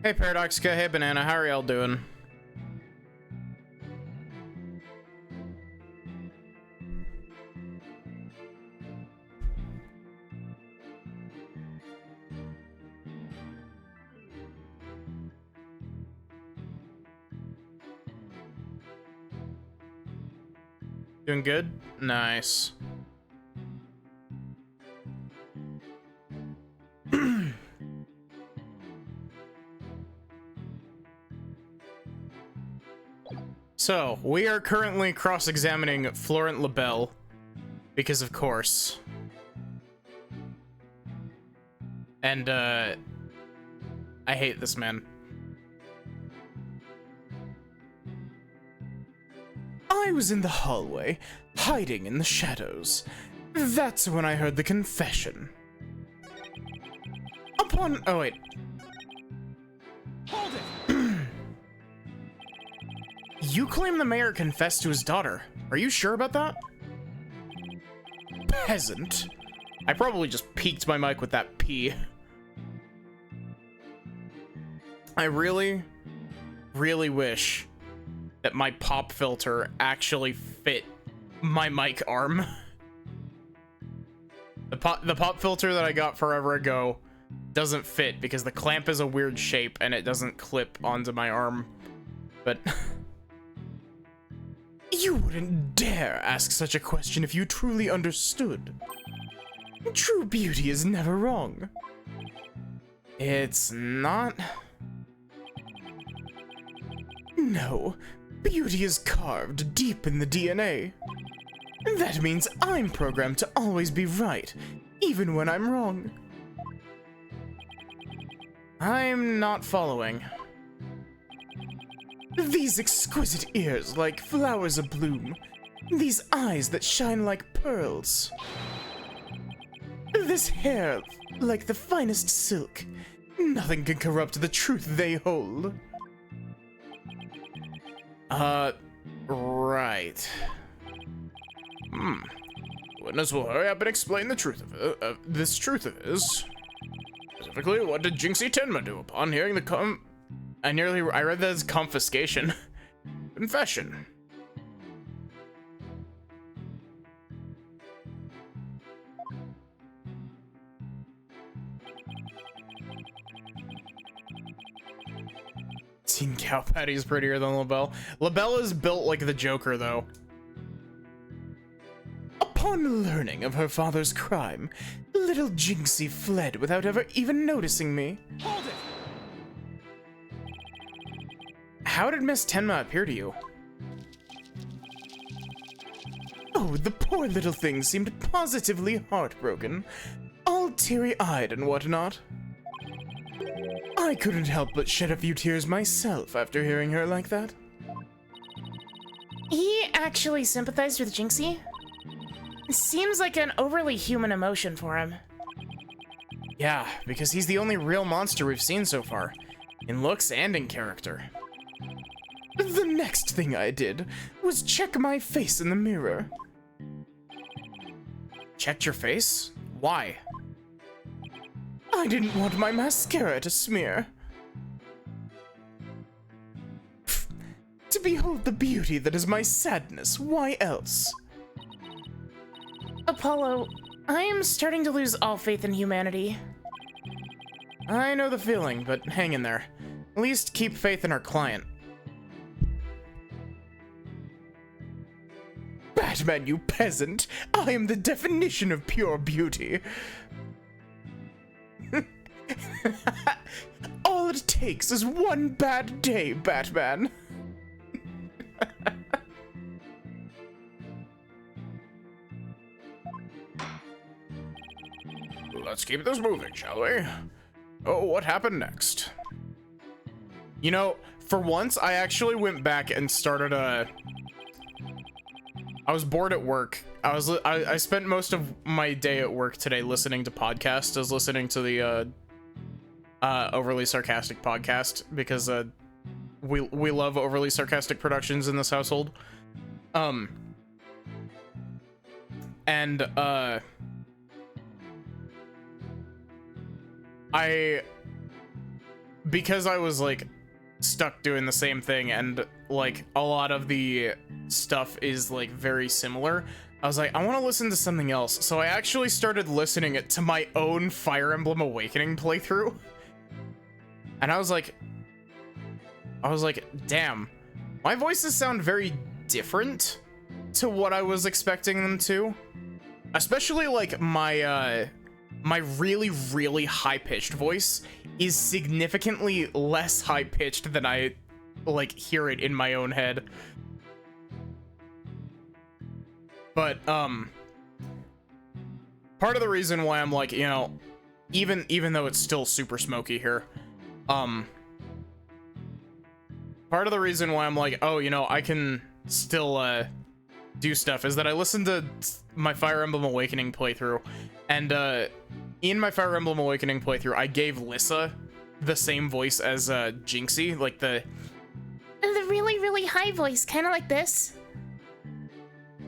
Hey Paradoxica, hey Banana, how are y'all doing? Doing good? Nice. So, we are currently cross-examining Florent Labelle, because of course. And, I hate this man. I was in the hallway, hiding in the shadows. That's when I heard the confession. Oh wait. Hold it! You claim the mayor confessed to his daughter. Are you sure about that? Peasant. I probably just peaked my mic with that P. I really, really wish that my pop filter actually fit my mic arm. The pop filter that I got forever ago doesn't fit because the clamp is a weird shape and it doesn't clip onto my arm. But you wouldn't dare ask such a question if you truly understood. True beauty is never wrong. It's not. No, beauty is carved deep in the DNA. That means I'm programmed to always be right, even when I'm wrong. I'm not following. These exquisite ears like flowers abloom. These eyes that shine like pearls. This hair like the finest silk. Nothing can corrupt the truth they hold. Right. Witness will hurry up and explain the truth of it. This truth of his. Specifically, what did Jinxie Tenma do upon hearing the I read that as confiscation. Confession. Teen Cow Patty is prettier than LaBelle. LaBelle is built like the Joker, though. Upon learning of her father's crime, little Jinxie fled without ever even noticing me. Hold it! How did Miss Tenma appear to you? Oh, the poor little thing seemed positively heartbroken, all teary-eyed and whatnot. I couldn't help but shed a few tears myself after hearing her like that. He actually sympathized with Jinxie? It seems like an overly human emotion for him. Yeah, because he's the only real monster we've seen so far, in looks and in character. The next thing I did was check my face in the mirror. Checked your face? Why? I didn't want my mascara to smear. Pfft, to behold the beauty that is my sadness, why else? Apollo, I am starting to lose all faith in humanity. I know the feeling, but hang in there. At least keep faith in our client. Batman, you peasant! I am the definition of pure beauty. All it takes is one bad day, Batman. Let's keep this moving, shall we? Oh, what happened next? You know, for once, I actually went back and started a... I was bored at work. I spent most of my day at work today listening to podcasts. I was listening to the Overly Sarcastic podcast because we love overly sarcastic productions in this household. because I was like stuck doing the same thing and like a lot of the stuff is like very similar, I was like, I want to listen to something else. So I actually started listening to my own Fire Emblem Awakening playthrough. And I was like, damn, my voices sound very different to what I was expecting them to. Especially like my really, really high-pitched voice is significantly less high-pitched than I like hear it in my own head. But part of the reason why I'm like, you know, even though it's still super smoky here, part of the reason why I'm like, oh, you know, I can still do stuff is that I listened to my Fire Emblem Awakening playthrough, and in my Fire Emblem Awakening playthrough, I gave Lissa the same voice as Jinxie, like the really, really high voice, kind of like this.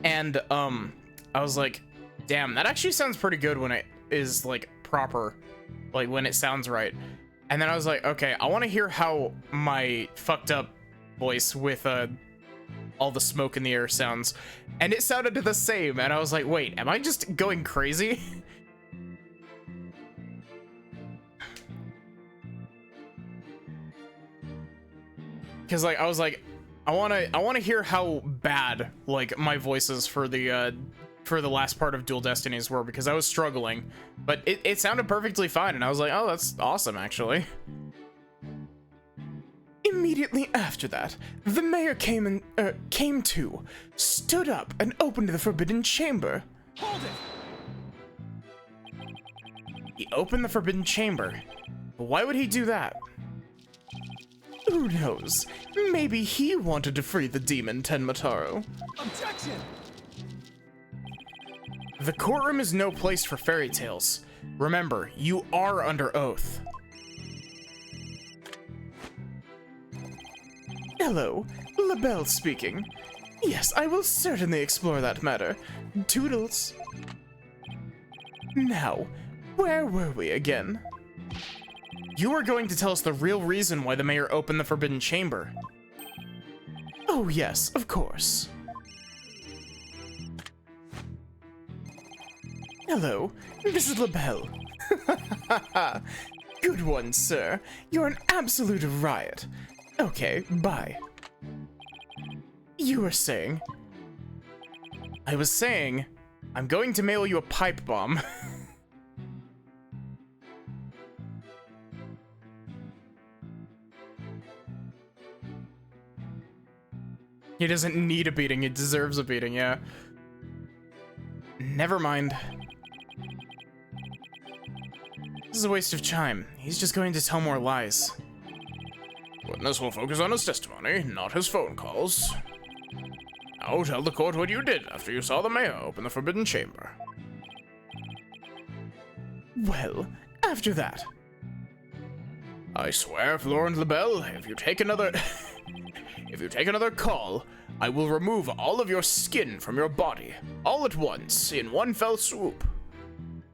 And I was like, damn, that actually sounds pretty good when it is like proper, like when it sounds right. And then I was like, okay, I want to hear how my fucked up voice with all the smoke in the air sounds, and it sounded the same. And I was like, wait, am I just going crazy? Because like I was like, I want to hear how bad like my voices for the last part of Dual Destinies were, because I was struggling, but it sounded perfectly fine, and I was like, oh, that's awesome, actually. Immediately after that, the mayor came to, stood up, and opened the Forbidden Chamber. Hold it! He opened the Forbidden Chamber. Why would he do that? Who knows? Maybe he wanted to free the demon Tenmataro. Objection! The courtroom is no place for fairy tales. Remember, you are under oath. Hello, LaBelle speaking. Yes, I will certainly explore that matter. Toodles. Now, where were we again? You were going to tell us the real reason why the mayor opened the Forbidden Chamber. Oh yes, of course. Hello, this is LaBelle. Good one, sir. You're an absolute riot. Okay, bye. You were saying... I was saying, I'm going to mail you a pipe bomb. He doesn't need a beating, he deserves a beating, yeah. Never mind. This is a waste of time. He's just going to tell more lies. Witness will focus on his testimony, not his phone calls. Now tell the court what you did after you saw the mayor open the Forbidden Chamber. Well, after that... I swear, Florent LaBelle, if you take another call, I will remove all of your skin from your body, all at once, in one fell swoop.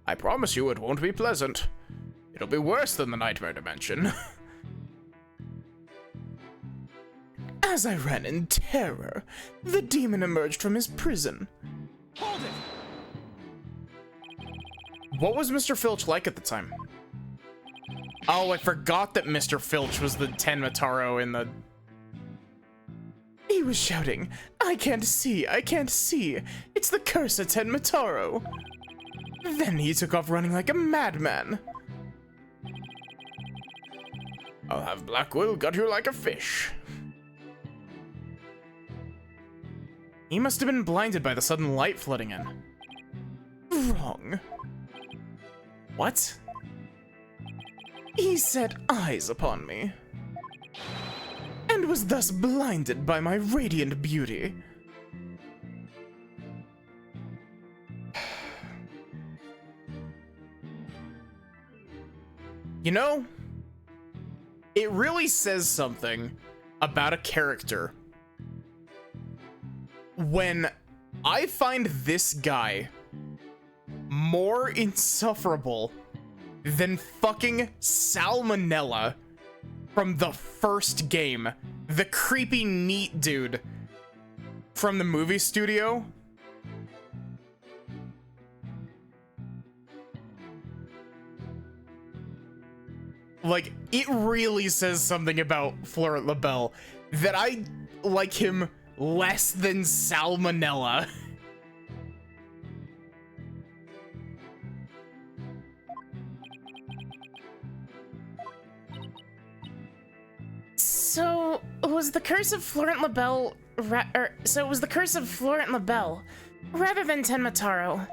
I promise you it won't be pleasant. It'll be worse than the Nightmare Dimension. As I ran in terror, the demon emerged from his prison. Hold it! What was Mr. Filch like at the time? Oh, I forgot that Mr. Filch was the Tenmataro in the... He was shouting, I can't see, I can't see. It's the curse of Tenmataro. Then he took off running like a madman. I'll have Black Will gut you like a fish. He must have been blinded by the sudden light flooding in. Wrong. What? He set eyes upon me, and was thus blinded by my radiant beauty. You know, it really says something about a character when I find this guy more insufferable than fucking Salmonella from the first game. The creepy neat dude from the movie studio. Like, it really says something about Florent LaBelle that I like him less than Salmonella. So, was the curse of Florent LaBelle so it was the curse of Florent LaBelle rather than Tenmataro?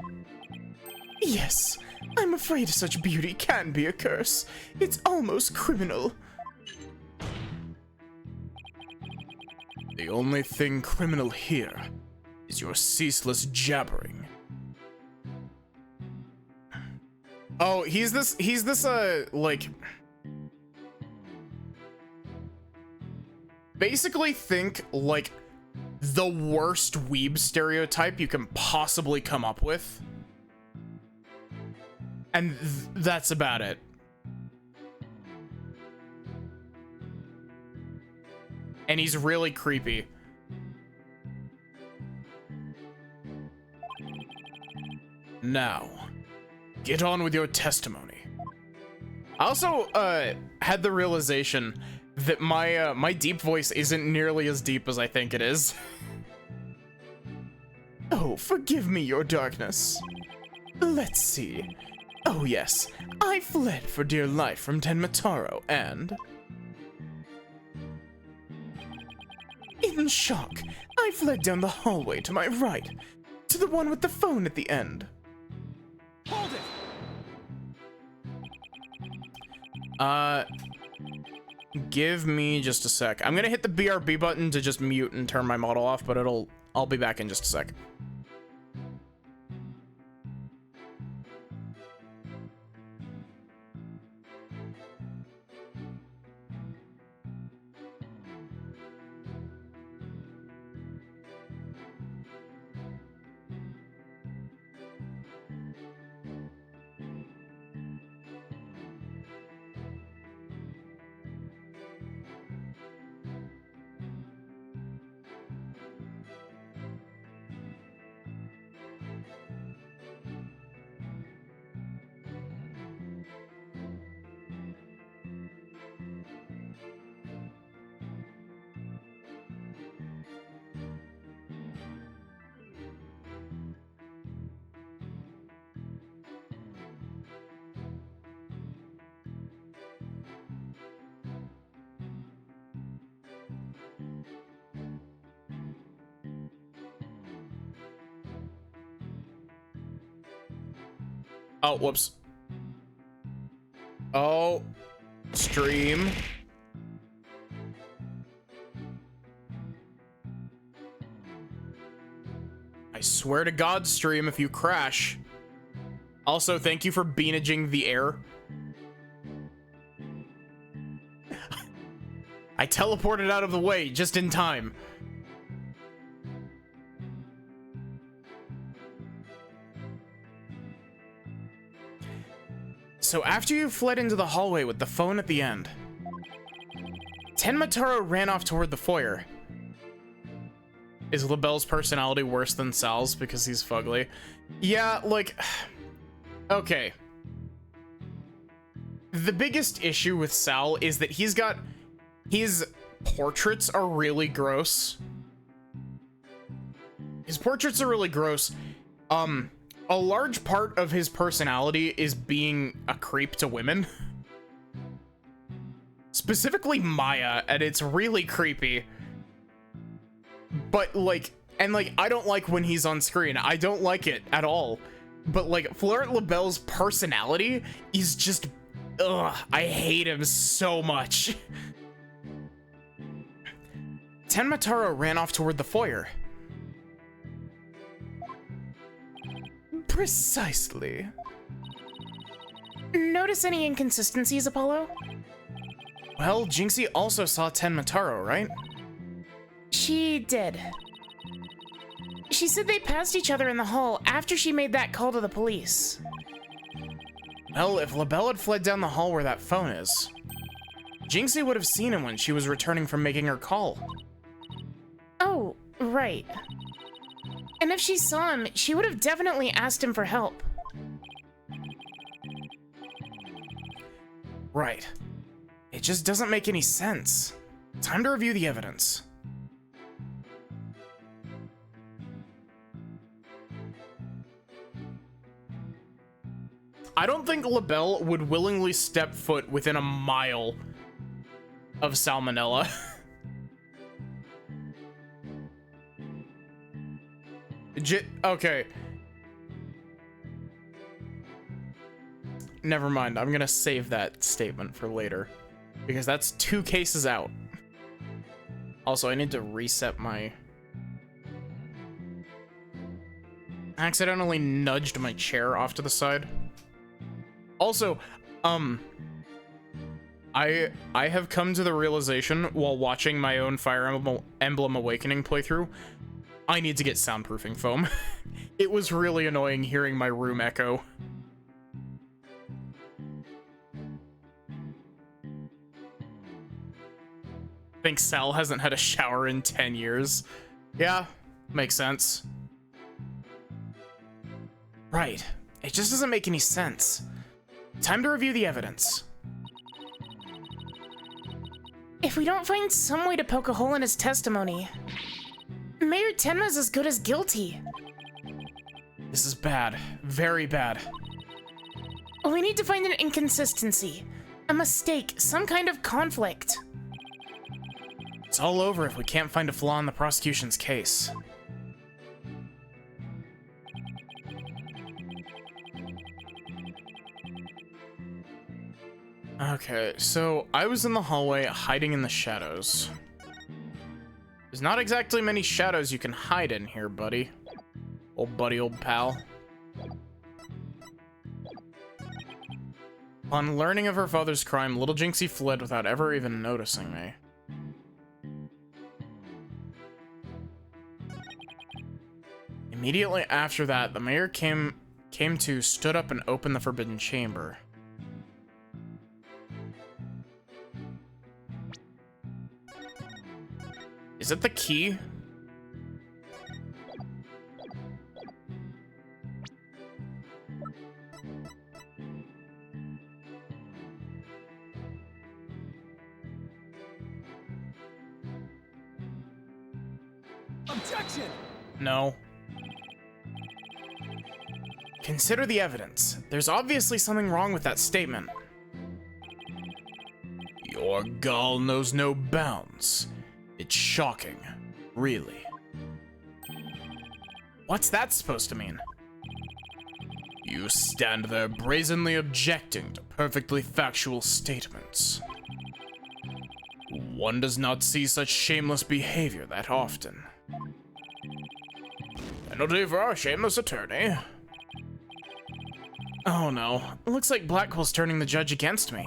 Yes, I'm afraid such beauty can be a curse. It's almost criminal. The only thing criminal here is your ceaseless jabbering. Oh, he's this, like... Basically think, like, the worst weeb stereotype you can possibly come up with. And that's about it. And he's really creepy. Now, get on with your testimony. I also had the realization that my deep voice isn't nearly as deep as I think it is. Oh, forgive me your darkness. Let's see. Oh yes, I fled for dear life from Tenmataro and... In shock, I fled down the hallway to my right, to the one with the phone at the end. Hold it! Give me just a sec. I'm gonna hit the BRB button to just mute and turn my model off, but I'll be back in just a sec. Oh, whoops. Oh, stream. I swear to God, stream, if you crash. Also, thank you for beanaging the air. I teleported out of the way just in time. So after you fled into the hallway with the phone at the end, Tenmataro ran off toward the foyer. Is LaBelle's personality worse than Sal's because he's fugly? Yeah, like, okay. The biggest issue with Sal is that his portraits are really gross. His portraits are really gross. A large part of his personality is being a creep to women. Specifically Maya, and it's really creepy. But like, and like, I don't like when he's on screen. I don't like it at all. But like, Florent LaBelle's personality is just, ugh, I hate him so much. Tenmataro ran off toward the foyer. Precisely. Notice any inconsistencies, Apollo? Well, Jinxie also saw Tenmataro, right? She did. She said they passed each other in the hall after she made that call to the police. Well, if LaBelle had fled down the hall where that phone is, Jinxie would have seen him when she was returning from making her call. Oh, right. And if she saw him, she would have definitely asked him for help. Right. It just doesn't make any sense. Time to review the evidence. I don't think LaBelle would willingly step foot within a mile of salmonella. Okay. Never mind. I'm gonna save that statement for later, because that's 2 cases out. Also, I need to reset my... I accidentally nudged my chair off to the side. Also, I have come to the realization while watching my own Fire Emblem Awakening playthrough, I need to get soundproofing foam. It was really annoying hearing my room echo. I think Sal hasn't had a shower in 10 years. Yeah, makes sense. Right. It just doesn't make any sense. Time to review the evidence. If we don't find some way to poke a hole in his testimony, Mayor Tenma's as good as guilty. This is bad. Very bad. We need to find an inconsistency, a mistake, some kind of conflict. It's all over if we can't find a flaw in the prosecution's case. Okay, so I was in the hallway hiding in the shadows. There's not exactly many shadows you can hide in here, buddy. Old pal. Upon learning of her father's crime, little Jinxie fled without ever even noticing me. Immediately after that, the mayor came to, stood up and opened the forbidden chamber. Is it the key? Objection! No. Consider the evidence. There's obviously something wrong with that statement. Your gall knows no bounds. It's shocking. Really. What's that supposed to mean? You stand there brazenly objecting to perfectly factual statements. One does not see such shameless behavior that often. Penalty for our shameless attorney. Oh no, it looks like Blackwell's turning the judge against me.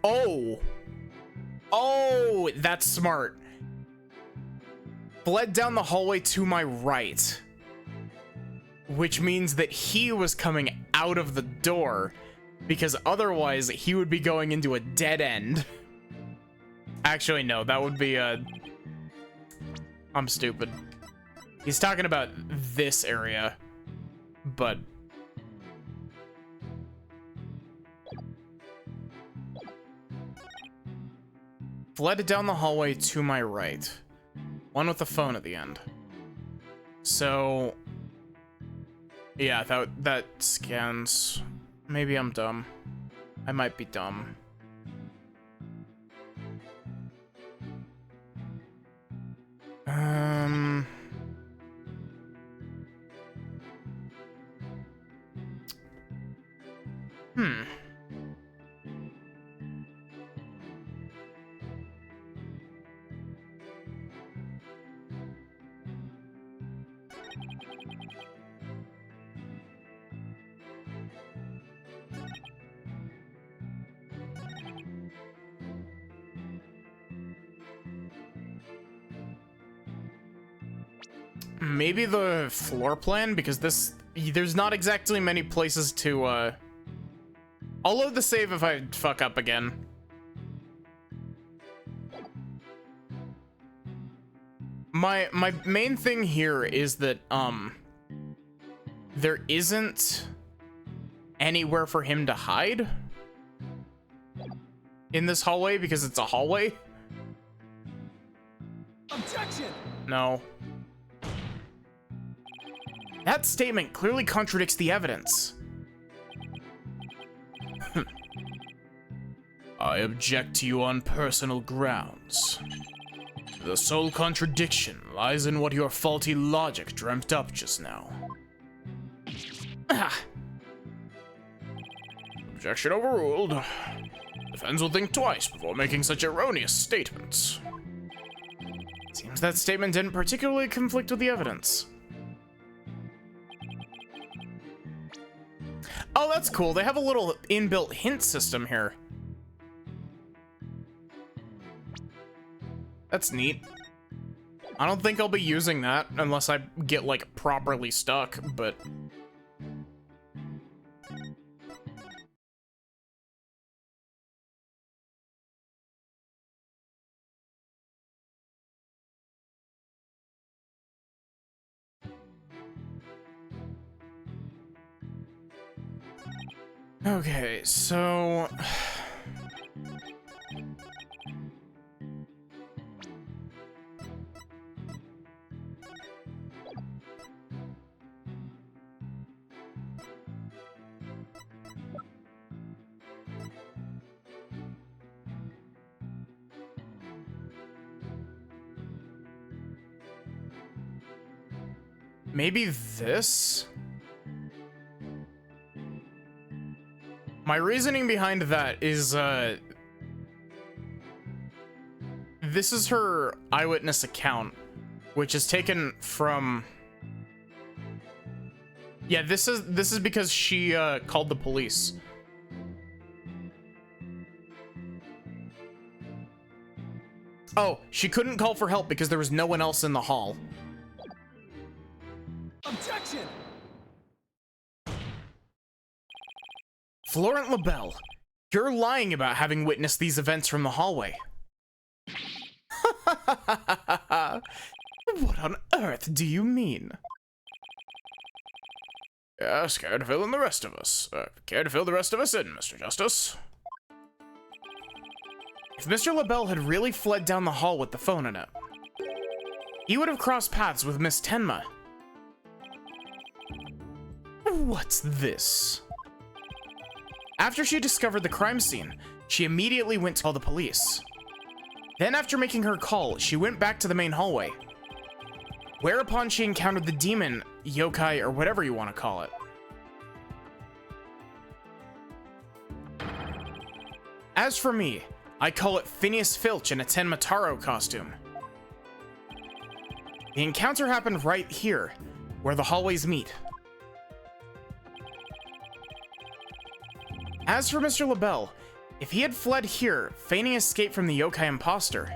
Oh! Oh, that's smart. Fled down the hallway to my right. Which means that he was coming out of the door, because otherwise he would be going into a dead end. Actually, no, that would be I'm stupid. He's talking about this area, but... Fled down the hallway to my right. One with the phone at the end. So... yeah, that scans... Maybe I'm dumb. I might be dumb. maybe the floor plan, because there's not exactly many places to, I'll load the save if I fuck up again. My main thing here is that, there isn't anywhere for him to hide in this hallway because it's a hallway. Objection! No. That statement clearly contradicts the evidence. I object to you on personal grounds. The sole contradiction lies in what your faulty logic dreamt up just now. Ah. Objection overruled. Defense will think twice before making such erroneous statements. Seems that statement didn't particularly conflict with the evidence. Oh, that's cool. They have a little inbuilt hint system here. That's neat. I don't think I'll be using that unless I get, like, properly stuck, but... Okay, so... maybe this? My reasoning behind that is, this is her eyewitness account, which is taken from... Yeah, this is because she, called the police. Oh, she couldn't call for help because there was no one else in the hall. Objection! Florent LaBelle, you're lying about having witnessed these events from the hallway. What on earth do you mean? Yes, care to fill in the rest of us. Care to fill the rest of us in, Mr. Justice? If Mr. LaBelle had really fled down the hall with the phone in it, he would have crossed paths with Miss Tenma. What's this? After she discovered the crime scene, she immediately went to call the police. Then after making her call, she went back to the main hallway, whereupon she encountered the demon, yokai, or whatever you want to call it. As for me, I call it Phineas Filch in a Tenma Taro costume. The encounter happened right here, where the hallways meet. As for Mr. LaBelle, if he had fled here, feigning escape from the yokai imposter.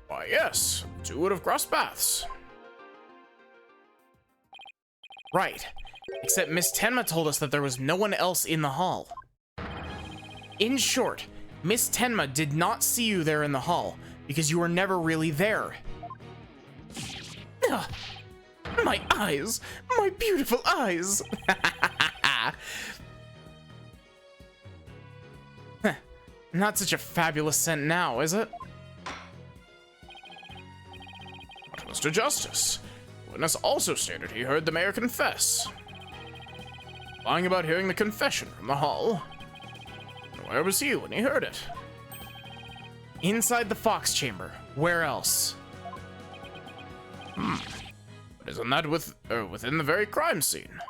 Why yes, two would have crossed paths. Right, except Miss Tenma told us that there was no one else in the hall. In short, Miss Tenma did not see you there in the hall, because you were never really there. Ugh. My eyes! My beautiful eyes! Not such a fabulous scent now, is it? But Mr. Justice, witness also stated he heard the mayor confess. Lying about hearing the confession from the hall. And where was he when he heard it? Inside the Fox Chamber. Where else? But isn't that within the very crime scene?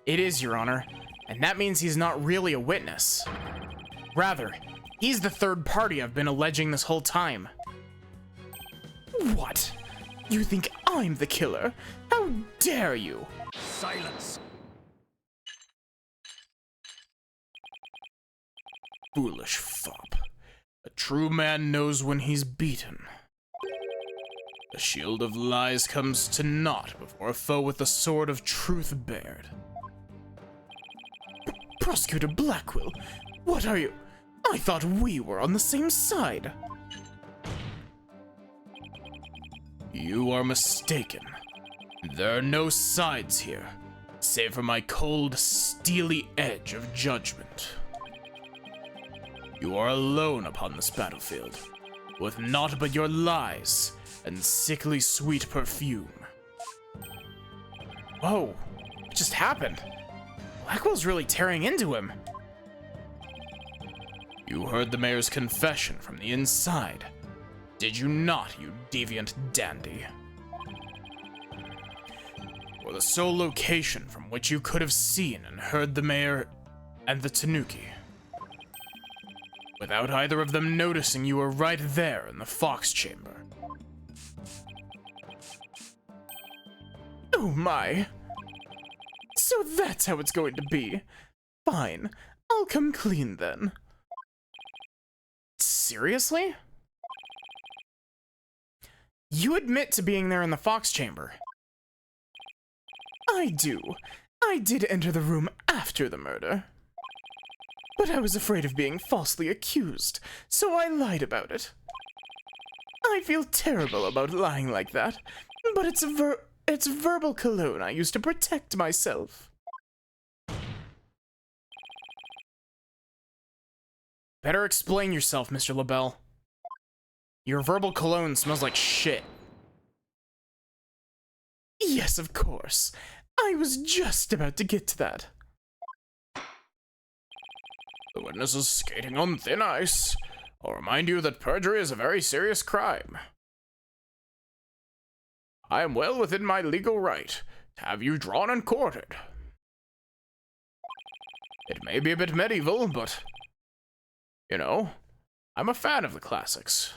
It is, Your Honor, and that means he's not really a witness. Rather, he's the third party I've been alleging this whole time. What? You think I'm the killer? How dare you? Silence! Foolish fop. A true man knows when he's beaten. The shield of lies comes to naught before a foe with the sword of truth bared. Prosecutor Blackwell, what are you? I thought we were on the same side. You are mistaken. There are no sides here, save for my cold, steely edge of judgment. You are alone upon this battlefield, with naught but your lies and sickly sweet perfume. Whoa, what just happened? Blackwell's really tearing into him. You heard the mayor's confession from the inside. Did you not, you deviant dandy? Or the sole location from which you could have seen and heard the mayor and the Tanuki. Without either of them noticing you were right there in the Fox Chamber. Oh my. So that's how it's going to be. Fine, I'll come clean then. Seriously? You admit to being there in the Fox Chamber. I do. I did enter the room after the murder. But I was afraid of being falsely accused, so I lied about it. I feel terrible about lying like that, but it's verbal cologne I used to protect myself. Better explain yourself, Mr. LaBelle. Your verbal cologne smells like shit. Yes, of course. I was just about to get to that. The witness is skating on thin ice. I'll remind you that perjury is a very serious crime. I am well within my legal right to have you drawn and quartered. It may be a bit medieval, but, you know, I'm a fan of the classics.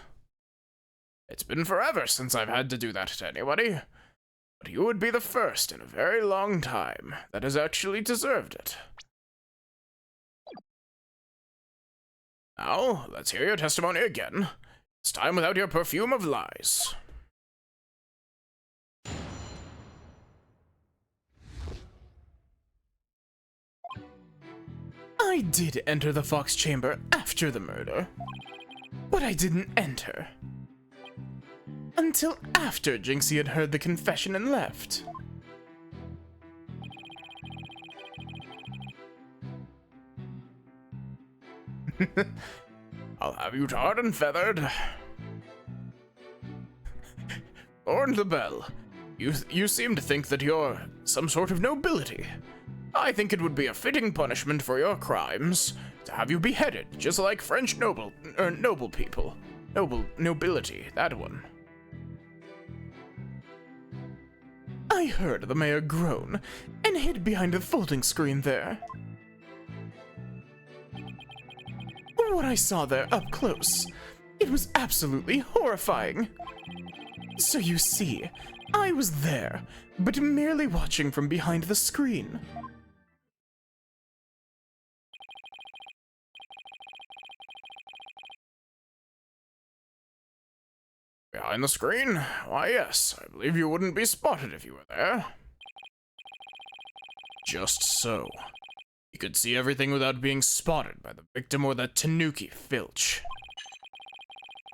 It's been forever since I've had to do that to anybody, but you would be the first in a very long time that has actually deserved it. Now, let's hear your testimony again, this time without your perfume of lies. I did enter the Fox Chamber after the murder, but I didn't enter until after Jinxie had heard the confession and left. I'll have you tarred and feathered. Lord LaBelle, you seem to think that you're some sort of nobility. I think it would be a fitting punishment for your crimes to have you beheaded, just like French noble people. Nobility, that one. I heard the mayor groan and hid behind the folding screen there. What I saw there up close, it was absolutely horrifying. So you see, I was there, but merely watching from behind the screen. Behind the screen? Why, yes, I believe you wouldn't be spotted if you were there. Just so. You could see everything without being spotted by the victim or that Tanuki filch.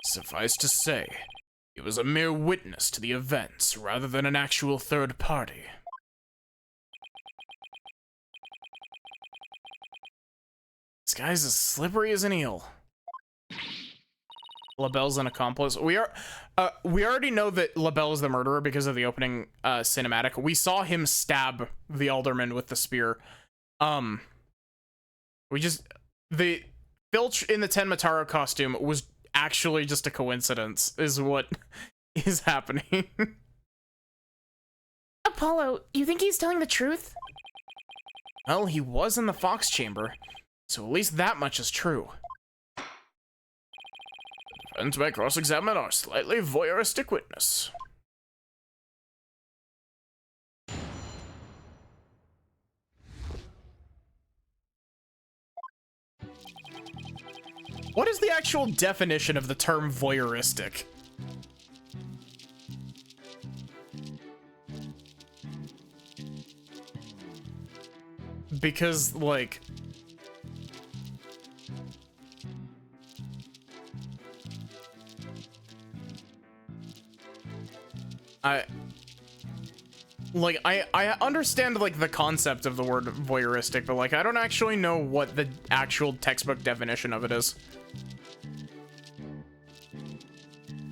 Suffice to say, he was a mere witness to the events rather than an actual third party. This guy's as slippery as an eel. LaBelle's an accomplice. We already know that LaBelle is the murderer because of the opening cinematic. We saw him stab the alderman with the spear. The filch in the Tenmataro costume was actually just a coincidence, is what is happening. Apollo, you think he's telling the truth? Well, he was in the Fox Chamber, so at least that much is true. And may cross-examine our slightly voyeuristic witness. What is the actual definition of the term voyeuristic? Because, like... I understand, like, the concept of the word voyeuristic, but, like, I don't actually know what the actual textbook definition of it is.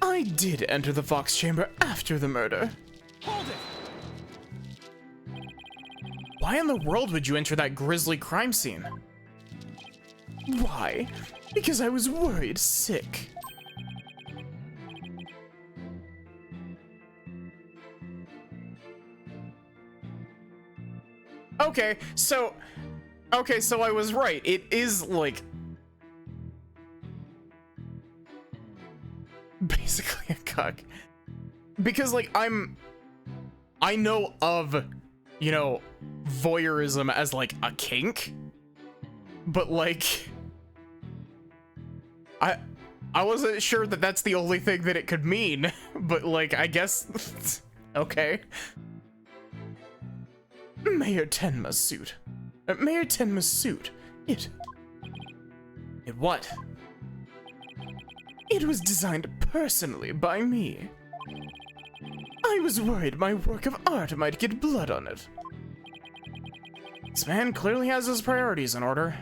I did enter the Fox Chamber after the murder. Hold it! Why in the world would you enter that grisly crime scene? Why? Because I was worried sick. Okay, so I was right. It is, like, basically a cuck. Because, like, I know of, you know, voyeurism as, like, a kink, but, like, I wasn't sure that that's the only thing that it could mean, but, like, I guess, okay. Mayor Tenma's suit. Mayor Tenma's suit. It what? It was designed personally by me. I was worried my work of art might get blood on it. This man clearly has his priorities in order.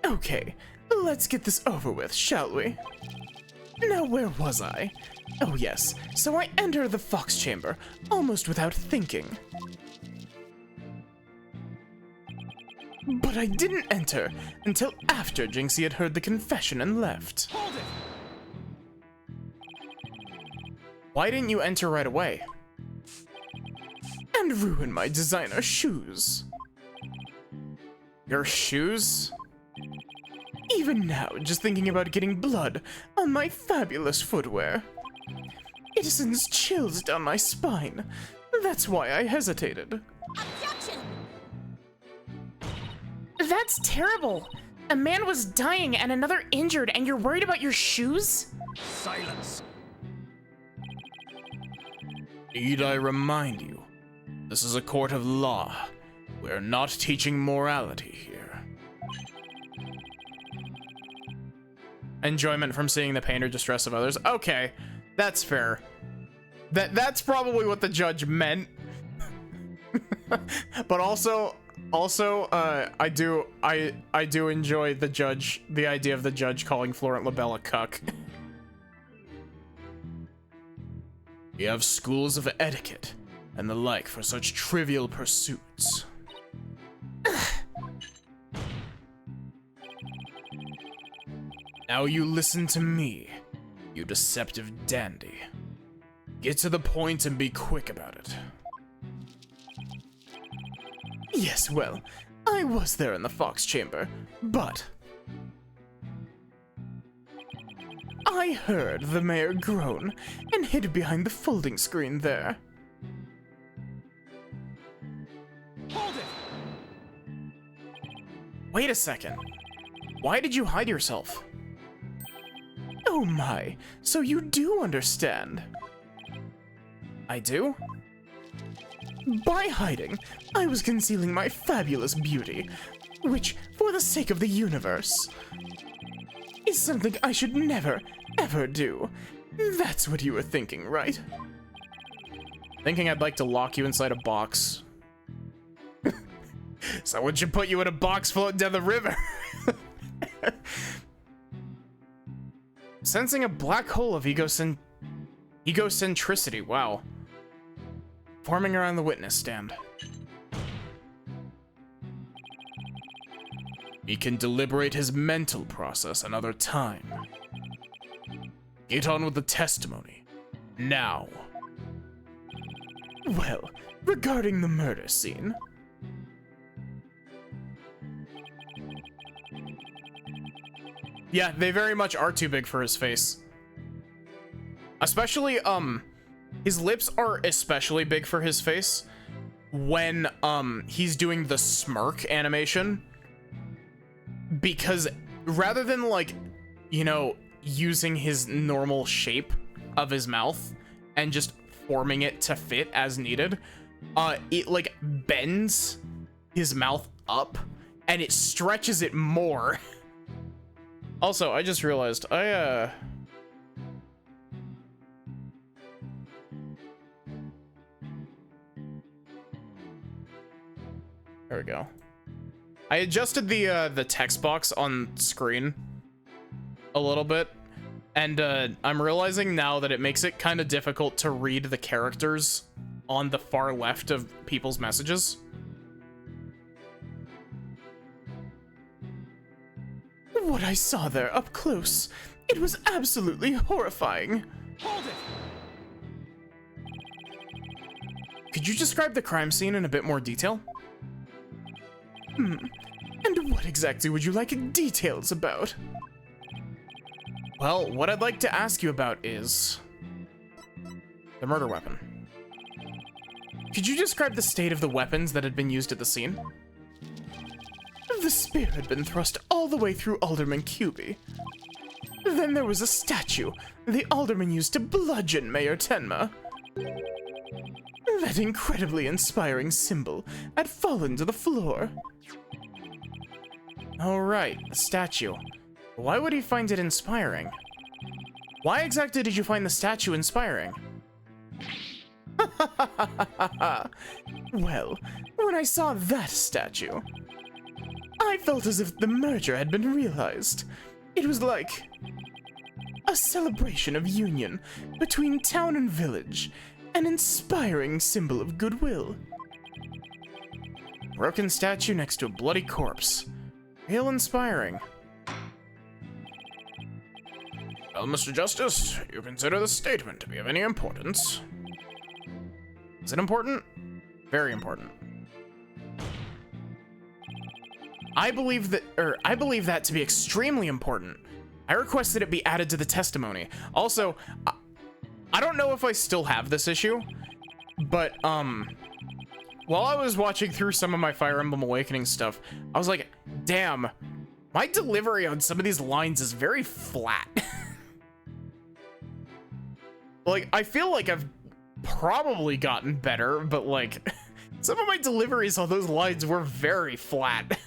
Okay, let's get this over with, shall we? Now, where was I? Oh yes, so I entered the Fox Chamber, almost without thinking. But I didn't enter until after Jinxie had heard the confession and left. Hold it! Why didn't you enter right away? And ruin my designer shoes. Your shoes? Even now, just thinking about getting blood on my fabulous footwear. It sends chills down my spine. That's why I hesitated. Objection! That's terrible. A man was dying and another injured, and you're worried about your shoes? Silence! Need I remind you, this is a court of law. We're not teaching morality here. Enjoyment from seeing the pain or distress of others. Okay, that's fair. That's probably what the judge meant. But also, I do enjoy the idea of the judge calling Florent LaBelle a cuck. We have schools of etiquette and the like for such trivial pursuits. Now you listen to me, you deceptive dandy. Get to the point and be quick about it. Yes, well, I was there in the Fox Chamber, but I heard the mayor groan and hid behind the folding screen there. Hold it! Wait a second. Why did you hide yourself? Oh my, so you do understand. I do? By hiding, I was concealing my fabulous beauty, which, for the sake of the universe, is something I should never, ever do. That's what you were thinking, right? Thinking I'd like to lock you inside a box. Someone should put you in a box floating down the river. Sensing a black hole of egocentricity, wow. Forming around the witness stand. He can deliberate his mental process another time. Get on with the testimony. Now. Well, regarding the murder scene. Yeah, they very much are too big for his face. Especially, his lips are especially big for his face when, he's doing the smirk animation. Because rather than like, you know, using his normal shape of his mouth and just forming it to fit as needed, it like bends his mouth up and it stretches it more. Also, I just realized there we go. I adjusted the text box on screen a little bit, and I'm realizing now that it makes it kind of difficult to read the characters on the far left of people's messages. What I saw there up close, it was absolutely horrifying. Hold it! Could you describe the crime scene in a bit more detail? And what exactly would you like details about? Well, what I'd like to ask you about is the murder weapon. Could you describe the state of the weapons that had been used at the scene? The spear had been thrust all the way through Alderman Cuby. Then there was a statue the Alderman used to bludgeon Mayor Tenma. That incredibly inspiring symbol had fallen to the floor. Alright, the statue. Why would he find it inspiring? Why exactly did you find the statue inspiring? Well, when I saw that statue, I felt as if the merger had been realized. It was like a celebration of union between town and village, an inspiring symbol of goodwill. Broken statue next to a bloody corpse. Real inspiring. Well, Mr. Justice, you consider the statement to be of any importance? Is it important? Very important. I believe that to be extremely important. I request that it be added to the testimony. Also, I don't know if I still have this issue, but while I was watching through some of my Fire Emblem Awakening stuff, I was like, damn, my delivery on some of these lines is very flat. Like, I feel like I've probably gotten better, but like, some of my deliveries on those lines were very flat.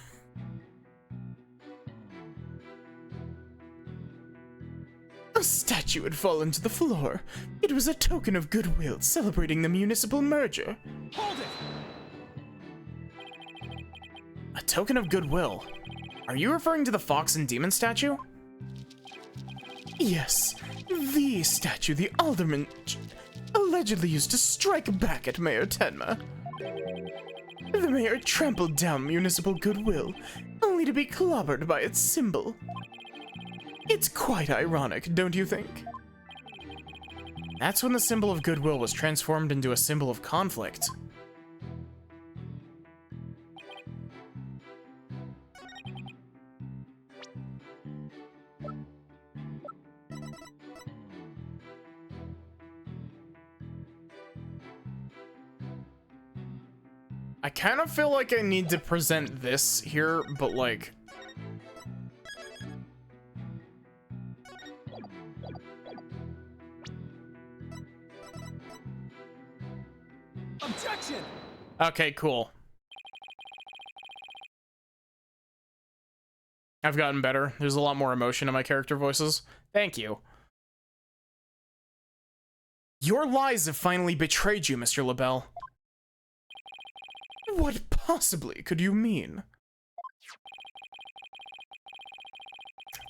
A statue had fallen to the floor. It was a token of goodwill celebrating the municipal merger. Hold it! A token of goodwill? Are you referring to the fox and demon statue? Yes, the statue the alderman allegedly used to strike back at Mayor Tenma. The mayor trampled down municipal goodwill, only to be clobbered by its symbol. It's quite ironic, don't you think? That's when the symbol of goodwill was transformed into a symbol of conflict. I kind of feel like I need to present this here, but like... Objection! Okay, cool. I've gotten better. There's a lot more emotion in my character voices. Thank you. Your lies have finally betrayed you, Mr. LaBelle. What possibly could you mean?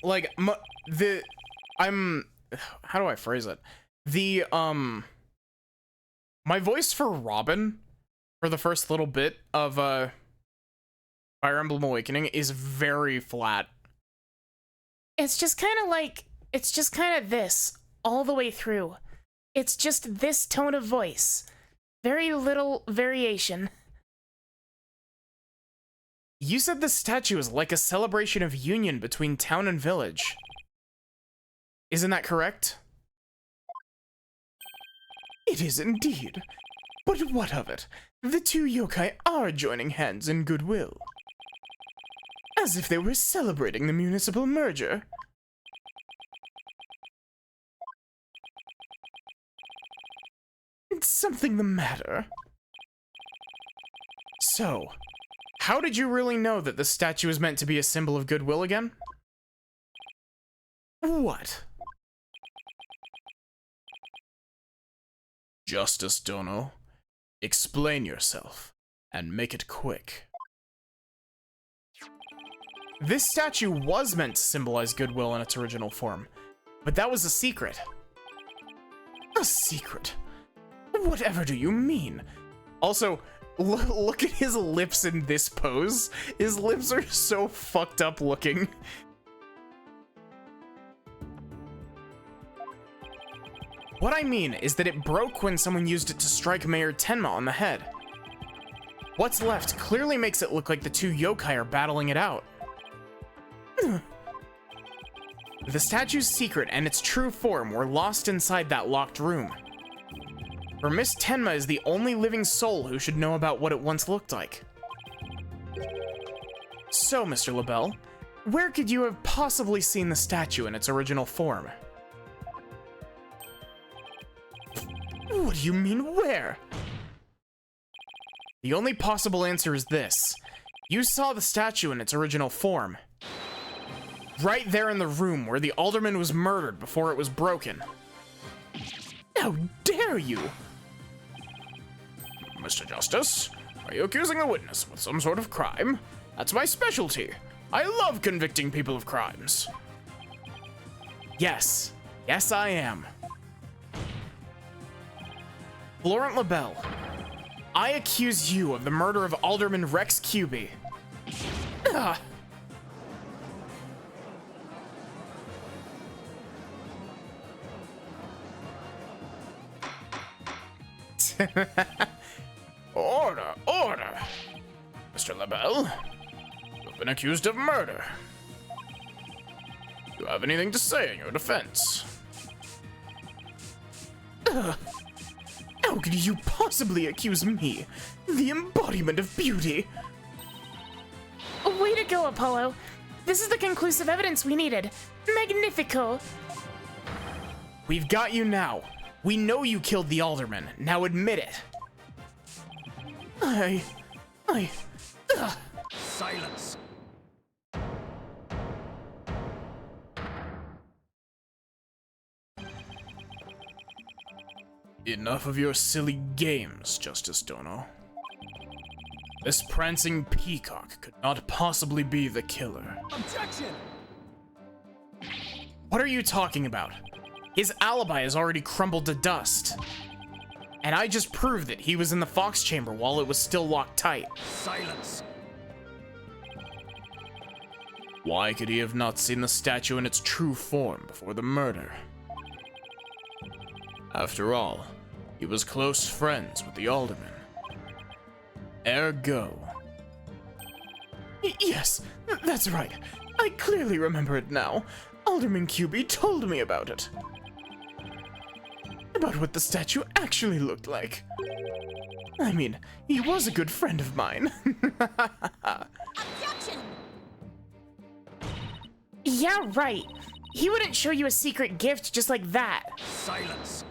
Like, how do I phrase it? My voice for Robin, for the first little bit of, Fire Emblem Awakening, is very flat. It's just kind of this, all the way through. It's just this tone of voice. Very little variation. You said the statue is like a celebration of union between town and village. Isn't that correct? It is indeed. But what of it? The two yokai are joining hands in goodwill. As if they were celebrating the municipal merger. Is something the matter? So, how did you really know that the statue is meant to be a symbol of goodwill again? What? Justice Dono, explain yourself, and make it quick. This statue was meant to symbolize goodwill in its original form, but that was a secret. A secret? Whatever do you mean? Also, look at his lips in this pose. His lips are so fucked up looking. What I mean is that it broke when someone used it to strike Mayor Tenma on the head. What's left clearly makes it look like the two yokai are battling it out. The statue's secret and its true form were lost inside that locked room. For Miss Tenma is the only living soul who should know about what it once looked like. So, Mr. LaBelle, where could you have possibly seen the statue in its original form? What do you mean, where? The only possible answer is this. You saw the statue in its original form. Right there in the room where the alderman was murdered before it was broken. How dare you! Mr. Justice, are you accusing the witness with some sort of crime? That's my specialty. I love convicting people of crimes. Yes. Yes, I am. Laurent LaBelle, I accuse you of the murder of Alderman Rex Cuby. Order, order! Mr. LaBelle, you've been accused of murder. Do you have anything to say in your defense? How could you possibly accuse me, the embodiment of beauty? Way to go, Apollo. This is the conclusive evidence we needed. Magnifico. We've got you now. We know you killed the alderman. Now admit it. Silence. Enough of your silly games, Justice Dono. This prancing peacock could not possibly be the killer. Objection! What are you talking about? His alibi has already crumbled to dust. And I just proved that he was in the Fox chamber while it was still locked tight. Silence. Why could he have not seen the statue in its true form before the murder? After all, he was close friends with the alderman. Ergo. Yes, that's right. I clearly remember it now. Alderman Cuby told me about it. About what the statue actually looked like. I mean, he was a good friend of mine. Objection! Yeah, right. He wouldn't show you a secret gift just like that. Silence.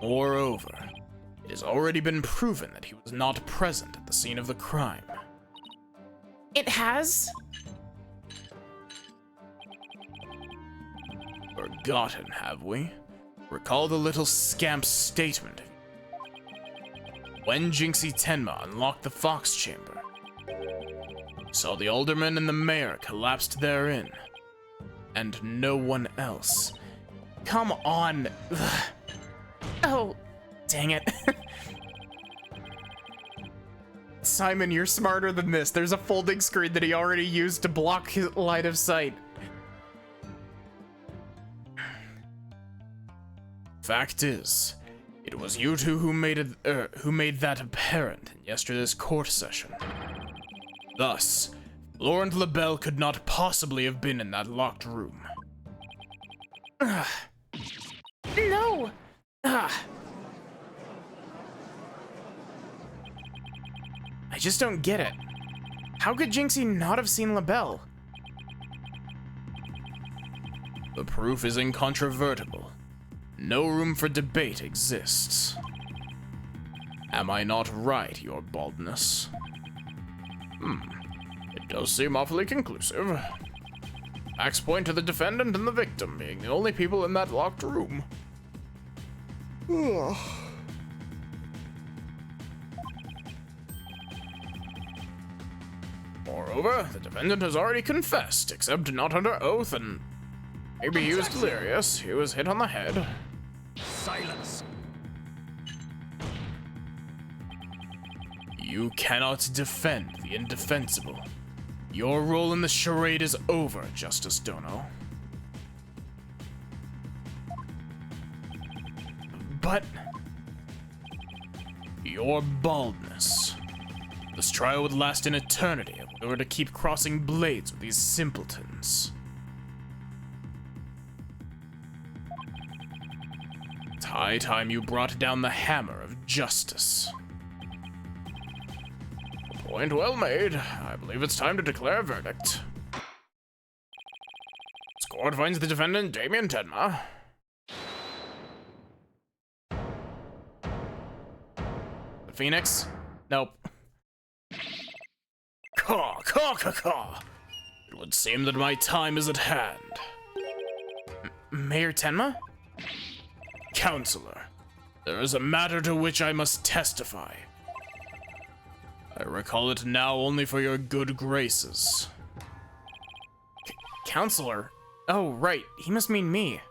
Moreover, it has already been proven that he was not present at the scene of the crime. It has? Forgotten, have we? Recall the little scamp's statement. When Jinxie Tenma unlocked the Fox chamber, he saw the alderman and the mayor collapsed therein, and no one else. Come on. Ugh. Oh, Dang it. Simon, you're smarter than this. There's a folding screen that he already used to block his line of sight. Fact is, it was you two who made that apparent in yesterday's court session. Thus, Laurent LaBelle could not possibly have been in that locked room. no! I just don't get it. How could Jinxie not have seen LaBelle? The proof is incontrovertible. No room for debate exists. Am I not right, your baldness? It does seem awfully conclusive. Facts point to the defendant and the victim being the only people in that locked room. Moreover, the defendant has already confessed, except not under oath, and maybe he was delirious. He was hit on the head. Silence. You cannot defend the indefensible. Your role in the charade is over, Justice Dono. But your baldness. This trial would last an eternity if we were to keep crossing blades with these simpletons. It's high time you brought down the hammer of justice. Point well made. I believe it's time to declare a verdict. This court finds the defendant Damien Tenma. The Phoenix? Nope. Caw, caw, caw, caw. It would seem that my time is at hand. Mayor Tenma? Counselor, there is a matter to which I must testify. I recall it now only for your good graces. Counselor? Oh, right. He must mean me.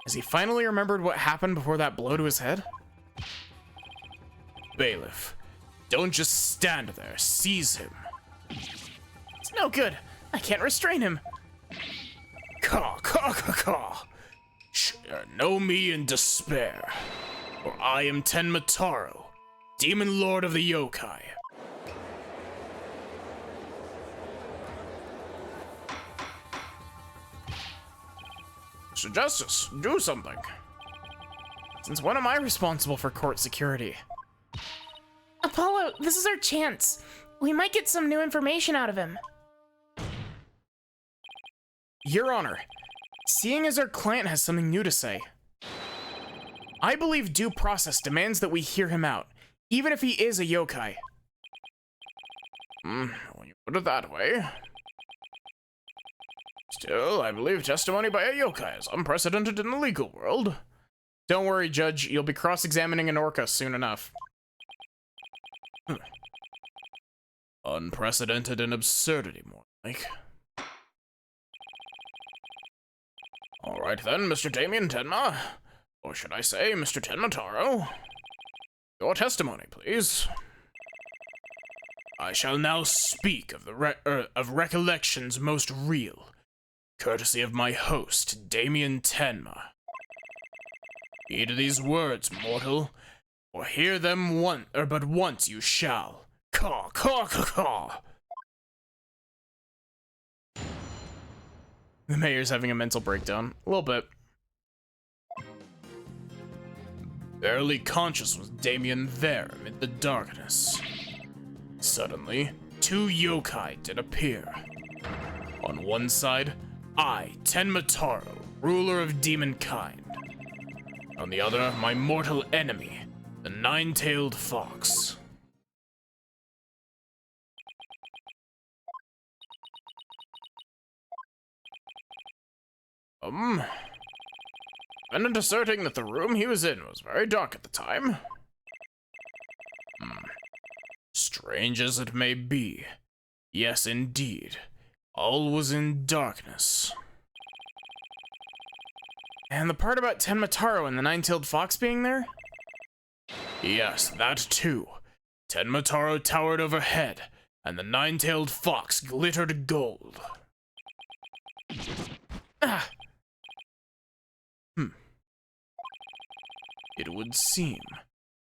Has he finally remembered what happened before that blow to his head? Bailiff, don't just stand there. Seize him. It's no good. I can't restrain him. Caw, caw, caw, caw. Know me in despair, for I am Tenma Taro, Demon Lord of the Yokai. Mr. Justice, do something. Since when am I responsible for court security? Apollo, this is our chance. We might get some new information out of him. Your Honor, seeing as our client has something new to say, I believe due process demands that we hear him out, even if he is a yokai. When you put it that way. Still, I believe testimony by a yokai is unprecedented in the legal world. Don't worry, Judge, you'll be cross-examining an orca soon enough. Unprecedented in absurdity, more like. Alright then, Mr. Damien Tenma. Or should I say, Mr. Tenma Taro? Your testimony, please. I shall now speak of the recollections most real, courtesy of my host, Damien Tenma. Heed these words, mortal, or hear them but once you shall. Caw, caw, caw, caw. The mayor's having a mental breakdown. A little bit. Barely conscious was Damien there amid the darkness. Suddenly, two yokai did appear. On one side, I, Tenma Taro, ruler of demonkind. On the other, my mortal enemy, the nine-tailed fox. Defendant asserting that the room he was in was very dark at the time. Strange as it may be, yes indeed, all was in darkness. And the part about Tenma Taro and the nine-tailed fox being there? Yes, that too. Tenma Taro towered overhead, and the nine-tailed fox glittered gold. Ah! It would seem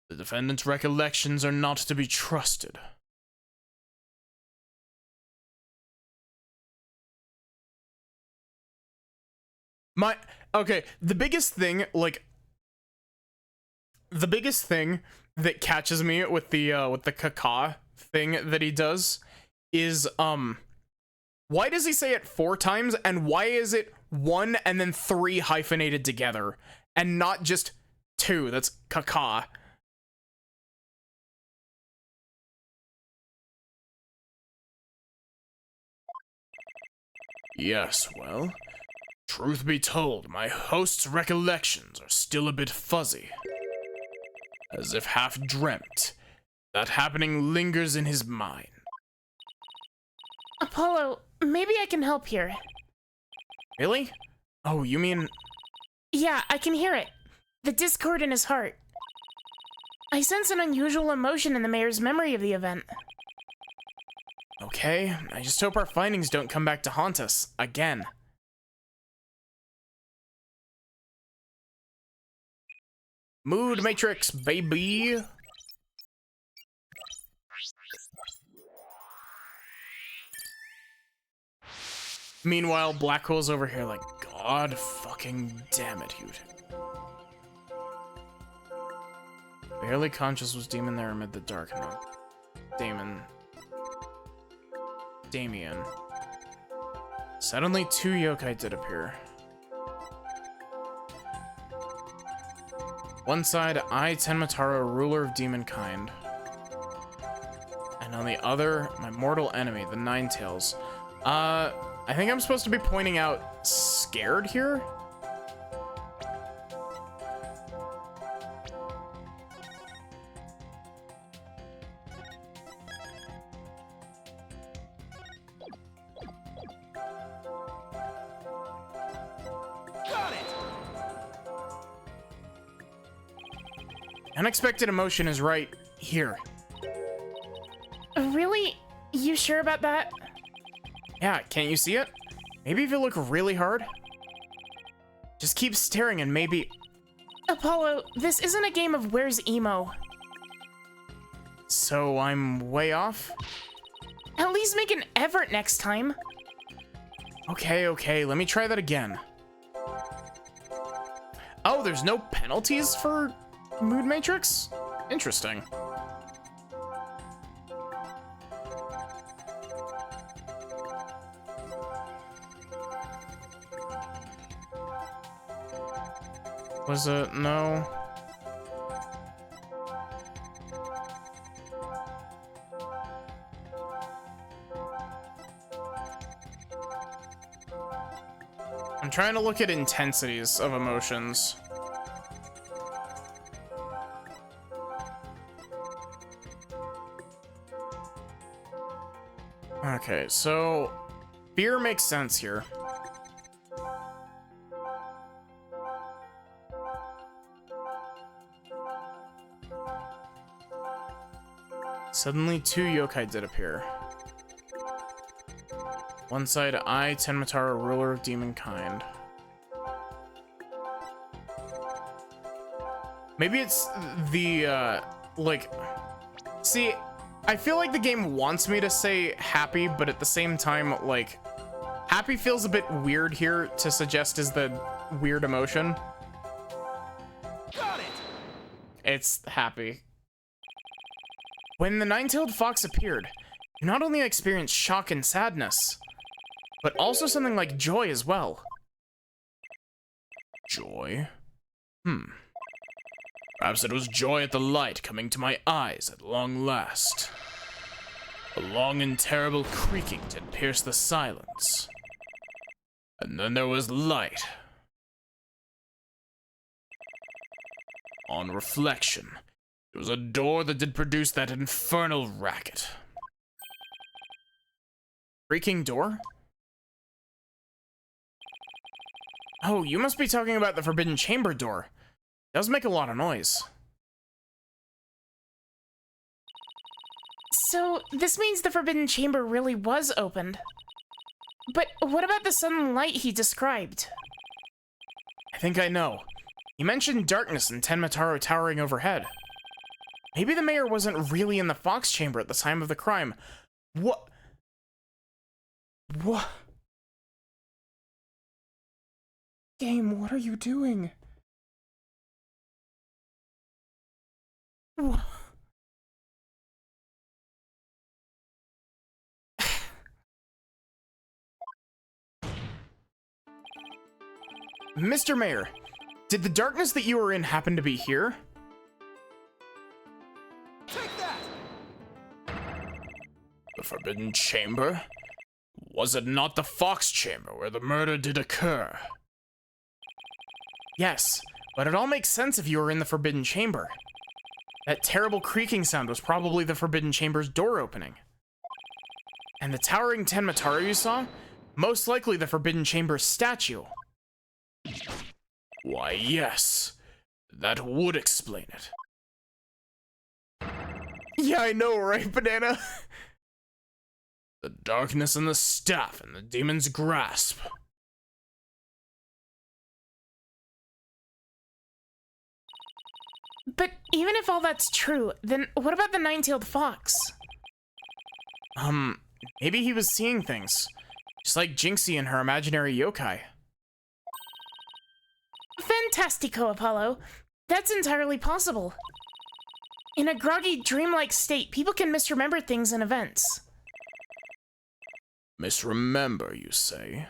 the defendant's recollections are not to be trusted. Okay, the biggest thing that catches me with the caca thing that he does is, why does he say it 4 times, and why is it 1 and then 3 hyphenated together, and not just 2? That's caca. Yes, well, truth be told, my host's recollections are still a bit fuzzy. As if half dreamt. That happening lingers in his mind. Apollo, maybe I can help here. Really? Oh, you mean... Yeah, I can hear it. The discord in his heart. I sense an unusual emotion in the mayor's memory of the event. Okay, I just hope our findings don't come back to haunt us again. Mood Matrix, baby! Meanwhile, Black Hole's over here like, God fucking damn it, Hute. Barely conscious was Demon there amid the dark. No. Damien. Suddenly 2 yokai did appear. One side, I, Tenmataro, ruler of demonkind. And on the other, my mortal enemy, the Ninetales. I think I'm supposed to be pointing out scared here? Got it! Unexpected emotion is right here. Really? You sure about that? Yeah, can't you see it? Maybe if you look really hard? Just keep staring and maybe... Apollo, this isn't a game of where's emo. So I'm way off? At least make an effort next time. Okay, let me try that again. Oh, there's no penalties for Mood Matrix? Interesting. Was it? No. I'm trying to look at intensities of emotions. Okay, so fear makes sense here. Suddenly 2 yokai did appear. One side, I, Tenmataro, ruler of demonkind. Maybe it's the, like... See, I feel like the game wants me to say happy, but at the same time, like... Happy feels a bit weird here to suggest is the weird emotion. Got it! It's happy. When the nine-tailed fox appeared, you not only experienced shock and sadness, but also something like joy as well. Joy? Perhaps it was joy at the light coming to my eyes at long last. A long and terrible creaking did pierce the silence. And then there was light. On reflection, it was a door that did produce that infernal racket. Creaking door? Oh, you must be talking about the Forbidden Chamber door. It does make a lot of noise. So, this means the Forbidden Chamber really was opened. But what about the sudden light he described? I think I know. He mentioned darkness and Tenmataro towering overhead. Maybe the mayor wasn't really in the Fox Chamber at the time of the crime. What? Game, what are you doing? Mr. Mayor, did the darkness that you were in happen to be here? Take that! The Forbidden Chamber? Was it not the Fox Chamber where the murder did occur? Yes, but it all makes sense if you were in the Forbidden Chamber. That terrible creaking sound was probably the Forbidden Chamber's door opening. And the towering Tenmataro you saw? Most likely the Forbidden Chamber's statue. Why, yes. That would explain it. Yeah, I know, right, Banana? The darkness and the staff and the demon's grasp. But even if all that's true, then what about the nine-tailed fox? Maybe he was seeing things. Just like Jinxie and her imaginary yokai. Fantastico, Apollo. That's entirely possible. In a groggy, dreamlike state, people can misremember things and events. Misremember, you say?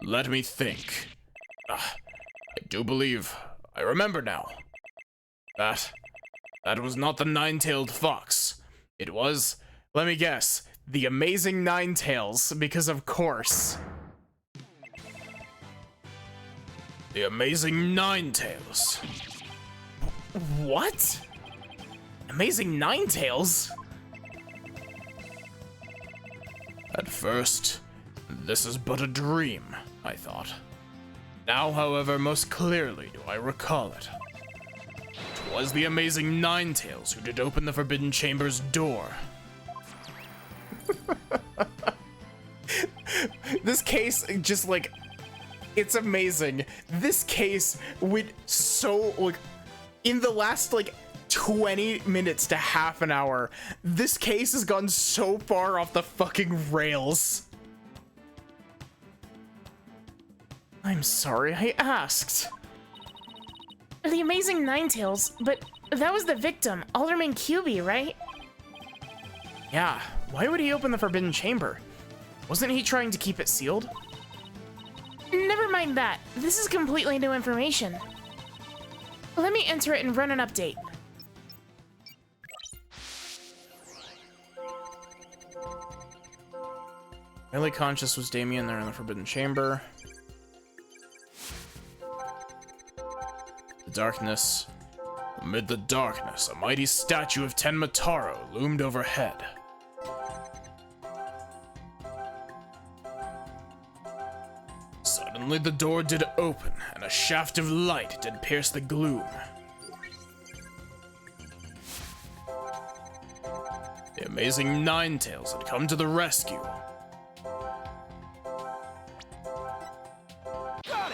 Let me think. I do believe I remember now. That was not the nine-tailed fox. It was, let me guess, the amazing Ninetales, because of course. The amazing Ninetales. What? Amazing Ninetales? At first, this is but a dream, I thought. Now, however, most clearly do I recall it. 'Twas the amazing Ninetales who did open the Forbidden Chamber's door. This case, just like, it's amazing. This case went so, like, in the last, like, 20 minutes to half an hour, this case has gone so far off the fucking rails. I'm sorry I asked. The amazing Ninetales, but that was the victim, Alderman QB, right? Yeah, why would he open the Forbidden Chamber? Wasn't he trying to keep it sealed? Never mind that. This is completely new information. Let me enter it and run an update. Really conscious was Damien there in the Forbidden Chamber. The darkness. Amid the darkness, a mighty statue of Tenmataro loomed overhead. Suddenly the door did open, and a shaft of light did pierce the gloom. The amazing Ninetales had come to the rescue. Got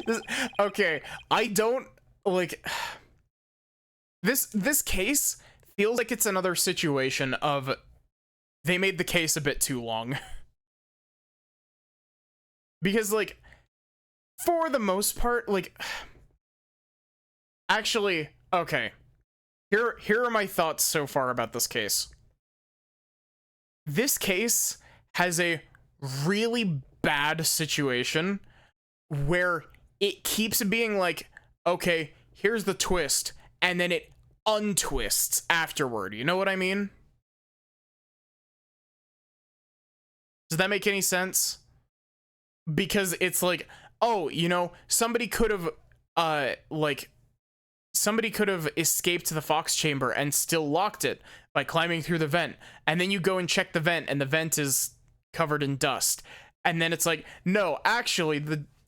it! Okay, I don't like this case feels like it's another situation of they made the case a bit too long. Because like for the most part, like actually, okay. Here are my thoughts so far about this case. This case has a really bad situation where it keeps being like, okay, here's the twist, and then it untwists afterward. You know what I mean? Does that make any sense? Because it's like, oh, you know, somebody could have escaped the Fox Chamber and still locked it by climbing through the vent. And then you go and check the vent, and the vent is covered in dust. And then it's like, no, actually,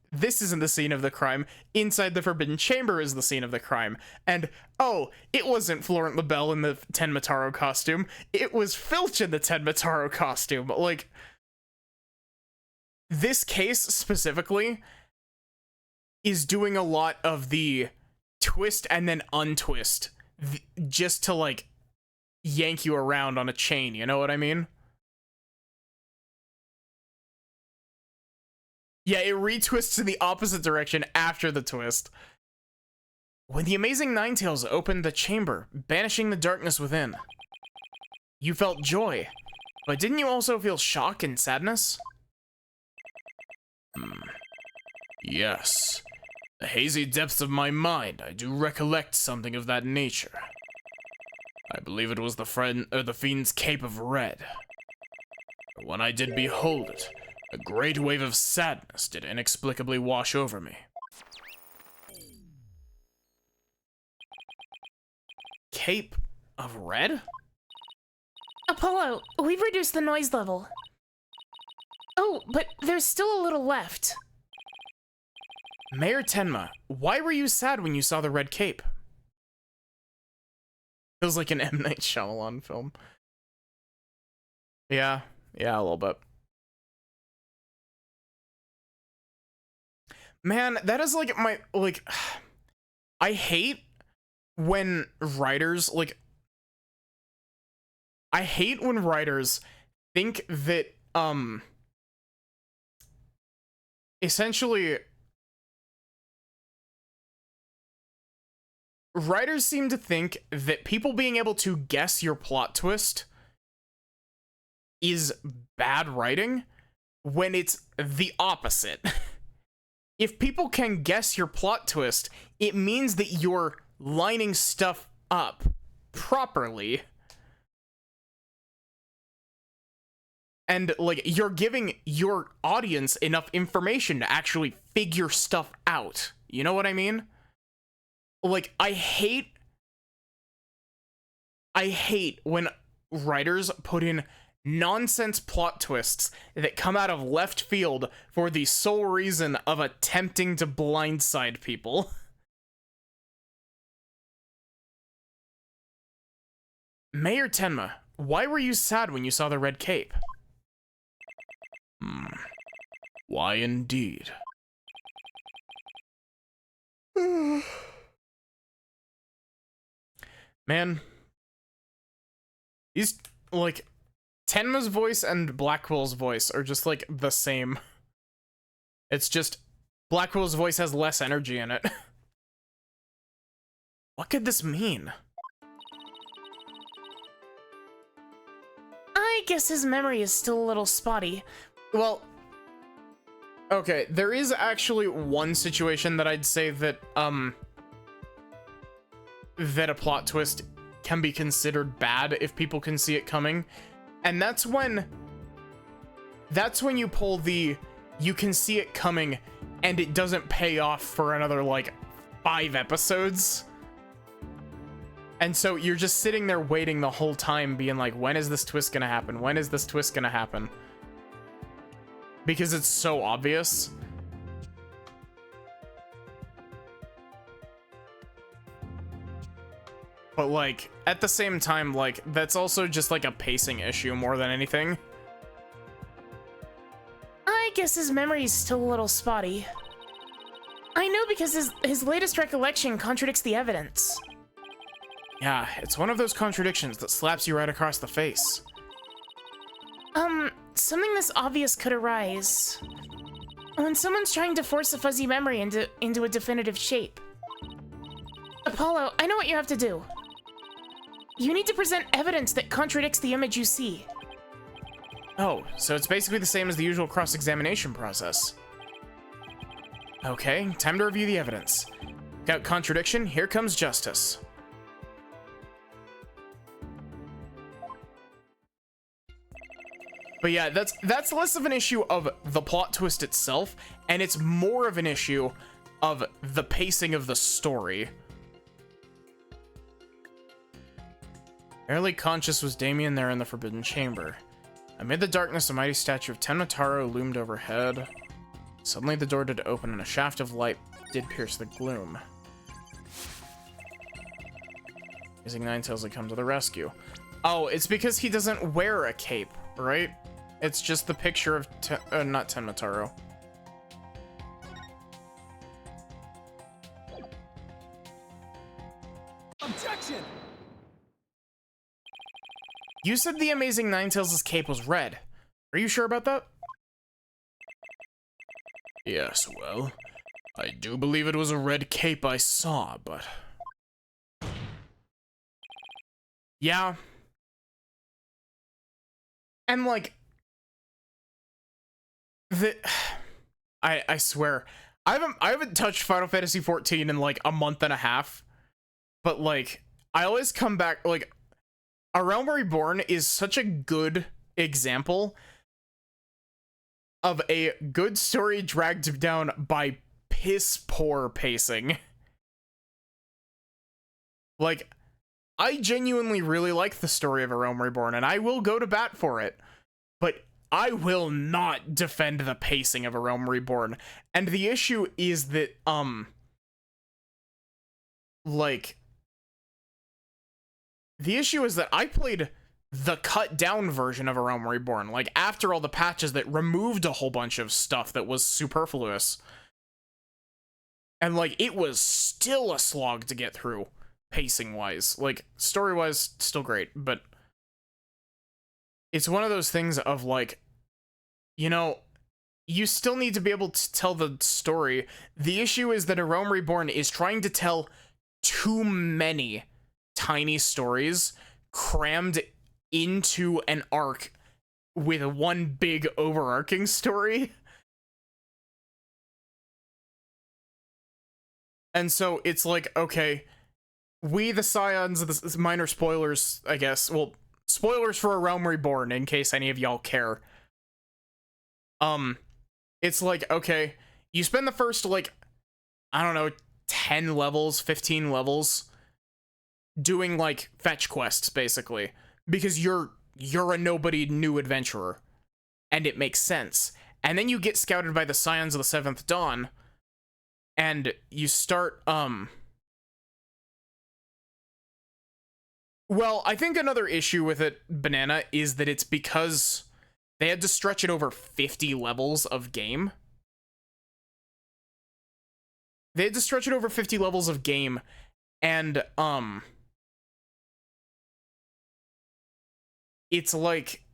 this isn't the scene of the crime. Inside the Forbidden Chamber is the scene of the crime. And, oh, it wasn't Florent LaBelle in the Tenmataro costume. It was Filch in the Tenmataro costume. Like, this case specifically is doing a lot of the twist and then untwist just to, like, yank you around on a chain, you know what I mean? Yeah, it retwists in the opposite direction after the twist. When the amazing Ninetales opened the chamber, banishing the darkness within, you felt joy, but didn't you also feel shock and sadness? Yes. The hazy depths of my mind, I do recollect something of that nature. I believe it was the fiend's cape of red. When I did behold it, a great wave of sadness did inexplicably wash over me. Cape of red? Apollo, we've reduced the noise level. Oh, but there's still a little left. Mayor Tenma, why were you sad when you saw the red cape? Feels like an M. Night Shyamalan film. Yeah, a little bit. Man, that is like I hate when writers, I hate when writers think that, essentially, writers seem to think that people being able to guess your plot twist is bad writing, when it's the opposite. If people can guess your plot twist, it means that you're lining stuff up properly. And, like, you're giving your audience enough information to actually figure stuff out. You know what I mean? Like, I hate when writers put in nonsense plot twists that come out of left field for the sole reason of attempting to blindside people. Mayor Tenma, why were you sad when you saw the red cape? Why indeed? Man, these, like, Tenma's voice and Blackwell's voice are just, like, the same. It's just, Blackwell's voice has less energy in it. What could this mean? I guess his memory is still a little spotty. Well, okay, there is actually one situation that I'd say that, that a plot twist can be considered bad if people can see it coming. And that's when you pull the, you can see it coming and it doesn't pay off for another, like, 5 episodes. And so you're just sitting there waiting the whole time being like, when is this twist gonna happen? When is this twist gonna happen? Because it's so obvious. But, like, at the same time, like, that's also just, like, a pacing issue more than anything. I guess his memory is still a little spotty. I know because his latest recollection contradicts the evidence. Yeah, it's one of those contradictions that slaps you right across the face. Something this obvious could arise when someone's trying to force a fuzzy memory into a definitive shape. Apollo, I know what you have to do. You need to present evidence that contradicts the image you see. Oh, so it's basically the same as the usual cross-examination process. Okay, time to review the evidence. Without contradiction, here comes justice. But yeah, that's less of an issue of the plot twist itself, and it's more of an issue of the pacing of the story. Barely conscious was Damien there in the Forbidden Chamber. Amid the darkness, a mighty statue of Tenma Taro loomed overhead. Suddenly the door did open and a shaft of light did pierce the gloom. Using Ninetales to come to the rescue. Oh, it's because he doesn't wear a cape, right? It's just the picture of, not Tenma Taro. Objection! You said the Amazing Ninetales' cape was red. Are you sure about that? Yes, well, I do believe it was a red cape I saw, but... Yeah. And, like... I swear, I haven't touched Final Fantasy 14 in like a month and a half, but like I always come back. Like, A Realm Reborn is such a good example of a good story dragged down by piss poor pacing. Like, I genuinely really like the story of A Realm Reborn, and I will go to bat for it, but I will not defend the pacing of A Realm Reborn. And the issue is that, like, the issue is that I played the cut down version of A Realm Reborn, like, after all the patches that removed a whole bunch of stuff that was superfluous. And, like, it was still a slog to get through, pacing-wise. Like, story-wise, still great, but it's one of those things of, like, you know, you still need to be able to tell the story. The issue is that A Realm Reborn is trying to tell too many tiny stories crammed into an arc with one big overarching story. And so it's like, okay, we the Scions, the minor spoilers, I guess. Well, spoilers for A Realm Reborn, in case any of y'all care. It's like, okay, you spend the first, like, I don't know, 10 levels, 15 levels doing, like, fetch quests, basically, because you're a nobody new adventurer, and it makes sense. And then you get scouted by the Scions of the Seventh Dawn, and you start, well, I think another issue with it, Banana, is that it's because they had to stretch it over 50 levels of game. They had to stretch it over 50 levels of game, and, it's like,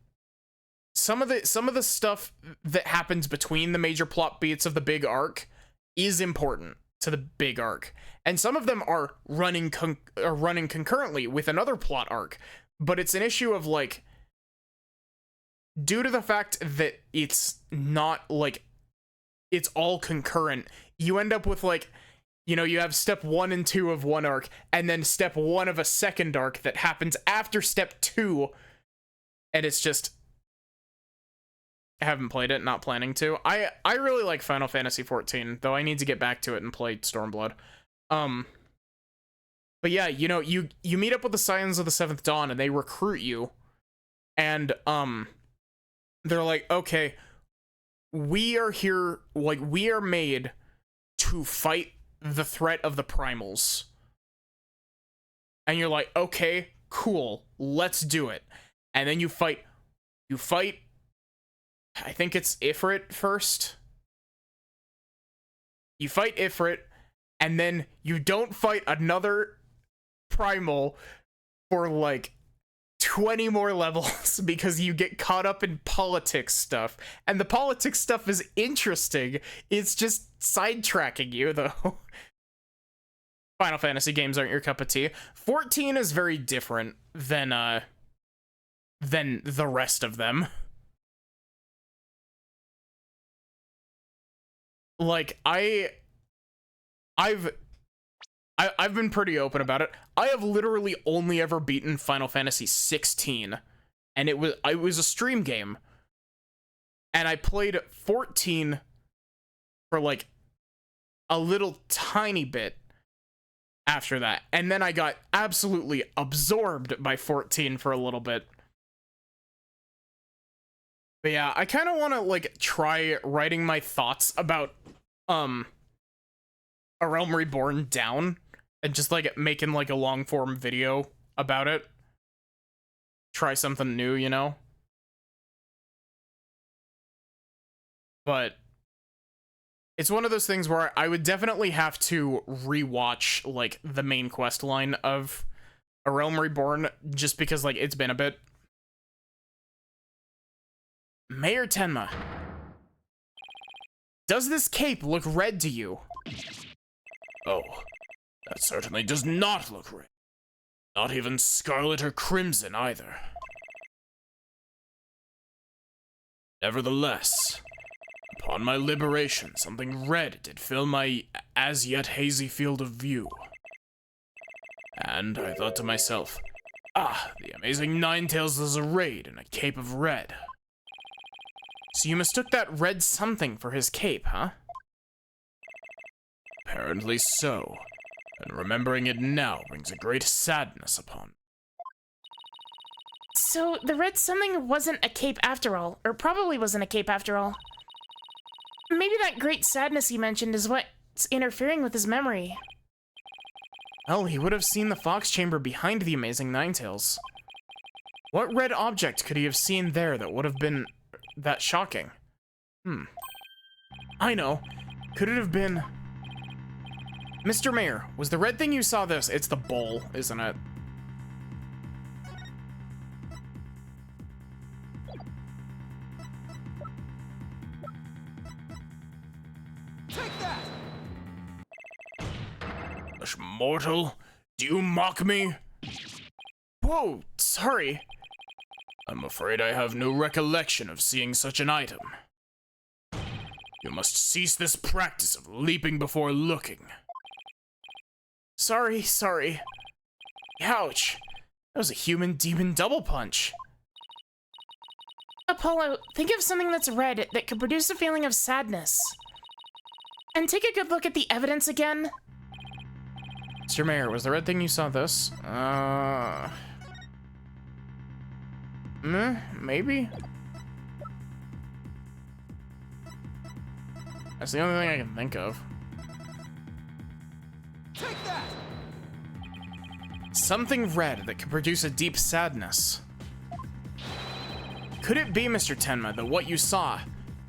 some of the stuff that happens between the major plot beats of the big arc is important to the big arc, and some of them are running concurrently with another plot arc, but it's an issue of, like, due to the fact that it's not, like, it's all concurrent, you end up with, like, you know, you have step 1 and 2 of one arc, and then step 1 of a second arc that happens after step 2, and it's just, I haven't played it, not planning to. I really like Final Fantasy 14, though I need to get back to it and play Stormblood. But yeah, you know, you meet up with the Scions of the Seventh Dawn, and they recruit you, and, they're like, okay, we are here, like, we are made to fight the threat of the primals. And you're like, okay, cool, let's do it. And then you fight, I think it's Ifrit first. You fight Ifrit, and then you don't fight another primal for, like, 20 more levels because you get caught up in politics stuff. And the politics stuff is interesting. It's just sidetracking you, though. Final Fantasy games aren't your cup of tea. 14 is very different than the rest of them. Like, I've been pretty open about it. I have literally only ever beaten Final Fantasy 16, and it was a stream game. And I played 14 for, like, a little tiny bit after that. And then I got absolutely absorbed by 14 for a little bit. But yeah, I kind of want to, like, try writing my thoughts about, A Realm Reborn down, and just, like, making, like, a long-form video about it. Try something new, you know? But it's one of those things where I would definitely have to rewatch, like, the main quest line of A Realm Reborn, just because, like, it's been a bit. Mayor Tenma. Does this cape look red to you? Oh, that certainly does not look red. Not even scarlet or crimson either. Nevertheless, Upon my liberation, something red did fill my as yet hazy field of view. And I thought to myself, ah, the amazing Ninetales is arrayed in a cape of red. So you mistook that red something for his cape, huh? Apparently so, and remembering it now brings a great sadness upon me. So the red something wasn't a cape after all, or probably wasn't a cape after all. Maybe that great sadness he mentioned is what's interfering with his memory. Hell, he would have seen the Fox Chamber behind the amazing Ninetales. What red object could he have seen there that would have been that shocking? I know. Could it have been... Mr. Mayor, was the red thing you saw this? It's the bowl, isn't it? Take that! Gosh, mortal, do you mock me? Whoa, sorry. I'm afraid I have no recollection of seeing such an item. You must cease this practice of leaping before looking. Sorry. Ouch. That was a human demon double punch. Apollo, think of something that's red that could produce a feeling of sadness. And take a good look at the evidence again. Mr. Mayor, was the red thing you saw this? Maybe? That's the only thing I can think of. Take that! Something red that could produce a deep sadness. Could it be, Mr. Tenma, that what you saw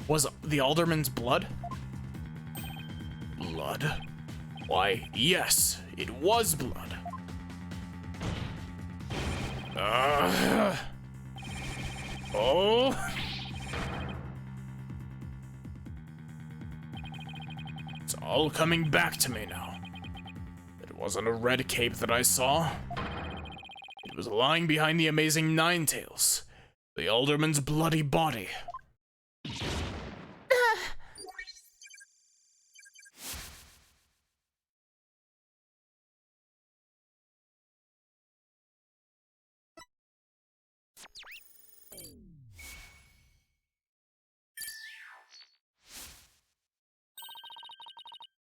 was the Alderman's blood? Blood? Why, yes, it was blood. Oh! It's all coming back to me now. It wasn't a red cape that I saw. It was lying behind the amazing Ninetales, the Alderman's bloody body.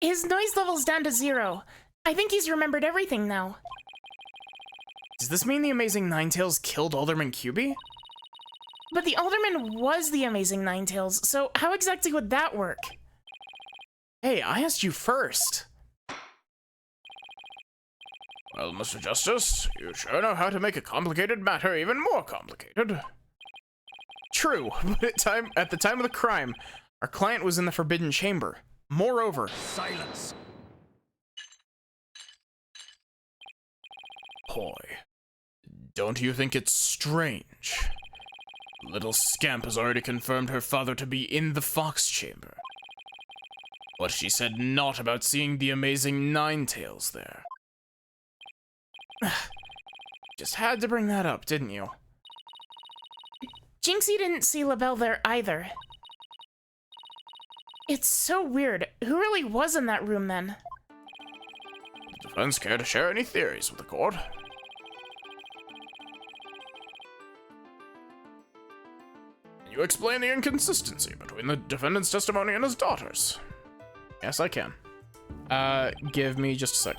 His noise level's down to 0. I think he's remembered everything now. Does this mean the amazing Ninetales killed Alderman QB? But the Alderman was the amazing Ninetales, so how exactly would that work? Hey, I asked you first. Well, Mr. Justice, you sure know how to make a complicated matter even more complicated. True, but at the time of the crime, our client was in the Forbidden Chamber. Moreover, Silence! Boy, don't you think it's strange? Little scamp has already confirmed her father to be in the Fox Chamber. But she said naught about seeing the amazing Ninetales there. Just had to bring that up, didn't you? Jinxie didn't see LaBelle there either. It's so weird. Who really was in that room then? Does defense care to share any theories with the court? Can you explain the inconsistency between the defendant's testimony and his daughter's? Yes, I can. Give me just a sec.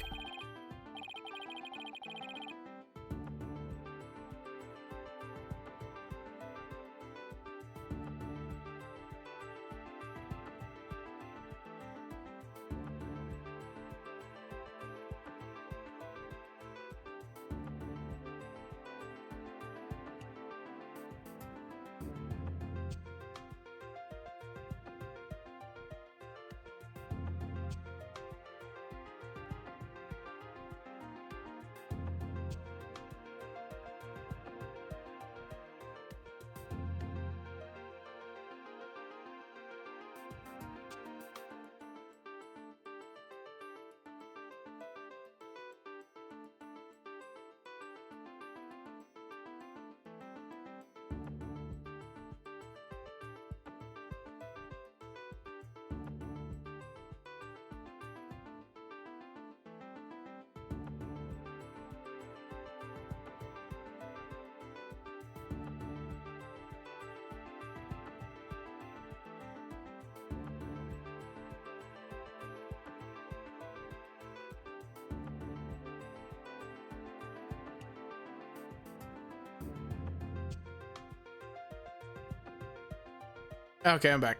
Okay, I'm back.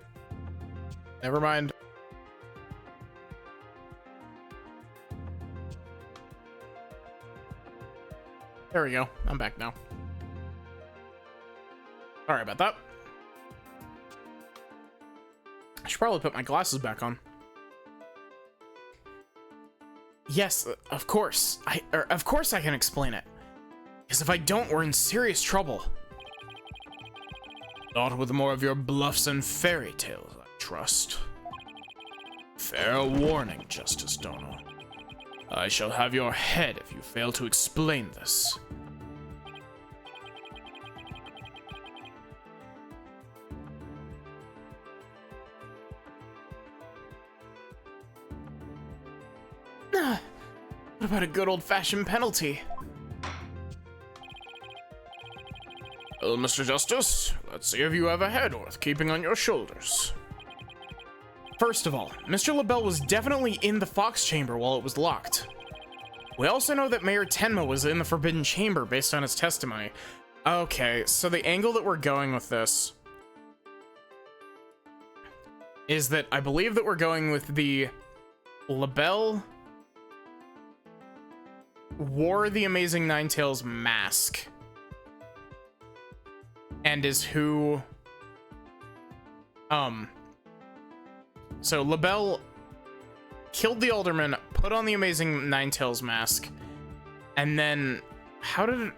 Never mind. There we go. I'm back now. Sorry about that. I should probably put my glasses back on. Yes, of course. Of course I can explain it. Because if I don't, we're in serious trouble. Not with more of your bluffs and fairy tales, I trust. Fair warning, Justice Dono. I shall have your head if you fail to explain this. What about a good old-fashioned penalty? Well, Mr. Justice, let's see if you have a head worth keeping on your shoulders. First of all, Mr. LaBelle was definitely in the Fox Chamber while it was locked. We also know that Mayor Tenma was in the Forbidden Chamber based on his testimony. Okay, so the angle that we're going with this is that I believe that we're going with the LaBelle wore the Amazing Ninetales mask and is who so LaBelle killed the alderman, put on the Amazing Ninetales mask, and then how did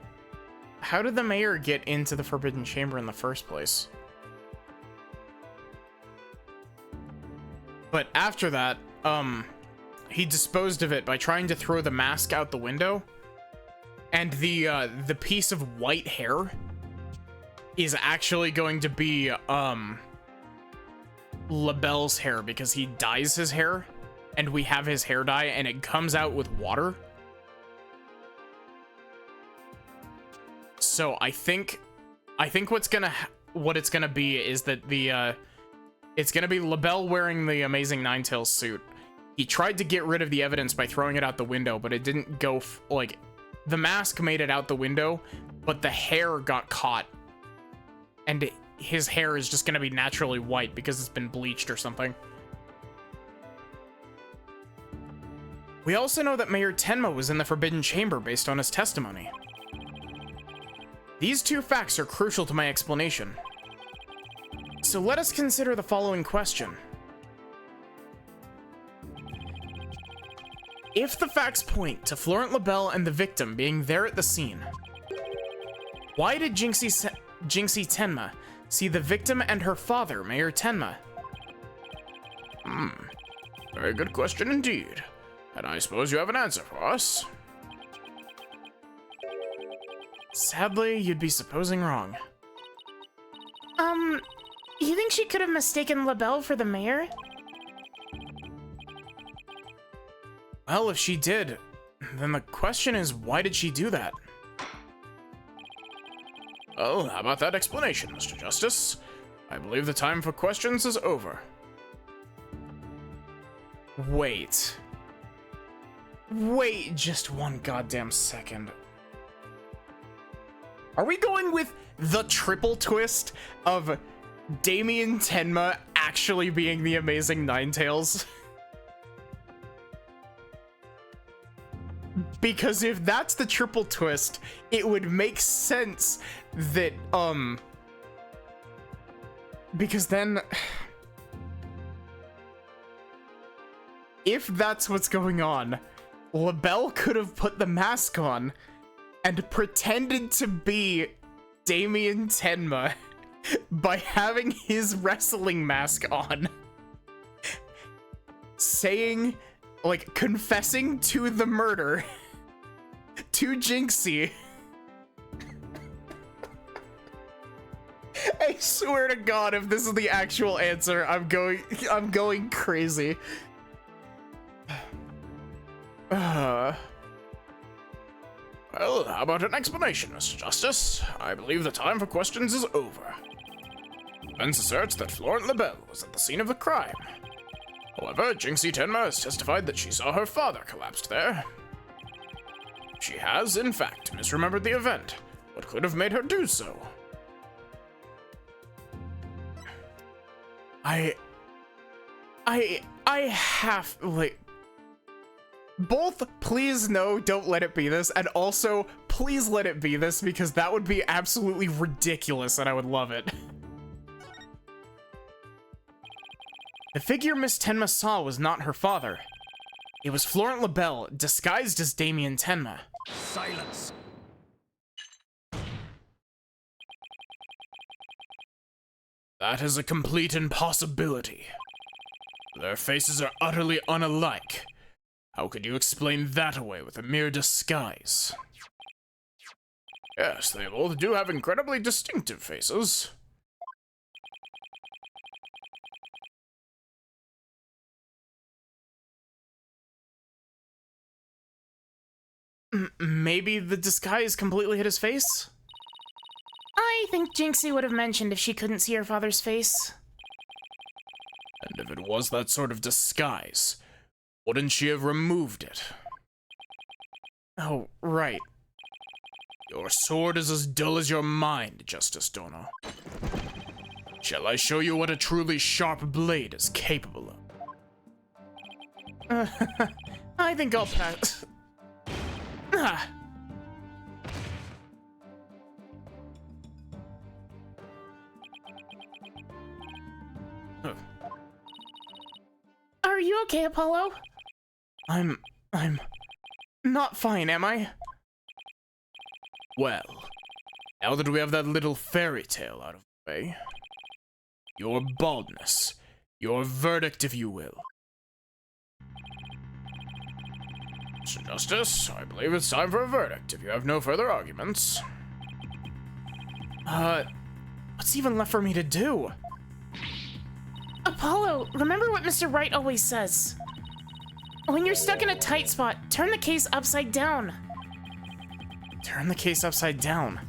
the mayor get into the Forbidden Chamber in the first place? But after that, he disposed of it by trying to throw the mask out the window, and the piece of white hair is actually going to be LaBelle's hair, because he dyes his hair, and we have his hair dye, and it comes out with water. So I think what it's gonna be is that it's gonna be LaBelle wearing the Amazing Ninetales suit. He tried to get rid of the evidence by throwing it out the window, but it didn't go like, the mask made it out the window, but the hair got caught, and his hair is just gonna be naturally white because it's been bleached or something. We also know that Mayor Tenma was in the Forbidden Chamber based on his testimony. These two facts are crucial to my explanation. So let us consider the following question. If the facts point to Florent LaBelle and the victim being there at the scene, why did Jinxie Tenma see the victim and her father, Mayor Tenma? Very good question indeed. And I suppose you have an answer for us. Sadly, you'd be supposing wrong. You think she could have mistaken LaBelle for the mayor? Well, if she did, then the question is, why did she do that? Well, how about that explanation, Mr. Justice? I believe the time for questions is over. Wait just one goddamn second. Are we going with the triple twist of Damien Tenma actually being the Amazing Ninetales? Because if that's the triple twist, it would make sense that, because then, if that's what's going on, LaBelle could have put the mask on and pretended to be Damien Tenma by having his wrestling mask on, saying, like, confessing to the murder to Jinxie. I swear to God, if this is the actual answer, I'm going crazy. Well, how about an explanation, Mr. Justice? I believe the time for questions is over. Defense asserts that Florent LaBelle was at the scene of the crime. However, Jinxie Tenma has testified that she saw her father collapsed there. She has, in fact, misremembered the event. What could have made her do so? I have, like, both please no, don't let it be this, and also please let it be this, because that would be absolutely ridiculous and I would love it. The figure Miss Tenma saw was not her father. It was Florent Labelle, disguised as Damien Tenma. Silence. That is a complete impossibility. Their faces are utterly unalike. How could you explain that away with a mere disguise? Yes, they both do have incredibly distinctive faces. Maybe the disguise completely hid his face? I think Jinxie would have mentioned if she couldn't see her father's face. And if it was that sort of disguise, wouldn't she have removed it? Oh, right. Your sword is as dull as your mind, Justice Dono. Shall I show you what a truly sharp blade is capable of? I think I'll pass. Ah. Are you okay, Apollo? I'm not fine, am I? Well, now that we have that little fairy tale out of the way, your baldness, your verdict, if you will. Mr. Justice, I believe it's time for a verdict, if you have no further arguments. What's even left for me to do? Apollo, remember what Mr. Wright always says. When you're stuck in a tight spot, turn the case upside down. Turn the case upside down.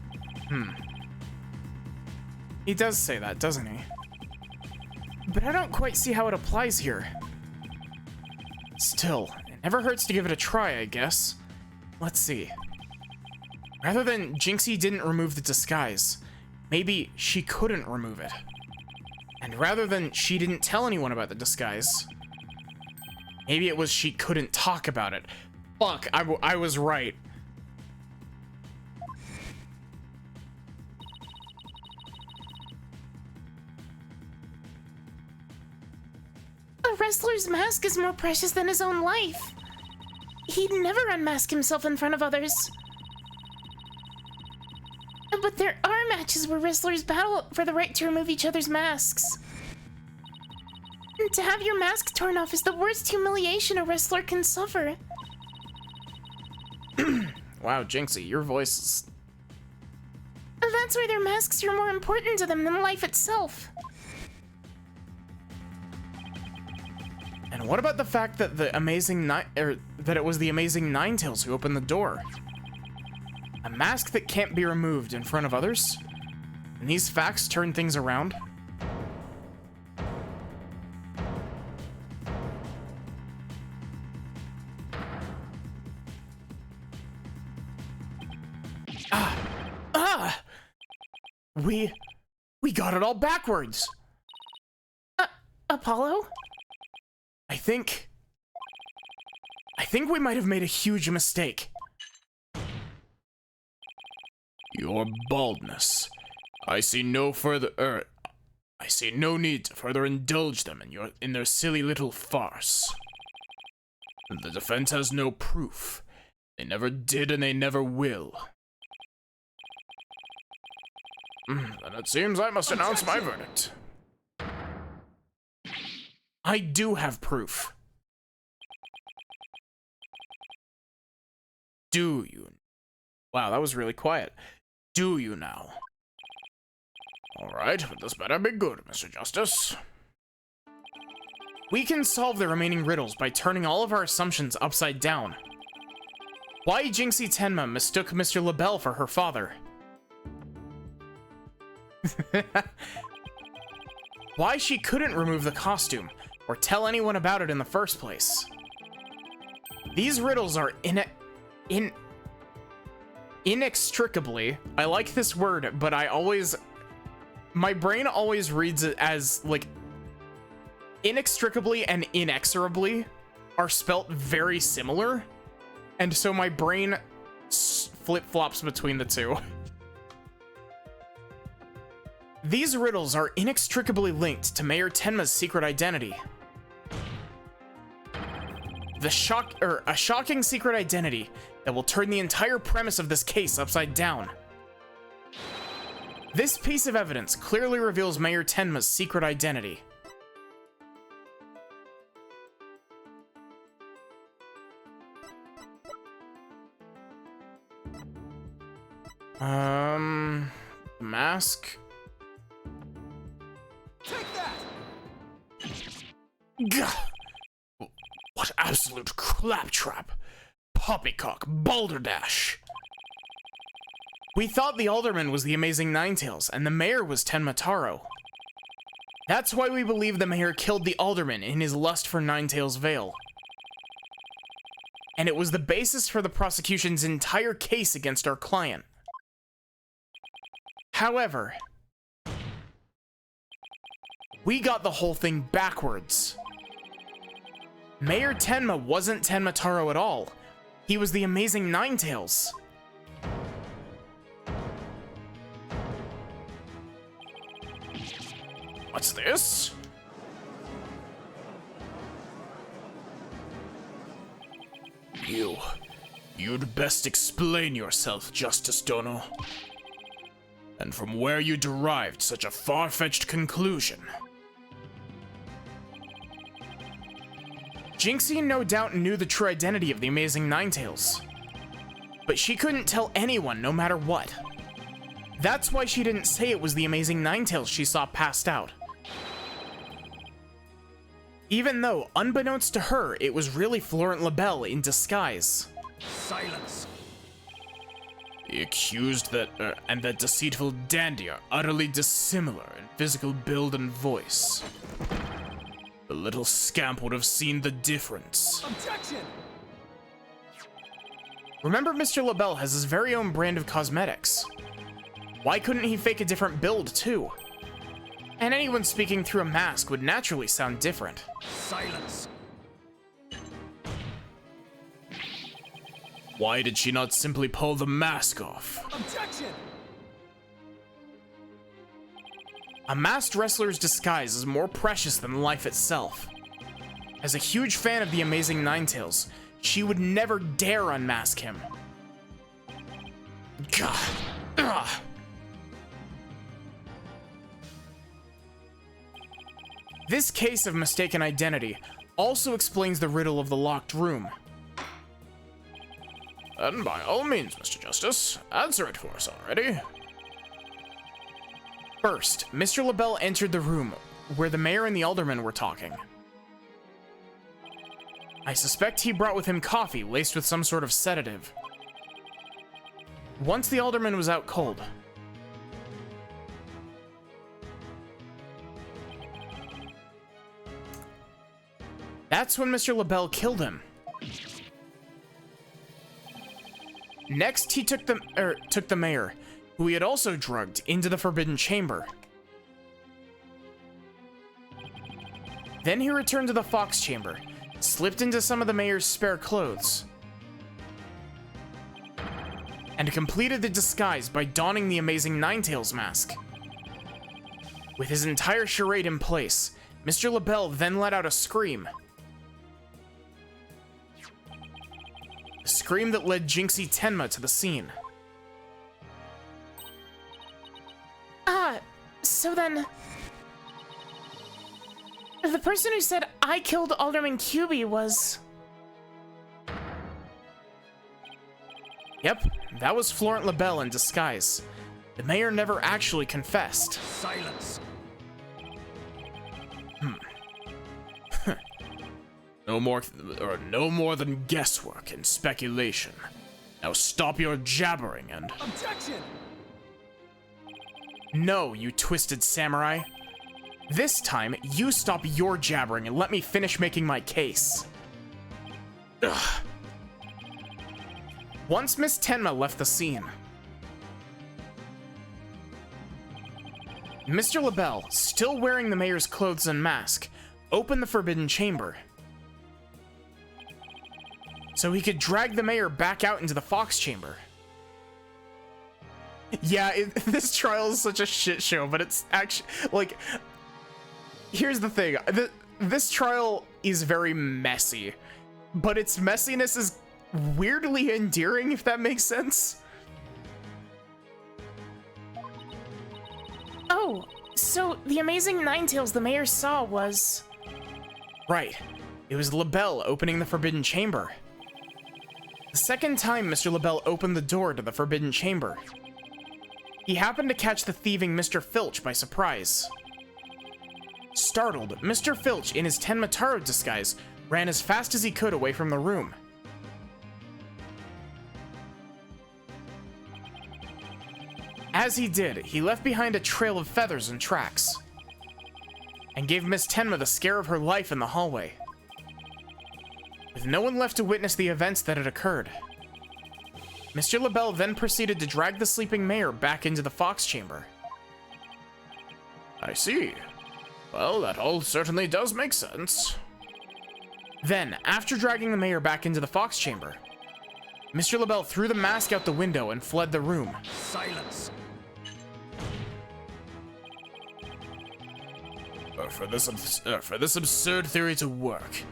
He does say that, doesn't he? But I don't quite see how it applies here. Still, it never hurts to give it a try, I guess. Let's see. Rather than Jinxie didn't remove the disguise, maybe she couldn't remove it. And rather than she didn't tell anyone about the disguise, maybe it was she couldn't talk about it. Fuck, I was right. A wrestler's mask is more precious than his own life. He'd never unmask himself in front of others. But there are matches where wrestlers battle for the right to remove each other's masks. And to have your mask torn off is the worst humiliation a wrestler can suffer. Wow, Jinxie, your voice is... That's why their masks are more important to them than life itself. And what about the fact that that it was the Amazing Ninetales who opened the door? A mask that can't be removed in front of others? And these facts turn things around? We got it all backwards! Apollo? I think we might have made a huge mistake. Your baldness. I see no need to further indulge them in their silly little farce. The defense has no proof. They never did and they never will. Then it seems I must announce my verdict. I do have proof. Do you? Wow, that was really quiet. Do you now? Alright, but this better be good, Mr. Justice. We can solve the remaining riddles by turning all of our assumptions upside down. Why Jinxie Tenma mistook Mr. Labelle for her father? Why she couldn't remove the costume, or tell anyone about it in the first place. These riddles are inextricably, I like this word, but my brain always reads it as, like, inextricably and inexorably are spelt very similar, and so my brain flip-flops between the two. These riddles are inextricably linked to Mayor Tenma's secret identity. A shocking secret identity that will turn the entire premise of this case upside down. This piece of evidence clearly reveals Mayor Tenma's secret identity. Mask. Take that! Gah! What absolute claptrap! Poppycock balderdash! We thought the Alderman was the Amazing Ninetales, and the Mayor was Tenma Taro. That's why we believe the Mayor killed the Alderman in his lust for Ninetales Vale. And it was the basis for the prosecution's entire case against our client. However, we got the whole thing backwards. Mayor Tenma wasn't Tenma Taro at all. He was the Amazing Ninetales. What's this? You'd best explain yourself, Justice Dono. And from where you derived such a far-fetched conclusion. Jinxie no doubt knew the true identity of the Amazing Ninetales. But she couldn't tell anyone no matter what. That's why she didn't say it was the Amazing Ninetales she saw passed out. Even though, unbeknownst to her, it was really Florent Labelle in disguise. Silence. The accused and that deceitful dandy are utterly dissimilar in physical build and voice. The little scamp would have seen the difference. Objection! Remember, Mr. Labelle has his very own brand of cosmetics. Why couldn't he fake a different build, too? And anyone speaking through a mask would naturally sound different. Silence. Why did she not simply pull the mask off? Objection! A masked wrestler's disguise is more precious than life itself. As a huge fan of the Amazing Ninetales, she would never dare unmask him. God. Ugh. This case of mistaken identity also explains the riddle of the locked room. And by all means, Mr. Justice, answer it for us already. First, Mr. Labelle entered the room where the Mayor and the Alderman were talking. I suspect he brought with him coffee laced with some sort of sedative. Once the Alderman was out cold, that's when Mr. Labelle killed him. Next, he took the Mayor, who he had also drugged, into the Forbidden Chamber. Then he returned to the Fox Chamber, slipped into some of the Mayor's spare clothes, and completed the disguise by donning the Amazing Ninetales mask. With his entire charade in place, Mr. Labelle then let out a scream. A scream that led Jinxie Tenma to the scene. So then... the person who said I killed Alderman QB was... Yep, that was Florent Labelle in disguise. The Mayor never actually confessed. Silence. No more than guesswork and speculation. Now stop your jabbering and... Objection! No, you twisted samurai. This time, you stop your jabbering and let me finish making my case. Ugh. Once Miss Tenma left the scene, Mr. Labelle, still wearing the Mayor's clothes and mask, open the Forbidden Chamber so he could drag the mayor back out into the Fox Chamber. Yeah, this trial is such a shit show, but it's actually, like, here's the thing. This trial is very messy, but its messiness is weirdly endearing, if that makes sense. Oh, so the amazing Ninetales the mayor saw was... Right. It was LaBelle opening the Forbidden Chamber. The second time Mr. LaBelle opened the door to the Forbidden Chamber, he happened to catch the thieving Mr. Filch by surprise. Startled, Mr. Filch, in his Tenma Taro disguise, ran as fast as he could away from the room. As he did, he left behind a trail of feathers and tracks, and gave Miss Tenma the scare of her life in the hallway. With no one left to witness the events that had occurred, Mr. LaBelle then proceeded to drag the sleeping mayor back into the Fox Chamber. I see. Well, that all certainly does make sense. Then, after dragging the mayor back into the Fox Chamber, Mr. LaBelle threw the mask out the window and fled the room. Silence. For this absurd theory to work,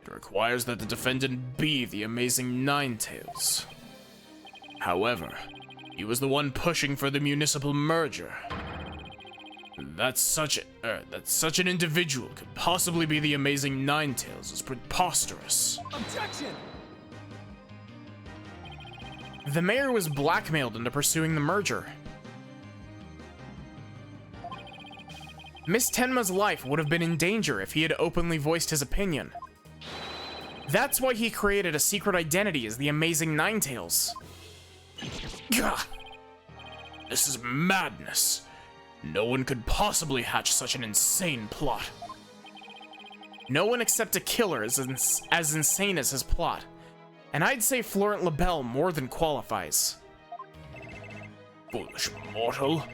it requires that the defendant be the amazing Ninetales. However, he was the one pushing for the municipal merger. That such an individual could possibly be the amazing Ninetales is preposterous. Objection! The mayor was blackmailed into pursuing the merger. Miss Tenma's life would have been in danger if he had openly voiced his opinion. That's why he created a secret identity as the amazing Ninetales. Gah! This is madness. No one could possibly hatch such an insane plot. No one except a killer is as insane as his plot, and I'd say Florent LaBelle more than qualifies. Foolish mortal.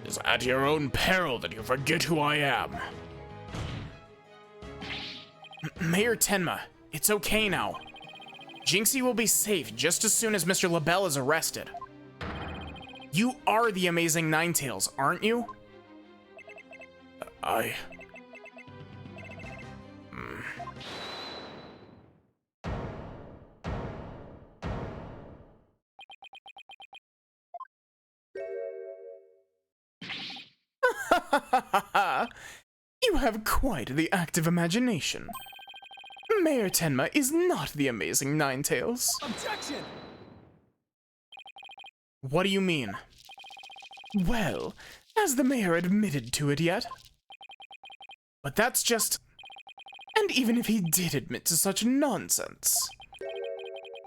It is at your own peril that you forget who I am. Mayor Tenma, it's okay now. Jinxie will be safe just as soon as Mr. LaBelle is arrested. You are the amazing Ninetales, aren't you? You have quite the active imagination. Mayor Tenma is not the amazing Ninetales. Objection! What do you mean? Well, has the mayor admitted to it yet? But that's just... And even if he did admit to such nonsense,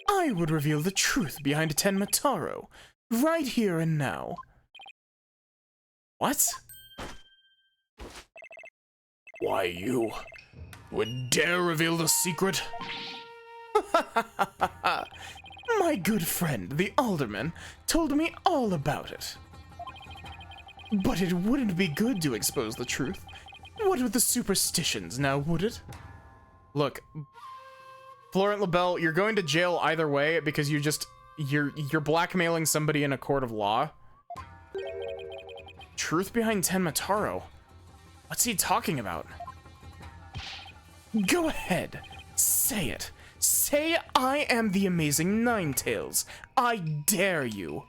I would reveal the truth behind Tenma Taro, right here and now. What? Why, you would dare reveal the secret? My good friend, the alderman, told me all about it. But it wouldn't be good to expose the truth. What with the superstitions, now would it? Look, Florent LaBelle, you're going to jail either way because you're blackmailing somebody in a court of law. Truth behind Tenma Taro? What's he talking about? Go ahead, say it. Say I am the amazing Ninetales. I dare you.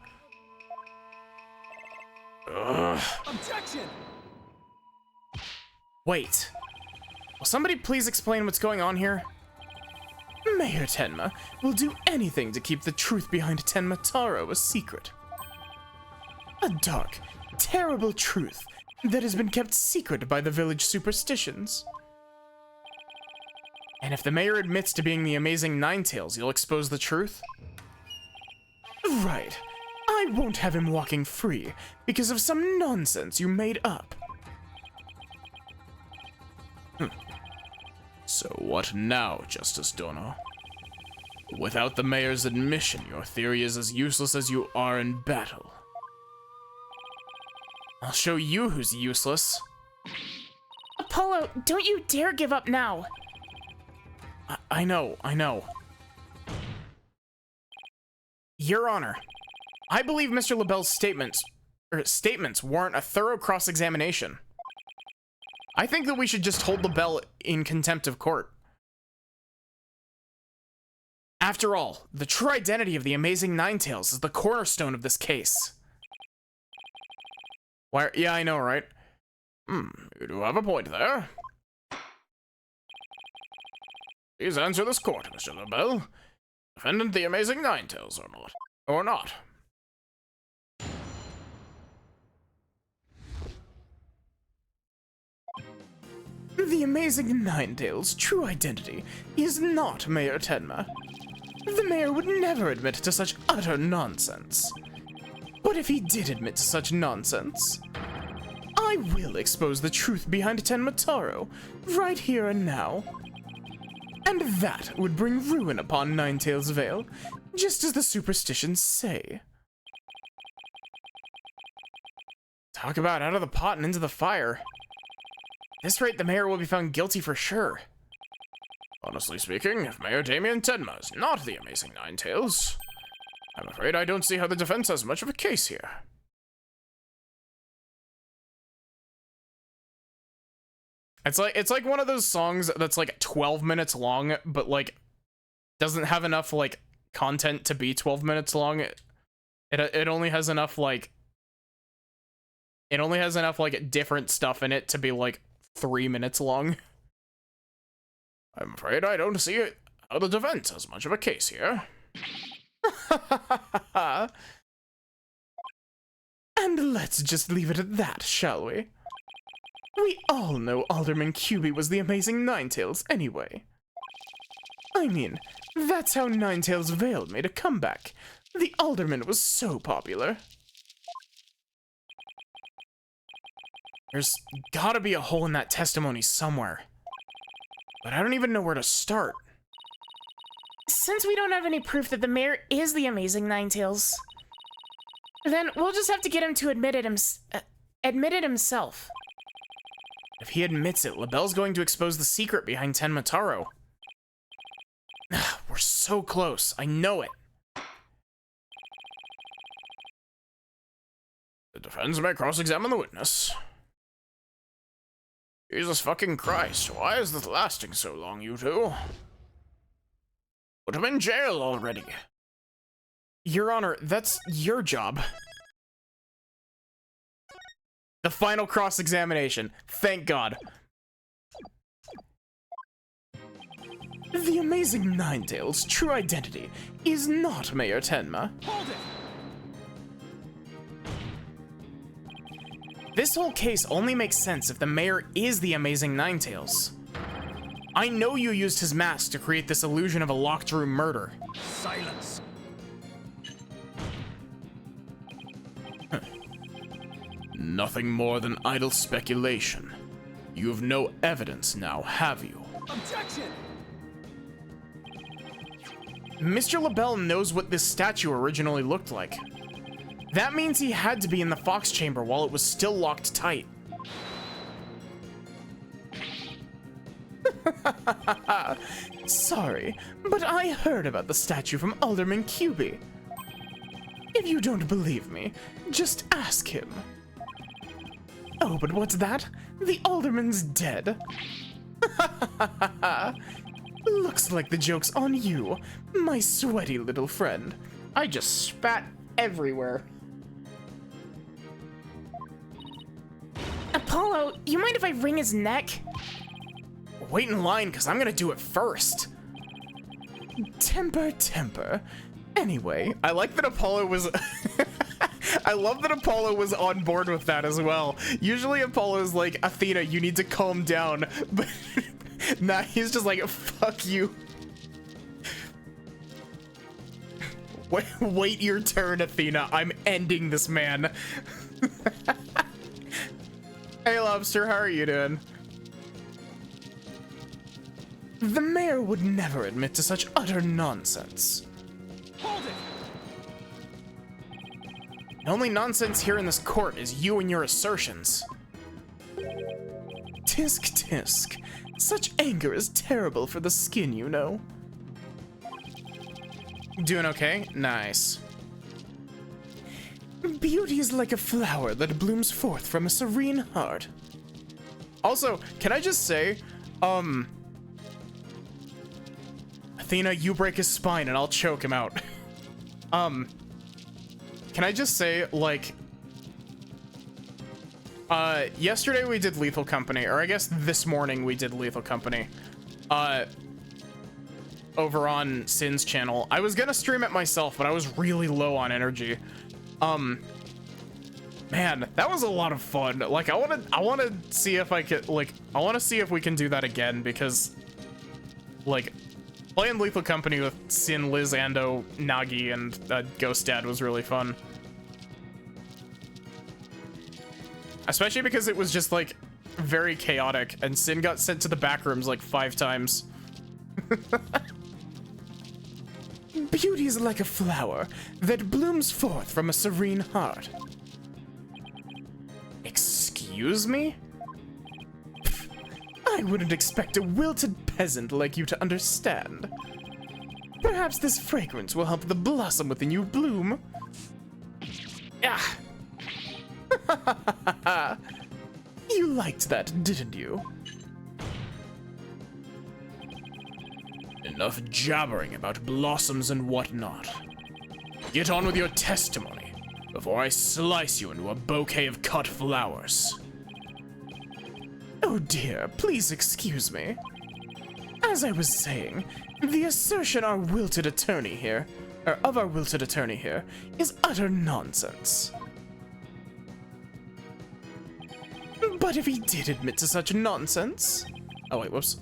Ugh. Objection! Wait. Will somebody please explain what's going on here? Mayor Tenma will do anything to keep the truth behind Tenma Taro a secret. A dark, terrible truth that has been kept secret by the village superstitions. And if the mayor admits to being the amazing Ninetales, you'll expose the truth? Right. I won't have him walking free because of some nonsense you made up. So what now, Justice Dono? Without the mayor's admission, your theory is as useless as you are in battle. I'll show you who's useless. Apollo, don't you dare give up now. I know. Your Honor, I believe Mr. LaBelle's statements warrant a thorough cross-examination. I think that we should just hold LaBelle in contempt of court. After all, the true identity of the Amazing Ninetales is the cornerstone of this case. Why? Yeah, I know, right? You do have a point there. Please answer this court, Mr. LaBelle. Defendant the Amazing Ninetales or not? Or not? The Amazing Ninetales' true identity is not Mayor Tenma. The mayor would never admit to such utter nonsense. But if he did admit to such nonsense, I will expose the truth behind Tenma Taro, right here and now. And that would bring ruin upon Ninetales Vale, just as the superstitions say. Talk about out of the pot and into the fire. At this rate, the mayor will be found guilty for sure. Honestly speaking, if Mayor Damien Tenma is not the Amazing Ninetales, I'm afraid I don't see how the defense has much of a case here. It's like one of those songs that's like 12 minutes long, but like doesn't have enough like content to be 12 minutes long. It only has enough like different stuff in it to be like 3 minutes long. I'm afraid I don't see it how the defense has much of a case here. And let's just leave it at that, shall we? We all know Alderman QB was the Amazing Ninetales anyway. I mean, that's how Ninetales Vale made a comeback. The Alderman was so popular. There's gotta be a hole in that testimony somewhere. But I don't even know where to start. Since we don't have any proof that the mayor is the Amazing Ninetales, then we'll just have to get him to admit it himself. If he admits it, LaBelle's going to expose the secret behind Tenma Taro. We're so close, I know it. The defense may cross-examine the witness. Jesus fucking Christ, why is this lasting so long, you two? Put him in jail already. Your Honor, that's your job. The final cross-examination. Thank God. The Amazing Ninetales' true identity is not Mayor Tenma. Hold it! This whole case only makes sense if the mayor is the Amazing Ninetales. I know you used his mask to create this illusion of a locked room murder. Silence! Nothing more than idle speculation. You have no evidence now, have you? Objection! Mr. LaBelle knows what this statue originally looked like. That means he had to be in the Fox Chamber while it was still locked tight. Sorry, but I heard about the statue from Alderman QB. If you don't believe me, just ask him. Oh, but what's that? The Alderman's dead. Looks like the joke's on you, my sweaty little friend. I just spat everywhere. Apollo, you mind if I wring his neck? Wait in line, because I'm gonna do it first. Temper, temper. Anyway, I like that Apollo was... I love that Apollo was on board with that as well. Usually Apollo's like, Athena, you need to calm down. But nah, he's just like, fuck you. Wait your turn, Athena. I'm ending this man. Hey, Lobster, how are you doing? The mayor would never admit to such utter nonsense. Hold it! The only nonsense here in this court is you and your assertions. tisk tisk. Such anger is terrible for the skin, you know. Doing okay? Nice. Beauty is like a flower that blooms forth from a serene heart. Also, can I just say, Athena, you break his spine and I'll choke him out. Can I just say, like, yesterday we did Lethal Company, or I guess this morning we did Lethal Company, over on Sin's channel. I was gonna stream it myself, but I was really low on energy. Man, that was a lot of fun. Like, I wanna see if I could, like, I wanna see if we can do that again, because, like, playing Lethal Company with Sin, Liz, Ando, Nagi, and Ghost Dad was really fun. Especially because it was just, like, very chaotic, and Sin got sent to the back rooms, like, 5 times. Beauty is like a flower that blooms forth from a serene heart. Excuse me? I wouldn't expect a wilted peasant like you to understand. Perhaps this fragrance will help the blossom within you bloom. Ah. You liked that, didn't you? Enough jabbering about blossoms and whatnot. Get on with your testimony before I slice you into a bouquet of cut flowers. Oh dear, please excuse me. As I was saying, the assertion of our wilted attorney here, is utter nonsense. But if he did admit to such nonsense... Oh wait, whoops.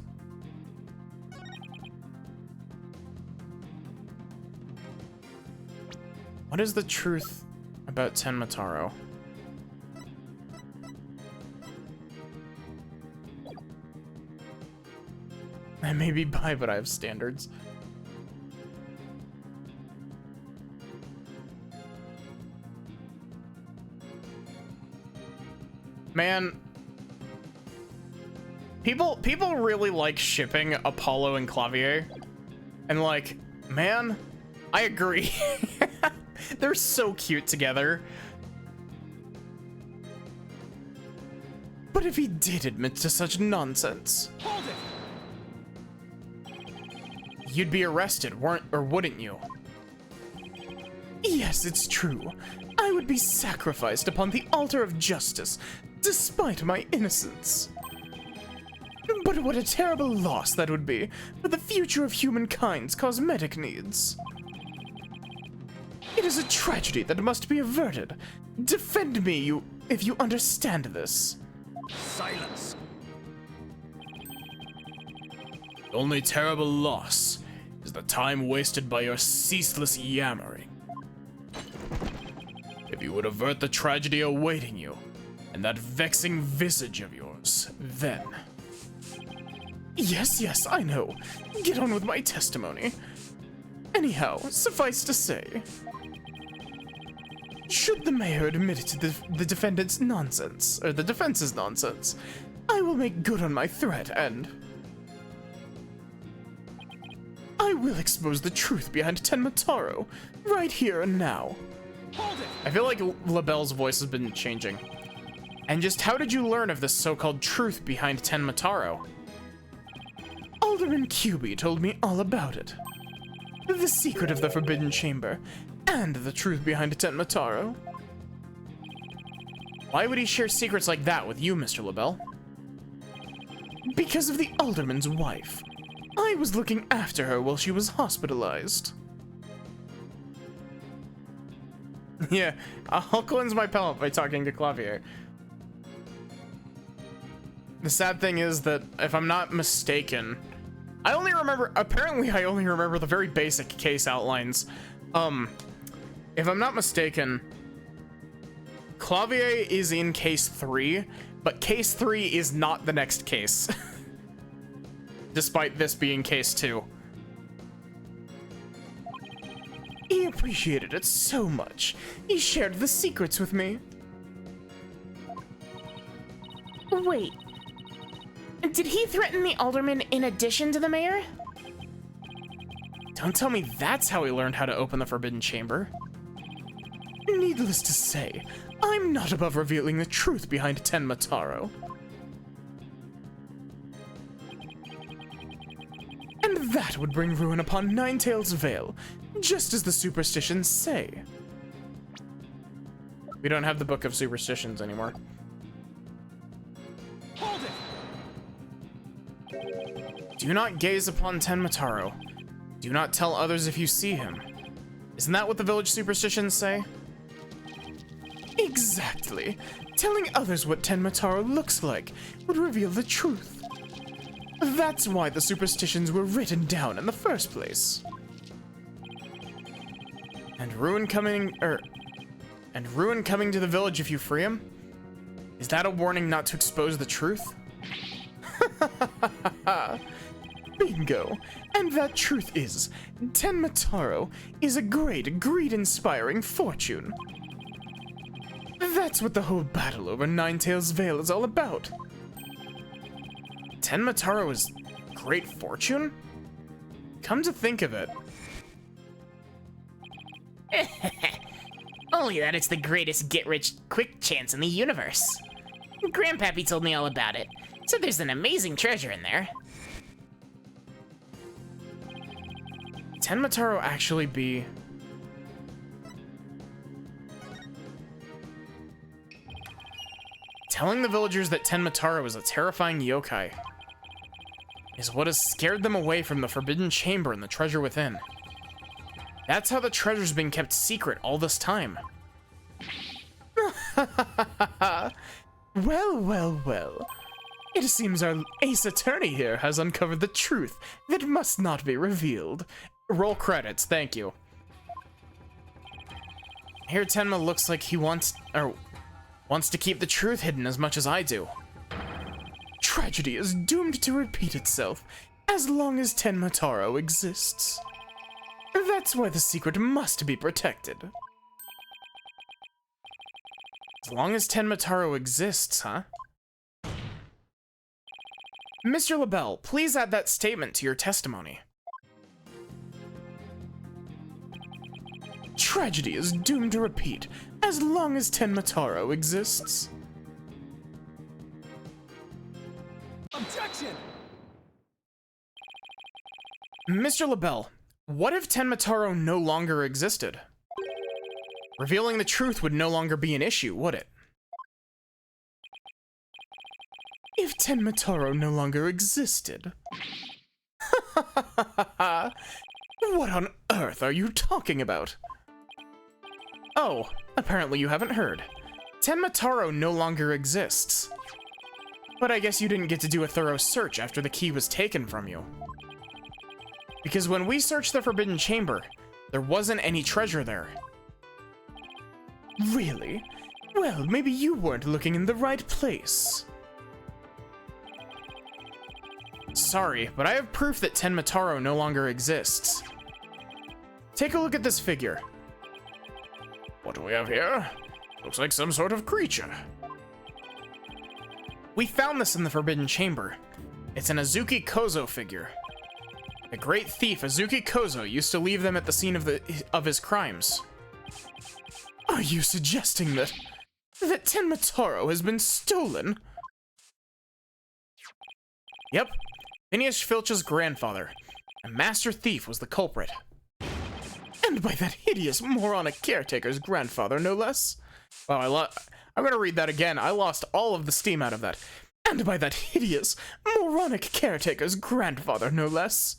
What is the truth about Tenmataro? I may be bi, but I have standards. Man, people really like shipping Apollo and Clavier, and like, man, I agree. They're so cute together. But if he did admit to such nonsense, Hold it! you'd be arrested, wouldn't you? Yes, it's true. I would be sacrificed upon the altar of justice, despite my innocence. But what a terrible loss that would be for the future of humankind's cosmetic needs. It is a tragedy that must be averted. Defend me, if you understand this. Silence! The only terrible loss is the time wasted by your ceaseless yammering. If you would avert the tragedy awaiting you, and that vexing visage of yours, then... Yes, I know. Get on with my testimony. Anyhow, suffice to say... Should the mayor admit to the defendant's nonsense, or the defense's nonsense, I will make good on my threat, and... I will expose the truth behind Tenmataro, right here and now. Hold it! I feel like LaBelle's voice has been changing. And just how did you learn of this so-called truth behind Tenmataro? Alderman Kyubi told me all about it. The secret of the Forbidden Chamber, and the truth behind Tenmataro. Why would he share secrets like that with you, Mr. LaBelle? Because of the Alderman's wife. I was looking after her while she was hospitalized. Yeah, I'll cleanse my palate by talking to Clavier. The sad thing is that, if I'm not mistaken, apparently I only remember the very basic case outlines. If I'm not mistaken, Clavier is in case 3, but case 3 is not the next case. Despite this being case 2. He appreciated it so much. He shared the secrets with me. Wait. Did he threaten the alderman in addition to the mayor? Don't tell me that's how he learned how to open the Forbidden Chamber. Needless to say, I'm not above revealing the truth behind Tenma Taro. And that would bring ruin upon Ninetails Vale, just as the superstitions say. We don't have the Book of Superstitions anymore. Hold it! Do not gaze upon Tenma Taro. Do not tell others if you see him. Isn't that what the village superstitions say? Exactly. Telling others what Tenma Taro looks like would reveal the truth. That's why the superstitions were written down in the first place. And ruin coming to the village if you free him? Is that a warning not to expose the truth? Bingo. And that truth is, Tenma Taro is a great, greed-inspiring fortune. That's what the whole battle over Ninetails Vale is all about. Tenma Taro is great fortune? Come to think of it. Only that it's the greatest get-rich-quick chance in the universe. Grandpappy told me all about it, so there's an amazing treasure in there. Tenma Taro actually be... Telling the villagers that Tenma Taro is a terrifying yokai is what has scared them away from the Forbidden Chamber and the treasure within. That's how the treasure's been kept secret all this time. Well, well, well. It seems our ace attorney here has uncovered the truth that must not be revealed. Roll credits, thank you. Here Tenma looks like he wants to keep the truth hidden as much as I do. Tragedy is doomed to repeat itself as long as Tenma Taro exists. That's why the secret must be protected. As long as Tenma Taro exists, huh? Mr. LaBelle, please add that statement to your testimony. Tragedy is doomed to repeat as long as Tenma Taro exists. Objection! Mr. LaBelle, what if Tenma Taro no longer existed? Revealing the truth would no longer be an issue, would it? If Tenma Taro no longer existed? What on earth are you talking about? Oh, apparently you haven't heard. Tenma Taro no longer exists. But I guess you didn't get to do a thorough search after the key was taken from you. Because when we searched the Forbidden Chamber, there wasn't any treasure there. Really? Well, maybe you weren't looking in the right place. Sorry, but I have proof that Tenma Taro no longer exists. Take a look at this figure. What do we have here? Looks like some sort of creature. We found this in the Forbidden Chamber. It's an Azuki Kozo figure. The great thief Azuki Kozo used to leave them at the scene of his crimes. Are you suggesting that Tenma Taro has been stolen? Yep. Phineas Filch's grandfather, a master thief, was the culprit. And by that hideous moronic caretaker's grandfather, no less. Wow, I'm gonna read that again. I lost all of the steam out of that. And by that hideous moronic caretaker's grandfather, no less.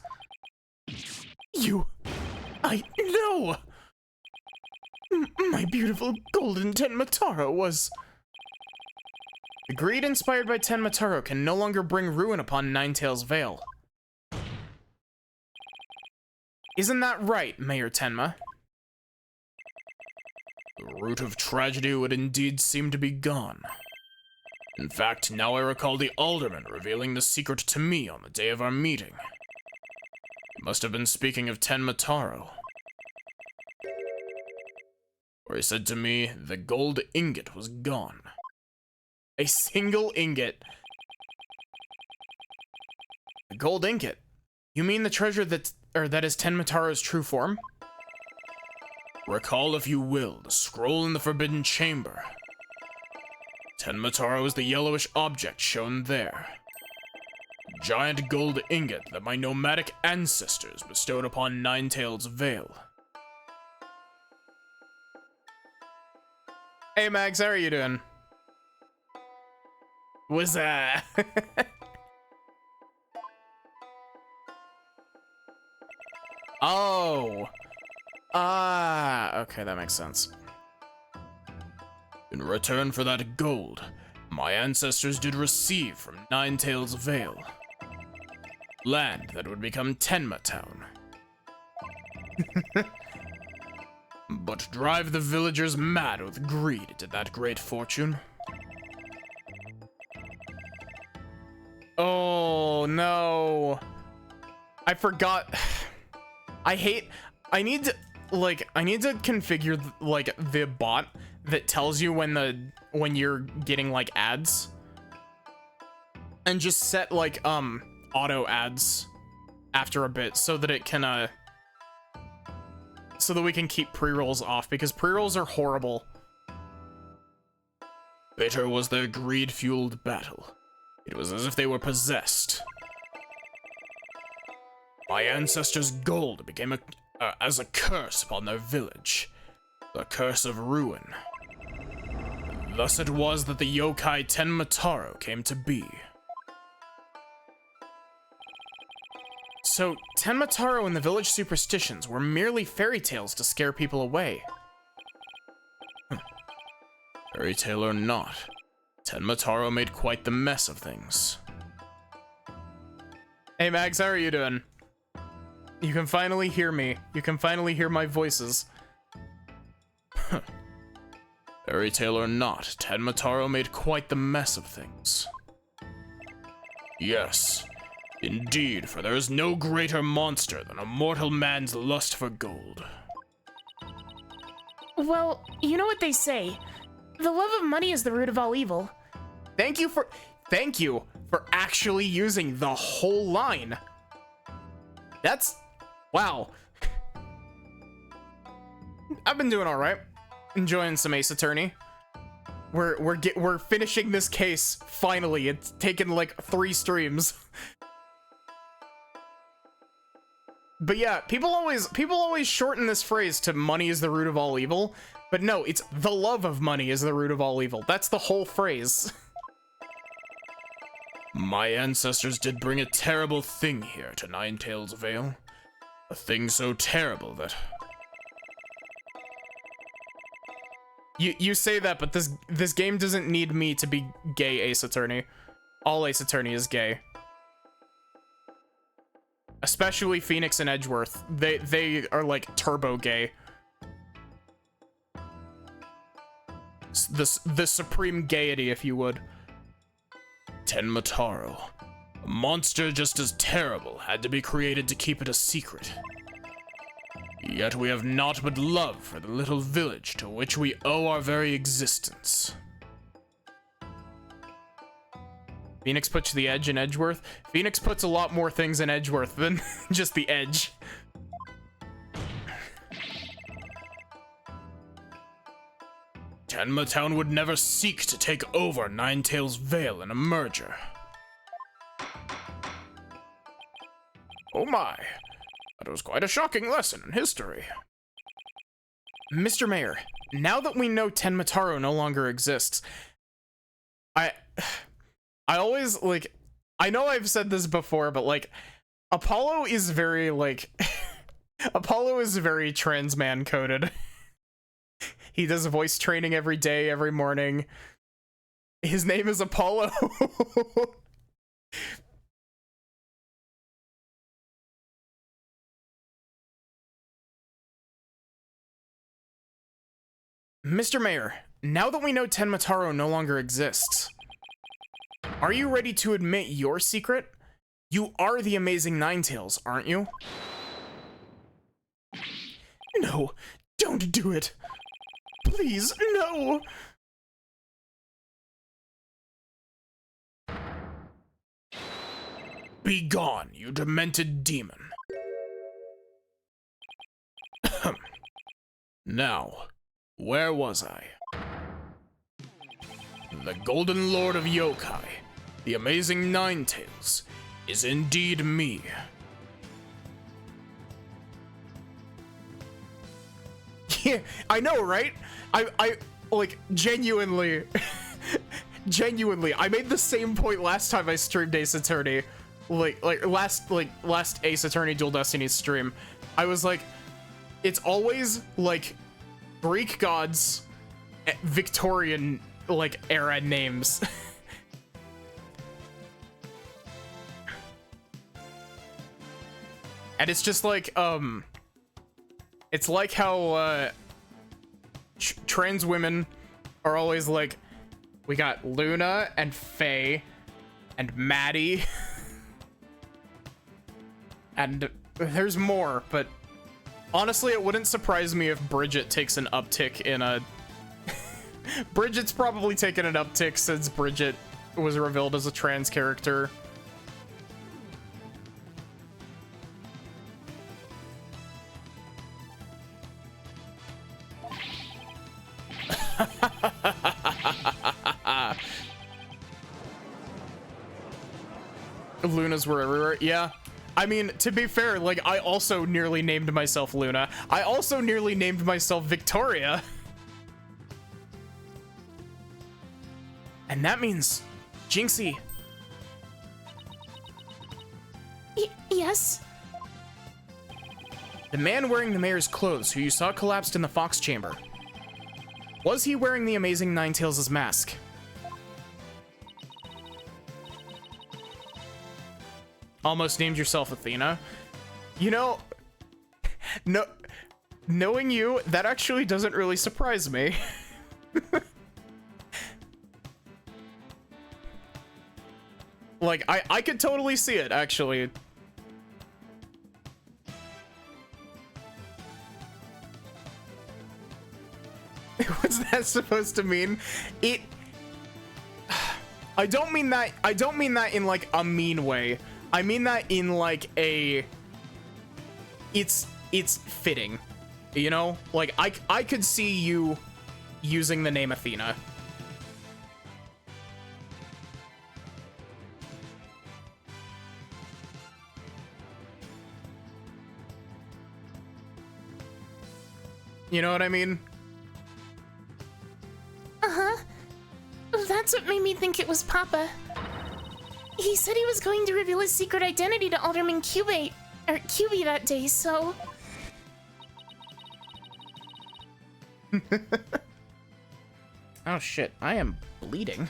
No! My beautiful golden Tenma Taro was... The greed inspired by Tenma Taro can no longer bring ruin upon Ninetails Vale. Isn't that right, Mayor Tenma? The root of tragedy would indeed seem to be gone. In fact, now I recall the alderman revealing the secret to me on the day of our meeting. He must have been speaking of Tenma Taro. Where he said to me, the gold ingot was gone. A single ingot. The gold ingot. You mean the treasure that is Tenmataro's true form? Recall, if you will, the scroll in the Forbidden Chamber. Tenmataro is the yellowish object shown there. Giant gold ingot that my nomadic ancestors bestowed upon Ninetales Vale. Hey Mags, how are you doing? Was Oh. Okay, that makes sense. In return for that gold, my ancestors did receive from Ninetales Vale land that would become Tenma Town. But drive the villagers mad with greed did that great fortune. Oh no. I forgot. I need to configure the bot that tells you when you're getting like ads, and just set like auto ads after a bit so that it can so that we can keep pre-rolls off, because pre-rolls are horrible. Bitter was their greed-fueled battle. It was as if they were possessed. My ancestors' gold became as a curse upon their village. The curse of ruin. Thus it was that the yokai Tenmataro came to be. So, Tenmataro and the village superstitions were merely fairy tales to scare people away. Fairy tale or not, Tenmataro made quite the mess of things. Hey Mags, how are you doing? You can finally hear me. You can finally hear my voices. Fairy tale or not, Tenmataro made quite the mess of things. Yes, indeed, for there is no greater monster than a mortal man's lust for gold. Well, you know what they say. The love of money is the root of all evil. Thank you for actually using the whole line. That's... wow. I've been doing all right. Enjoying some Ace Attorney. We're finishing this case finally. It's taken like 3 streams. But yeah, people always shorten this phrase to money is the root of all evil. But no, it's the love of money is the root of all evil. That's the whole phrase. My ancestors did bring a terrible thing here to Ninetales Vale. A thing so terrible that... You say that, but this game doesn't need me to be gay Ace Attorney. All Ace Attorney is gay. Especially Phoenix and Edgeworth. They are like turbo gay. The supreme gaiety, if you would. Tenmataro. A monster just as terrible had to be created to keep it a secret. Yet we have naught but love for the little village to which we owe our very existence. Phoenix puts the edge in Edgeworth. Phoenix puts a lot more things in Edgeworth than just the edge. Tenma Town would never seek to take over Ninetales Vale in a merger. Oh my, that was quite a shocking lesson in history. Mr. Mayor, now that we know Tenmataro no longer exists, I always, like, I know I've said this before, but, like, Apollo is very, like, Apollo is very trans man coded. He does voice training every day, every morning. His name is Apollo. Mr. Mayor, now that we know Tenmataro no longer exists, are you ready to admit your secret? You are the amazing Ninetales, aren't you? No, don't do it. Please, no! Be gone, you demented demon. Now, where was I? The Golden Lord of Yokai, the amazing Ninetales, is indeed me. Yeah, I know, right? I like, genuinely, genuinely, I made the same point last time I streamed Ace Attorney. Last Ace Attorney Dual Destinies stream. I was like, it's always, like, Greek gods, Victorian, like, era names. And it's just like, it's like how, trans women are always like, we got Luna and Faye and Maddie. And there's more, but honestly, it wouldn't surprise me if Bridget takes an uptick in a... Bridget's probably taken an uptick since Bridget was revealed as a trans character. Lunas were everywhere. Yeah. I mean, to be fair, like, I also nearly named myself Luna. I also nearly named myself Victoria. And that means Jinxie. Yes? The man wearing the mayor's clothes who you saw collapsed in the Fox Chamber. Was he wearing the amazing Ninetales' mask? Almost named yourself Athena. You know, no, knowing you, that actually doesn't really surprise me. Like, I could totally see it, actually. What's that supposed to mean? I don't mean that in, like, a mean way. I mean that in, like, a... It's fitting, you know? Like, I could see you using the name Athena. You know what I mean? Uh-huh. That's what made me think it was Papa. He said he was going to reveal his secret identity to Alderman QB that day, so... Oh shit, I am bleeding.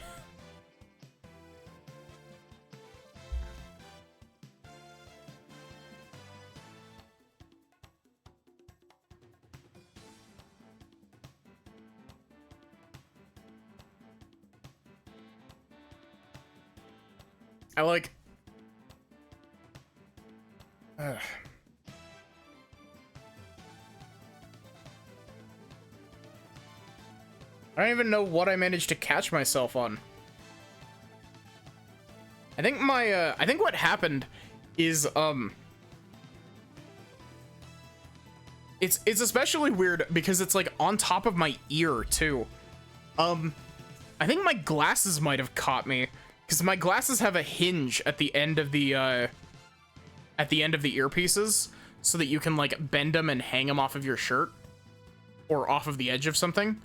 I like... I don't even know what I managed to catch myself on. I think my, I think what happened is, it's especially weird because it's, like, on top of my ear, too. I think my glasses might have caught me. Because my glasses have a hinge at the end of the earpieces, so that you can, like, bend them and hang them off of your shirt, or off of the edge of something.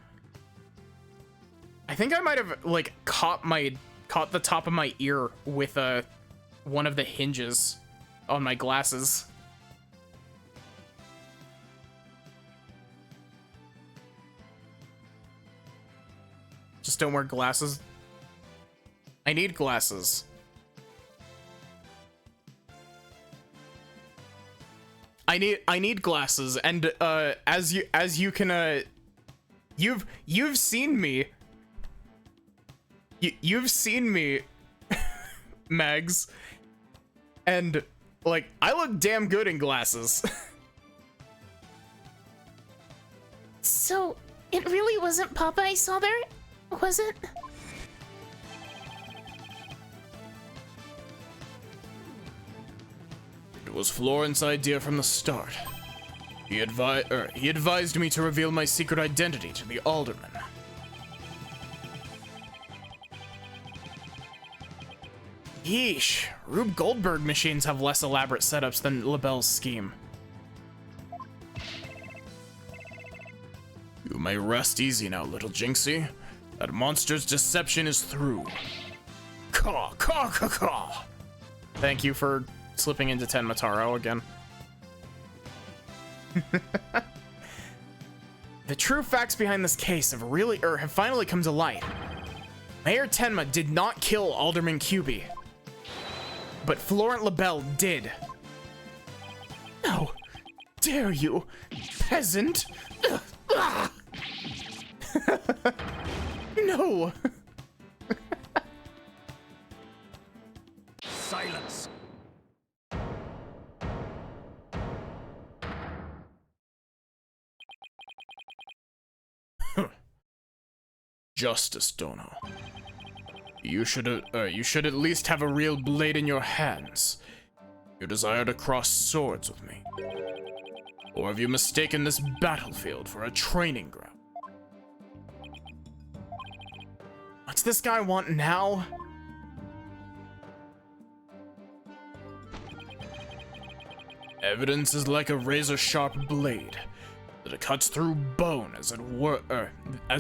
I think I might have, like, caught the top of my ear with one of the hinges on my glasses. Just don't wear glasses. I need glasses. I need glasses, and as you can you've seen me. You've seen me, Megs, and like I look damn good in glasses. So, it really wasn't Papa I saw there, was it? was Florent's idea from the start. He advised me to reveal my secret identity to the Alderman. Yeesh, Rube Goldberg machines have less elaborate setups than LaBelle's scheme. You may rest easy now, little Jinxie. That monster's deception is through. Caw, caw, caw, caw. Thank you for slipping into Tenma Taro again. The true facts behind this case have finally come to light. Mayor Tenma did not kill Alderman Kyubi, but Florent LaBelle did. How dare you, peasant! No! Silence. Justice, Dono. You should at least have a real blade in your hands. You desire to cross swords with me. Or have you mistaken this battlefield for a training ground? What's this guy want now? Evidence is like a razor-sharp blade that it cuts through bone as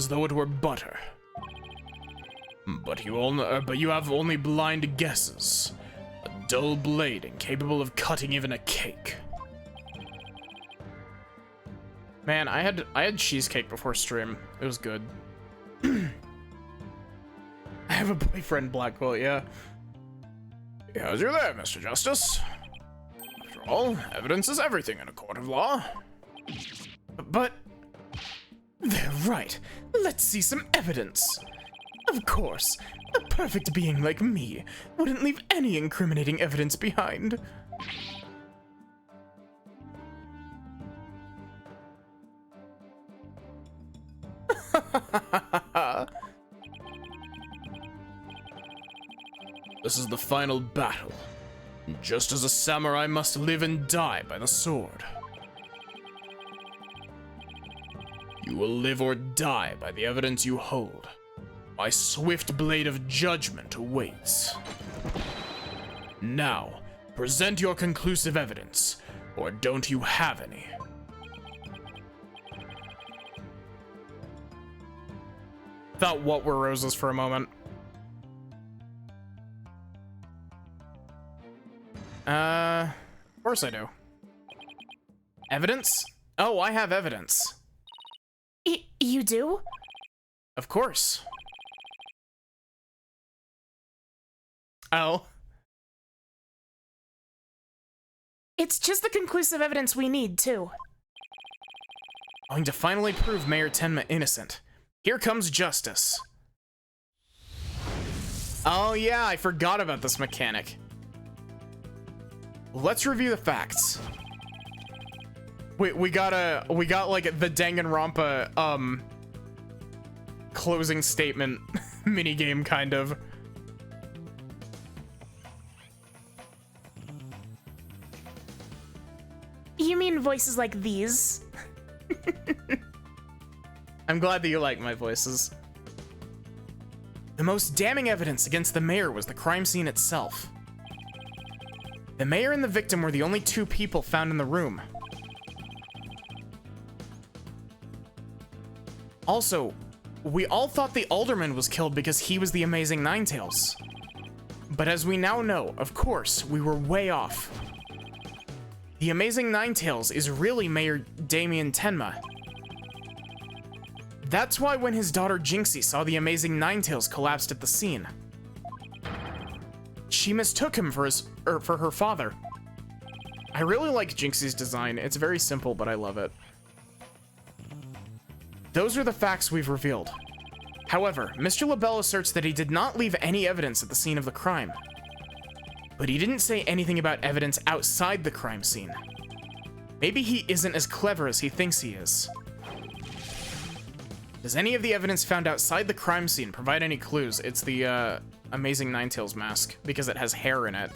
though it were butter. But you have only blind guesses. A dull blade incapable of cutting even a cake. Man, I had cheesecake before stream. It was good. I have a boyfriend, Blackwell, yeah. How's you there, Mr. Justice? After all, evidence is everything in a court of law. But... they're right. Let's see some evidence. Of course, a perfect being like me wouldn't leave any incriminating evidence behind. This is the final battle. Just as a samurai must live and die by the sword. You will live or die by the evidence you hold. My swift blade of judgment awaits. Now, present your conclusive evidence, or don't you have any? Thought what were roses for a moment. Of course I do. Evidence? Oh, I have evidence. You do? Of course. Oh. It's just the conclusive evidence we need, too. Going to finally prove Mayor Tenma innocent. Here comes justice. Oh yeah, I forgot about this mechanic. Let's review the facts. We got like the Danganronpa closing statement minigame kind of. You mean voices like these? I'm glad that you like my voices. The most damning evidence against the mayor was the crime scene itself. The mayor and the victim were the only two people found in the room. Also, we all thought the alderman was killed because he was the Amazing Ninetales. But as we now know, of course, we were way off. The Amazing Ninetales is really Mayor Damien Tenma. That's why when his daughter Jinxie saw the Amazing Ninetales collapsed at the scene, she mistook him for her father. I really like Jinxie's design. It's very simple, but I love it. Those are the facts we've revealed. However, Mr. LaBelle asserts that he did not leave any evidence at the scene of the crime. But he didn't say anything about evidence outside the crime scene. Maybe he isn't as clever as he thinks he is. Does any of the evidence found outside the crime scene provide any clues? It's the Amazing Ninetales mask, because it has hair in it.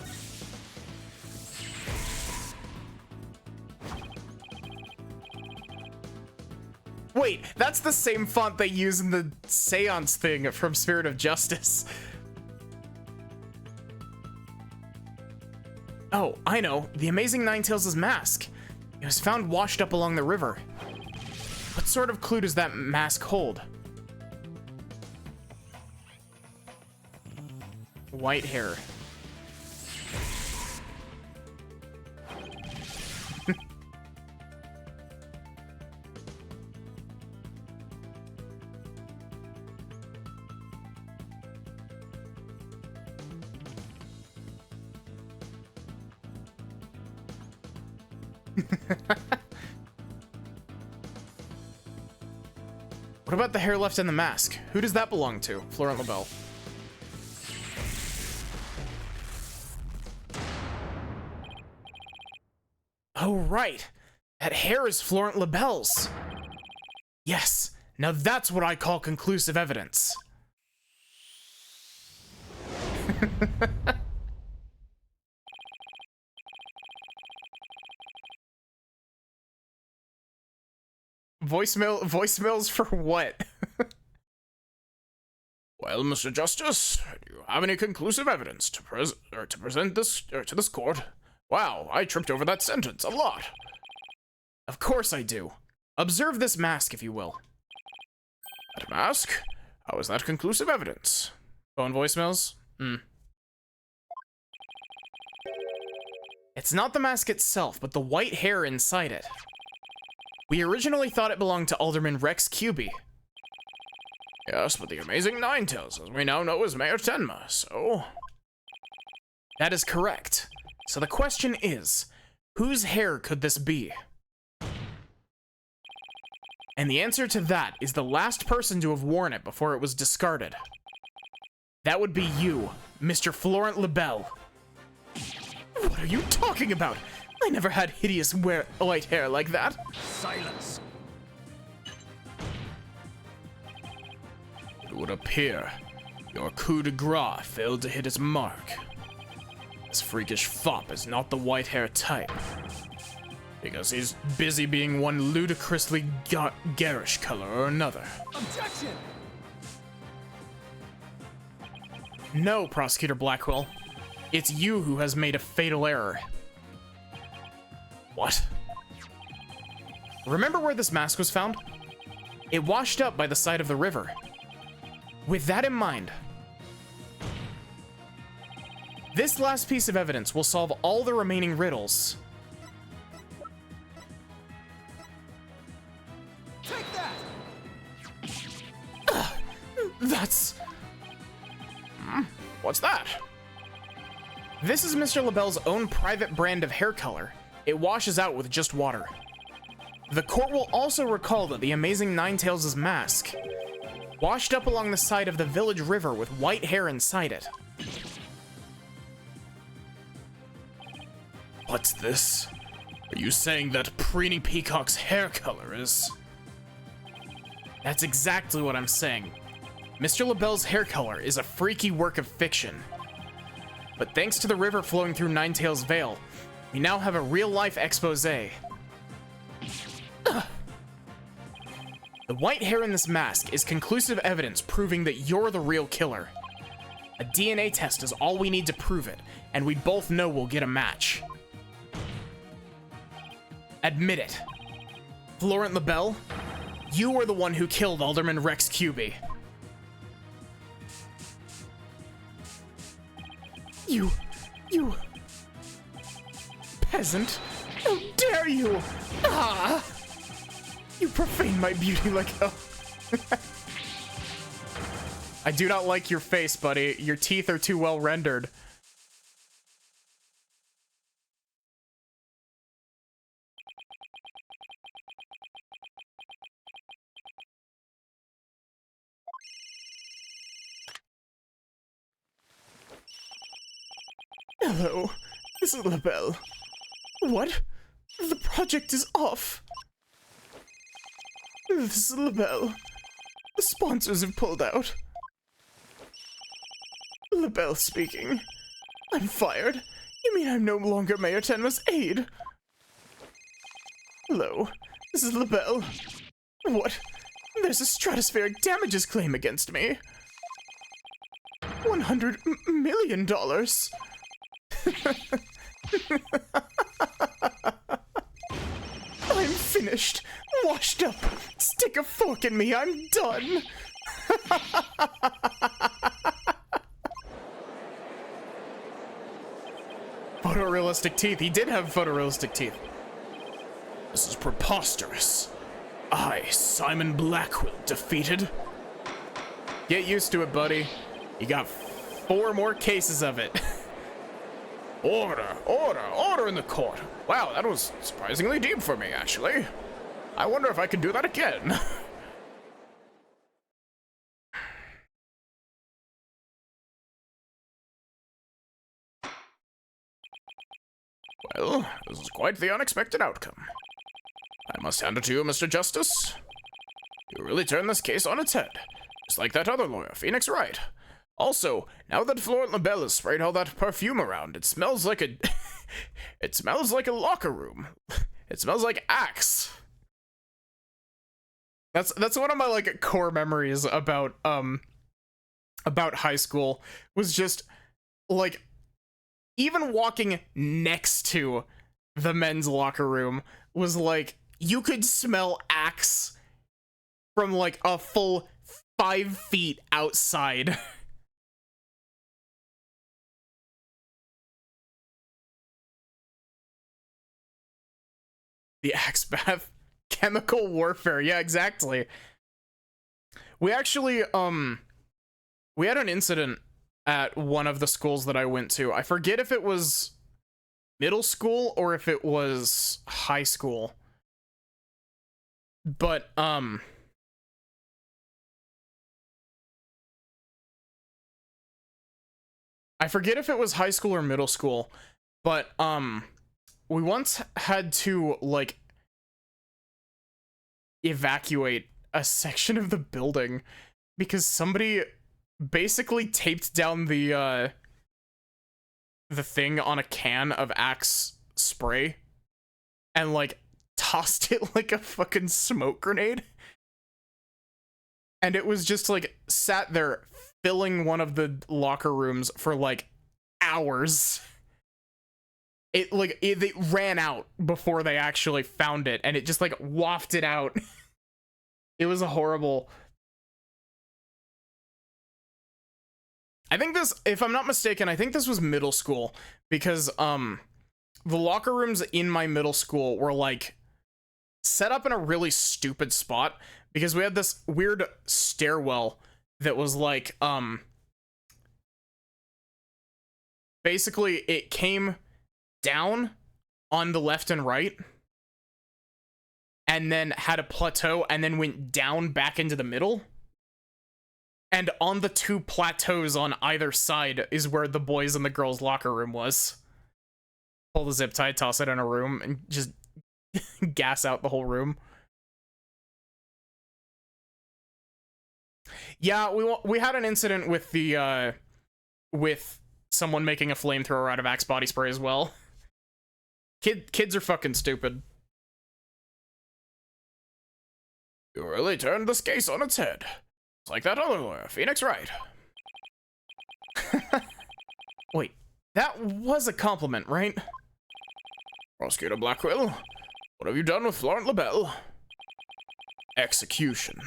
Wait, that's the same font they use in the seance thing from Spirit of Justice. Oh, I know. The Amazing Ninetales' mask. It was found washed up along the river. What sort of clue does that mask hold? White hair. What about the hair left in the mask? Who does that belong to? Florent LaBelle. Oh, right. That hair is Florent LaBelle's. Yes. Now that's what I call conclusive evidence. Voicemails for what? Well, Mr. Justice, do you have any conclusive evidence to present this to this court? Wow, I tripped over that sentence a lot. Of course I do. Observe this mask, if you will. That mask? How is that conclusive evidence? Phone voicemails? It's not the mask itself, but the white hair inside it. We originally thought it belonged to Alderman Rex Cuby. Yes, but the Amazing Ninetales, as we now know, is Mayor Tenma, so... That is correct. So the question is, whose hair could this be? And the answer to that is the last person to have worn it before it was discarded. That would be you, Mr. Florent LaBelle. What are you talking about? I never had hideous white hair like that. Silence. It would appear your coup de grace failed to hit its mark. This freakish fop is not the white hair type. Because he's busy being one ludicrously garish color or another. Objection! No, Prosecutor Blackwell. It's you who has made a fatal error. What? Remember where this mask was found? It washed up by the side of the river. With that in mind, this last piece of evidence will solve all the remaining riddles. Take that! That's... What's that? This is Mr. LaBelle's own private brand of hair color. It washes out with just water. The court will also recall that the Amazing Ninetales' mask washed up along the side of the village river with white hair inside it. What's this? Are you saying that Preeny Peacock's hair color is... That's exactly what I'm saying. Mr. LaBelle's hair color is a freaky work of fiction. But thanks to the river flowing through Ninetales Vale, we now have a real-life expose. The white hair in this mask is conclusive evidence proving that you're the real killer. A DNA test is all we need to prove it, and we both know we'll get a match. Admit it. Florent LaBelle, you were the one who killed Alderman Rex Cuby. You... peasant. How dare you! Ah! You profane my beauty like hell. I do not like your face, buddy. Your teeth are too well rendered. Hello, this is LaBelle. What? The project is off. This is LaBelle. The sponsors have pulled out. LaBelle speaking. I'm fired. You mean I'm no longer Mayor Tenma's aide? Hello, this is LaBelle. What? There's a stratospheric damages claim against me. $100 million. I'm finished. Washed up. Stick a fork in me. I'm done. Photorealistic teeth. He did have photorealistic teeth. This is preposterous. I, Simon Blackwell, defeated. Get used to it, buddy. You got 4 more cases of it. Order, order, order in the court. Wow, that was surprisingly deep for me, actually. I wonder if I can do that again. Well, this is quite the unexpected outcome. I must hand it to you, Mr. Justice. You really turned this case on its head. Just like that other lawyer, Phoenix Wright. Also, now that Florent LaBelle has sprayed all that perfume around, it smells like a... it smells like a locker room. It smells like Axe. That's one of my, like, core memories about high school, was just, like, even walking next to the men's locker room was, like, you could smell Axe from, like, a full 5 feet outside. The Axe bath. Chemical warfare. Yeah, exactly. We actually, we had an incident at one of the schools that I went to. I forget if it was middle school or if it was high school. But, I forget if it was high school or middle school, but, we once had to, like, evacuate a section of the building because somebody basically taped down the thing on a can of Axe spray and, like, tossed it like a fucking smoke grenade. And it was just, like, sat there filling one of the locker rooms for, like, hours. They ran out before they actually found it, and it just, like, wafted out. It was a horrible... I think this, if I'm not mistaken, I think this was middle school, because, the locker rooms in my middle school were, like, set up in a really stupid spot, because we had this weird stairwell that was, like, basically, it came down on the left and right, and then had a plateau, and then went down back into the middle. And on the 2 plateaus on either side is where the boys and the girls' locker room was. Pull the zip tie, toss it in a room, and just gas out the whole room. Yeah, we had an incident with the, with someone making a flamethrower out of Axe body spray as well. Kids are fucking stupid. You really turned this case on its head. It's like that other lawyer, Phoenix Wright. Wait, that was a compliment, right? Prosecutor Blackwell, what have you done with Florent LaBelle? Execution.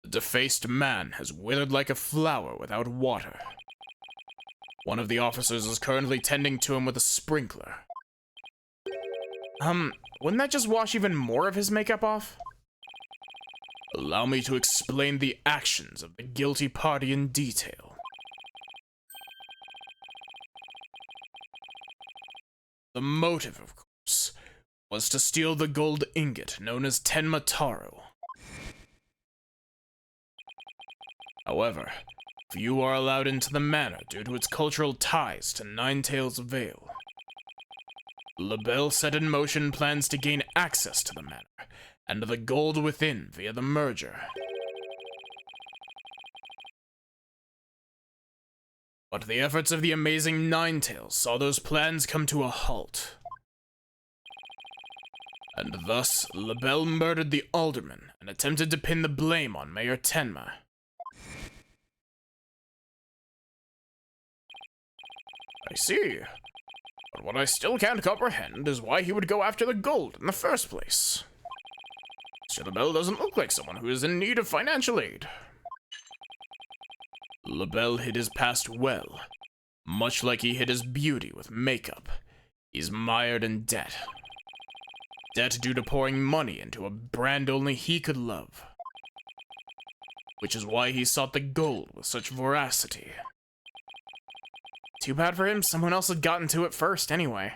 The defaced man has withered like a flower without water. One of the officers is currently tending to him with a sprinkler. Wouldn't that just wash even more of his makeup off? Allow me to explain the actions of the guilty party in detail. The motive, of course, was to steal the gold ingot known as Tenma Taro. However, few are allowed into the manor due to its cultural ties to Ninetales Vale. LaBelle set in motion plans to gain access to the manor, and the gold within via the merger. But the efforts of the amazing Ninetales saw those plans come to a halt. And thus, LaBelle murdered the alderman and attempted to pin the blame on Mayor Tenma. I see. But what I still can't comprehend is why he would go after the gold in the first place. Mr. LaBelle doesn't look like someone who is in need of financial aid. LaBelle hid his past well, much like he hid his beauty with makeup. He's mired in debt. Debt due to pouring money into a brand only he could love. Which is why he sought the gold with such voracity. Too bad for him, someone else had gotten to it first anyway.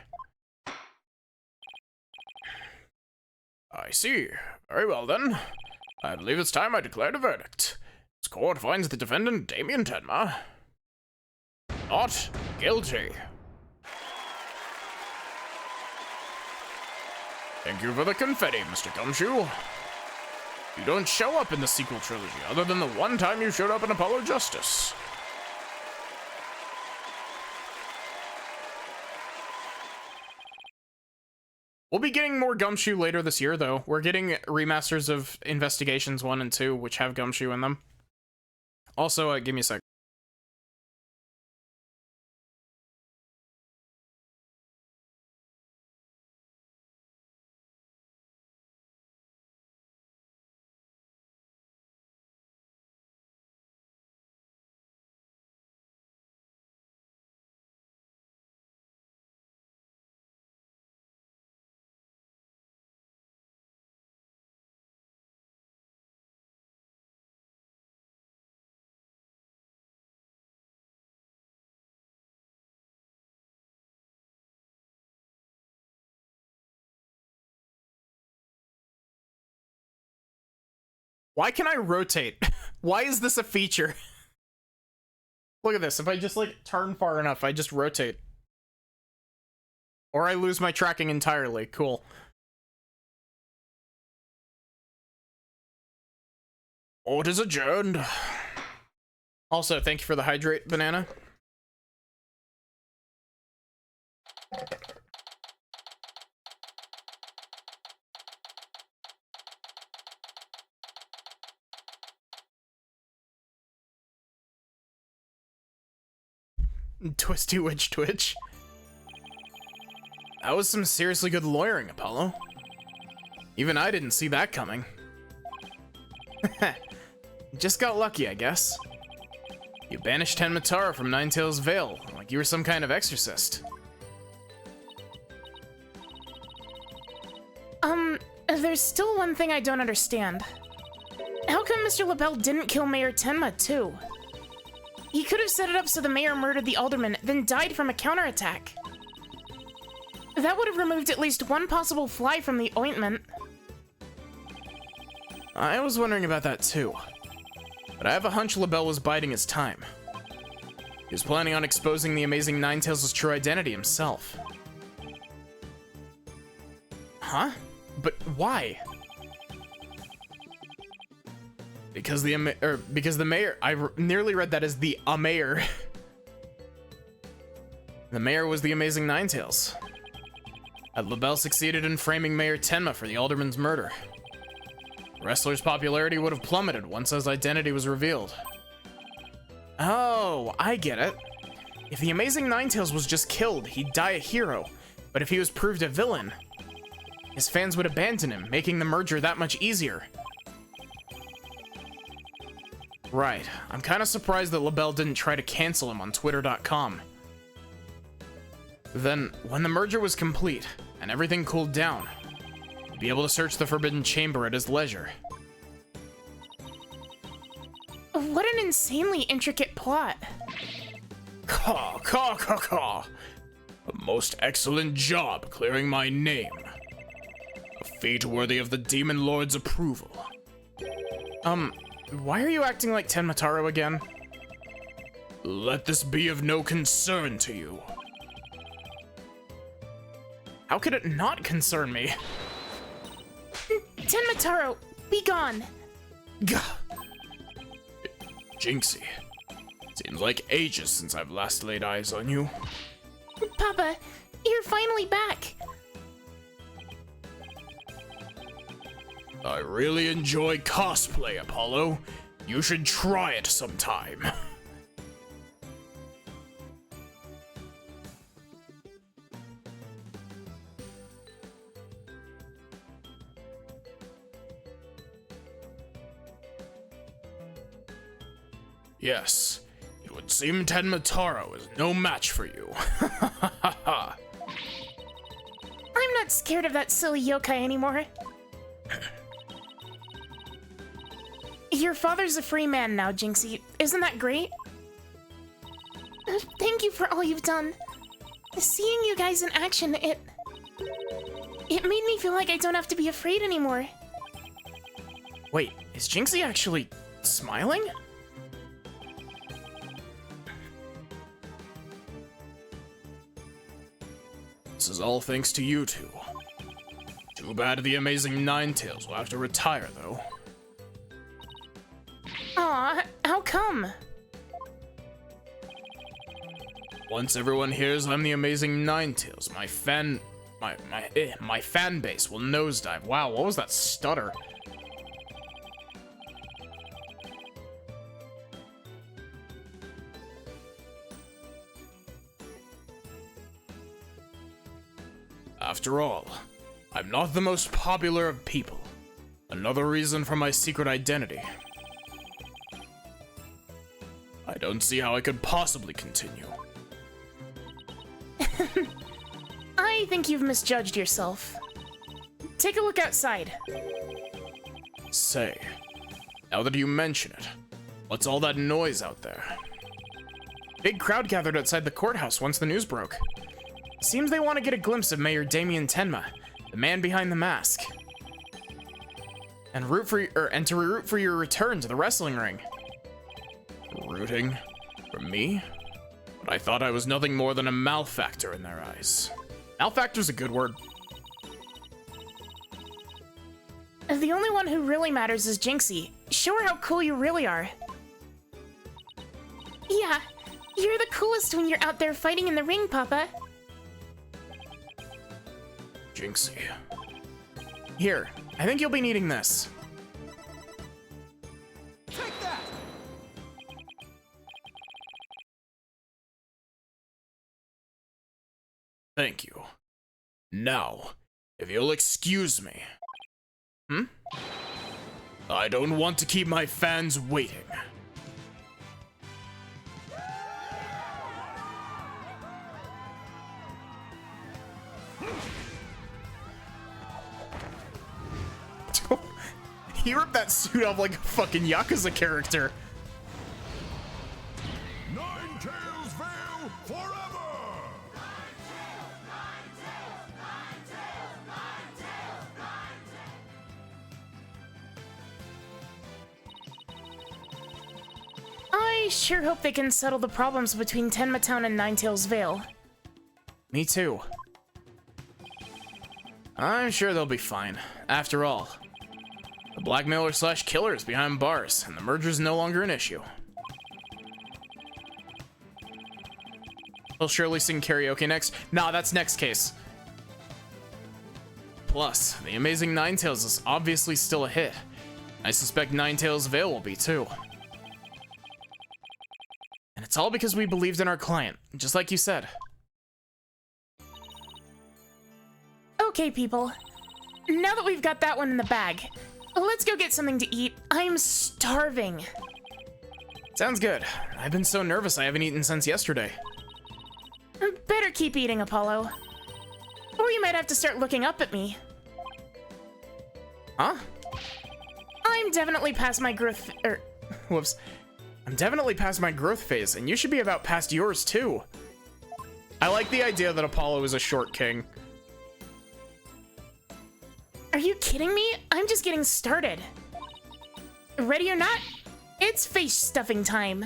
I see. Very well then. I believe it's time I declared a verdict. This court finds the defendant, Damien Tenma, not guilty. Thank you for the confetti, Mr. Gumshoe. You don't show up in the sequel trilogy, other than the one time you showed up in Apollo Justice. We'll be getting more Gumshoe later this year, though. We're getting remasters of Investigations 1 and 2, which have Gumshoe in them. Also, give me a sec. Why can I rotate? Why is this a feature? Look at this. If I just, like, turn far enough, I just rotate. Or I lose my tracking entirely. Cool. Court is adjourned. Also, thank you for the hydrate, banana. Twisty Witch Twitch. That was some seriously good lawyering, Apollo. Even I didn't see that coming. Just got lucky, I guess. You banished Tenmatara from Ninetales Vale, like you were some kind of exorcist. There's still one thing I don't understand. How come Mr. LaBelle didn't kill Mayor Tenma, too? He could have set it up so the mayor murdered the alderman, then died from a counterattack. That would have removed at least one possible fly from the ointment. I was wondering about that too. But I have a hunch LaBelle was biding his time. He was planning on exposing the amazing Ninetales' true identity himself. Huh? But why? Because the mayor, I nearly read that as the mayor. The mayor was the amazing Ninetales. Had LaBelle succeeded in framing Mayor Tenma for the alderman's murder, the wrestler's popularity would have plummeted once his identity was revealed. Oh, I get it. If the amazing Ninetales was just killed, he'd die a hero. But if he was proved a villain, his fans would abandon him, making the merger that much easier. Right. I'm kind of surprised that LaBelle didn't try to cancel him on Twitter.com. Then, when the merger was complete, and everything cooled down, he'd be able to search the Forbidden Chamber at his leisure. What an insanely intricate plot. Caw, caw, caw, caw. A most excellent job clearing my name. A feat worthy of the Demon Lord's approval. Why are you acting like Tenmataro again? Let this be of no concern to you. How could it not concern me? Tenmataro, be gone. Gah. Jinxie. Seems like ages since I've last laid eyes on you. Papa, you're finally back. I really enjoy cosplay, Apollo. You should try it sometime. Yes, it would seem Tenma Taro is no match for you. I'm not scared of that silly yokai anymore. Your father's a free man now, Jinxie. Isn't that great? Thank you for all you've done. Seeing you guys in action, it made me feel like I don't have to be afraid anymore. Wait, is Jinxie actually smiling? This is all thanks to you two. Too bad the amazing Ninetales will have to retire, though. Aw, how come? Once everyone hears I'm the amazing Ninetales, my fan base will nosedive. Wow, what was that stutter? After all, I'm not the most popular of people. Another reason for my secret identity. I don't see how I could possibly continue. I think you've misjudged yourself. Take a look outside. Say, now that you mention it, what's all that noise out there? Big crowd gathered outside the courthouse once the news broke. Seems they want to get a glimpse of Mayor Damien Tenma, the man behind the mask. And to root for your return to the wrestling ring. Rooting? For me? But I thought I was nothing more than a malefactor in their eyes. Malefactor's a good word. The only one who really matters is Jinxie. Show her how cool you really are. Yeah, you're the coolest when you're out there fighting in the ring, Papa. Jinxie. Here, I think you'll be needing this. Take that! Thank you. Now, if you'll excuse me. I don't want to keep my fans waiting. He ripped that suit off like a fucking Yakuza character. Ninetales forever! I sure hope they can settle the problems between Tenma Town and Ninetales Vale. Me too. I'm sure they'll be fine. After all, the blackmailer slash killer is behind bars, and the merger is no longer an issue. He'll surely sing karaoke next. Nah, that's next case. Plus, the amazing Ninetales is obviously still a hit. I suspect Ninetales Vale will be too. And it's all because we believed in our client, just like you said. Okay, people. Now that we've got that one in the bag, let's go get something to eat. I'm starving. Sounds good. I've been so nervous I haven't eaten since yesterday. Better keep eating, Apollo. Or you might have to start looking up at me. Huh? I'm definitely past my growth Whoops. I'm definitely past my growth phase, and you should be about past yours too. I like the idea that Apollo is a short king. Are you kidding me? I'm just getting started. Ready or not, it's face stuffing time.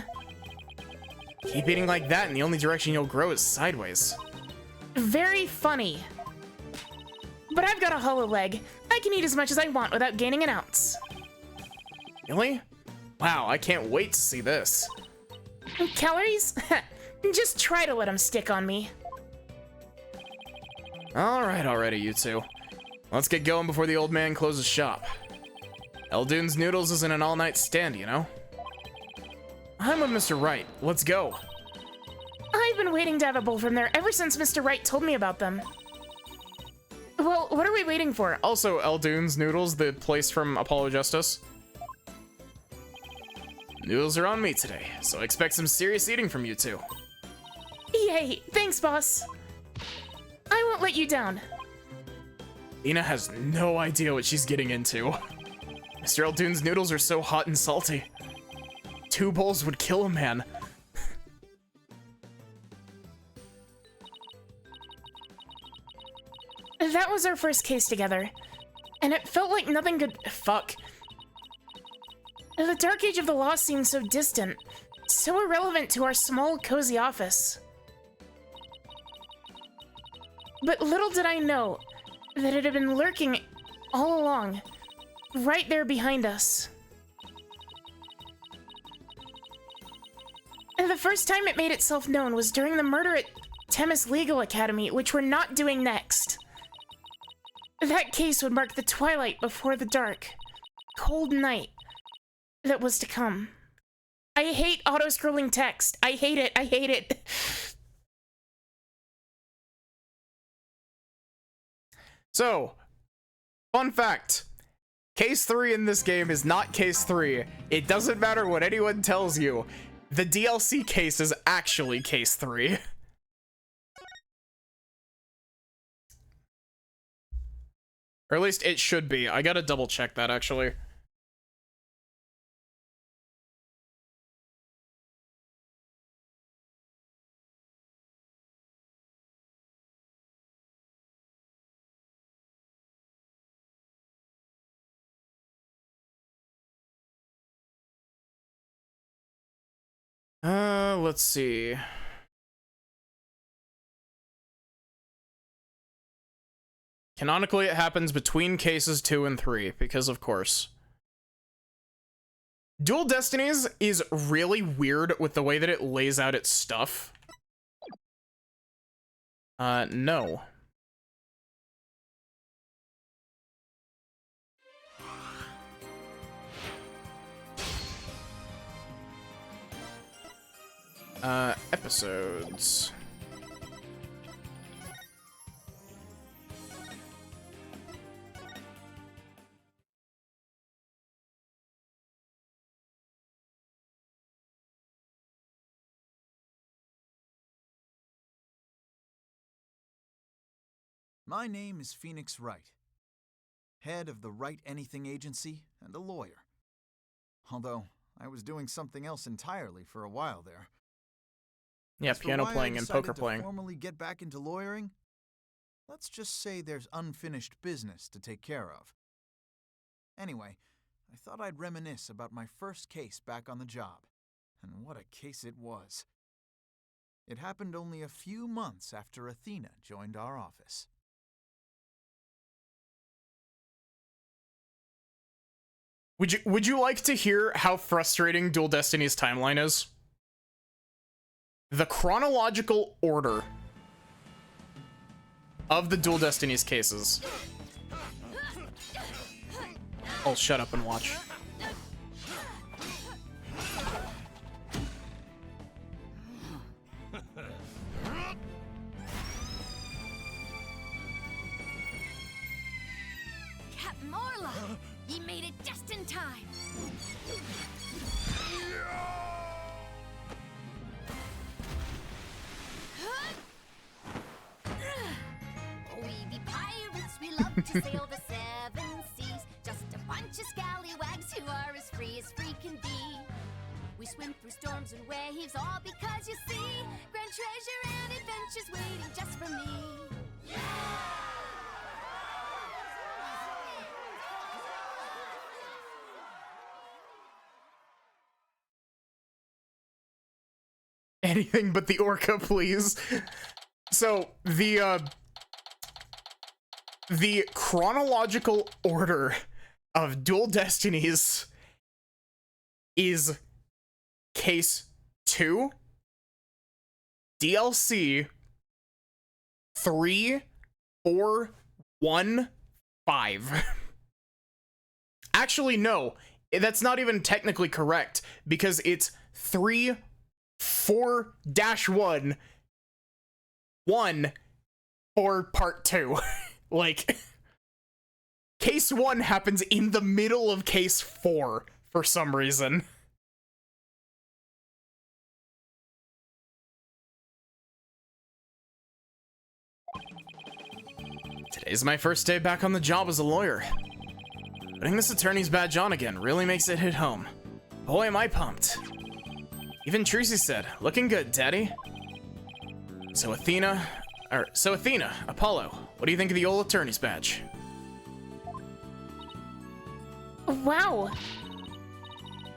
Keep eating like that, and the only direction you'll grow is sideways. Very funny. But I've got a hollow leg. I can eat as much as I want without gaining an ounce. Really? Wow, I can't wait to see this. Calories? Just try to let them stick on me. Alright already, you two. Let's get going before the old man closes shop. Eldoon's Noodles is in an all-night stand, you know? I'm with Mr. Wright. Let's go. I've been waiting to have a bowl from there ever since Mr. Wright told me about them. Well, what are we waiting for? Also, Eldoon's Noodles, the place from Apollo Justice. Noodles are on me today, so I expect some serious eating from you two. Yay, thanks, boss. I won't let you down. Ina has no idea what she's getting into. Mr. Eldoon's Noodles are so hot and salty. 2 bowls would kill a man. That was our first case together, and it felt like nothing could— fuck. The dark age of the law seemed so distant, so irrelevant to our small, cozy office. But little did I know that it had been lurking all along, right there behind us. And the first time it made itself known was during the murder at Temis Legal Academy, which we're not doing next. That case would mark the twilight before the dark, cold night that was to come. I hate auto-scrolling text. I hate it. I hate it. So, fun fact. Case 3 in this game is not Case 3. It doesn't matter what anyone tells you. The DLC case is actually Case 3. Or at least it should be. I gotta double check that, actually. Let's see. Canonically, it happens between cases 2 and 3, because of course. Dual Destinies is really weird with the way that it lays out its stuff. No. Episodes. My name is Phoenix Wright, head of the Wright Anything Agency and a lawyer. Although, I was doing something else entirely for a while there. Yeah, As for piano why I playing and decided poker to playing. formally get back into lawyering? Let's just say there's unfinished business to take care of. Anyway, I thought I'd reminisce about my first case back on the job. And what a case it was. It happened only a few months after Athena joined our office. Would you like to hear how frustrating Dual Destiny's timeline is? The chronological order of the Dual Destinies cases. I'll shut up and watch. Captain Morla! Ye made it just in time! We be pirates, we love to sail the 7 seas. Just a bunch of scallywags who are as free can be. We swim through storms and waves, all because you see grand treasure and adventures waiting just for me. Anything but the orca, please. So, the chronological order of Dual Destinies is Case 2, DLC 3, 4, 1, 5. Actually, no. That's not even technically correct, because it's 3-4-1 for part 2. Like, case 1 happens in the middle of case 4 for some reason. Today's my first day back on the job as a lawyer. Putting this attorney's badge on again really makes it hit home. Boy, am I pumped. Even Trucy said, looking good, Daddy. So Athena, Apollo, what do you think of the old attorney's badge? Wow.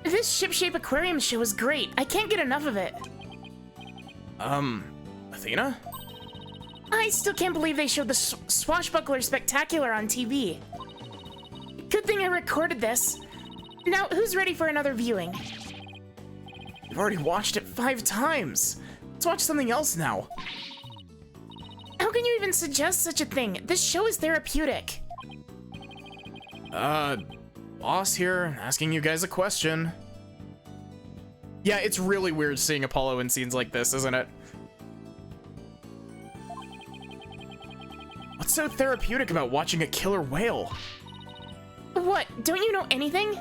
This ship-shape aquarium show is great. I can't get enough of it. Athena? I still can't believe they showed the Swashbuckler Spectacular on TV. Good thing I recorded this. Now, who's ready for another viewing? You've already watched it 5 times. Let's watch something else now. How can you even suggest such a thing? This show is therapeutic. Boss here, asking you guys a question. Yeah, it's really weird seeing Apollo in scenes like this, isn't it? What's so therapeutic about watching a killer whale? What, don't you know anything?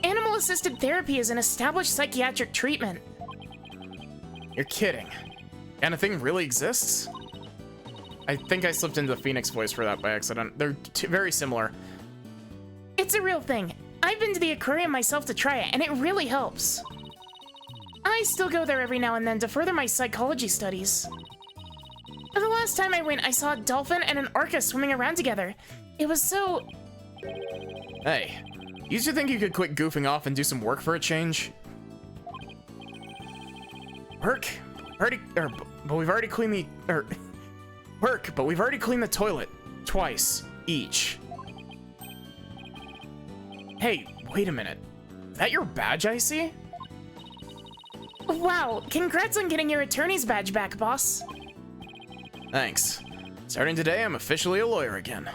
Animal-assisted therapy is an established psychiatric treatment. You're kidding. Kind of thing really exists? I think I slipped into the Phoenix voice for that by accident. They're very similar. It's a real thing. I've been to the aquarium myself to try it, and it really helps. I still go there every now and then to further my psychology studies. The last time I went, I saw a dolphin and an orca swimming around together. It was so... Hey, you used to think you could quit goofing off and do some work for a change? Work? But we've already cleaned the... Work, but we've already cleaned the toilet. Twice. Each. Hey, wait a minute. Is that your badge I see? Wow, congrats on getting your attorney's badge back, boss. Thanks. Starting today, I'm officially a lawyer again.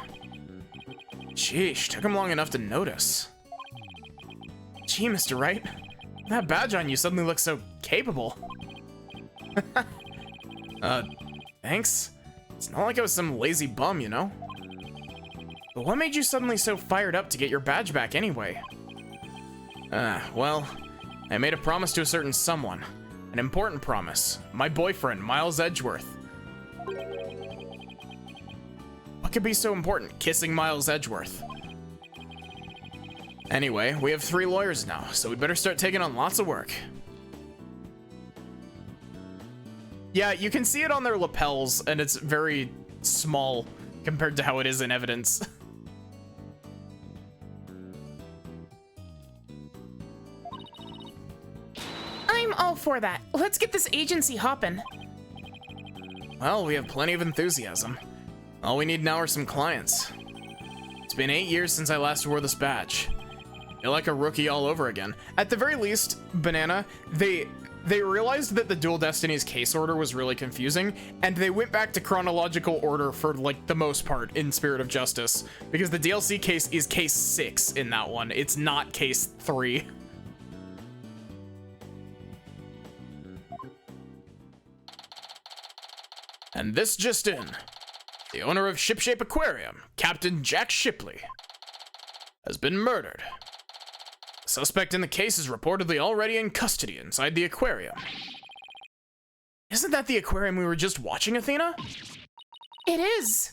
Sheesh, took him long enough to notice. Gee, Mr. Wright, that badge on you suddenly looks so capable. Thanks. It's not like I was some lazy bum, you know? But what made you suddenly so fired up to get your badge back anyway? Well, I made a promise to a certain someone. An important promise. My boyfriend, Miles Edgeworth. What could be so important, kissing Miles Edgeworth? Anyway, we have 3 lawyers now, so we better start taking on lots of work. Yeah, you can see it on their lapels, and it's very small compared to how it is in evidence. I'm all for that. Let's get this agency hopping. Well, we have plenty of enthusiasm. All we need now are some clients. It's been 8 years since I last wore this badge. I feel like a rookie all over again. At the very least, Banana, they realized that the Dual Destinies case order was really confusing, and they went back to chronological order for, like, the most part in Spirit of Justice, because the DLC case is case 6 in that one. It's not case 3. And this just in. The owner of Shipshape Aquarium, Captain Jack Shipley, has been murdered. The suspect in the case is reportedly already in custody inside the aquarium. Isn't that the aquarium we were just watching, Athena? It is.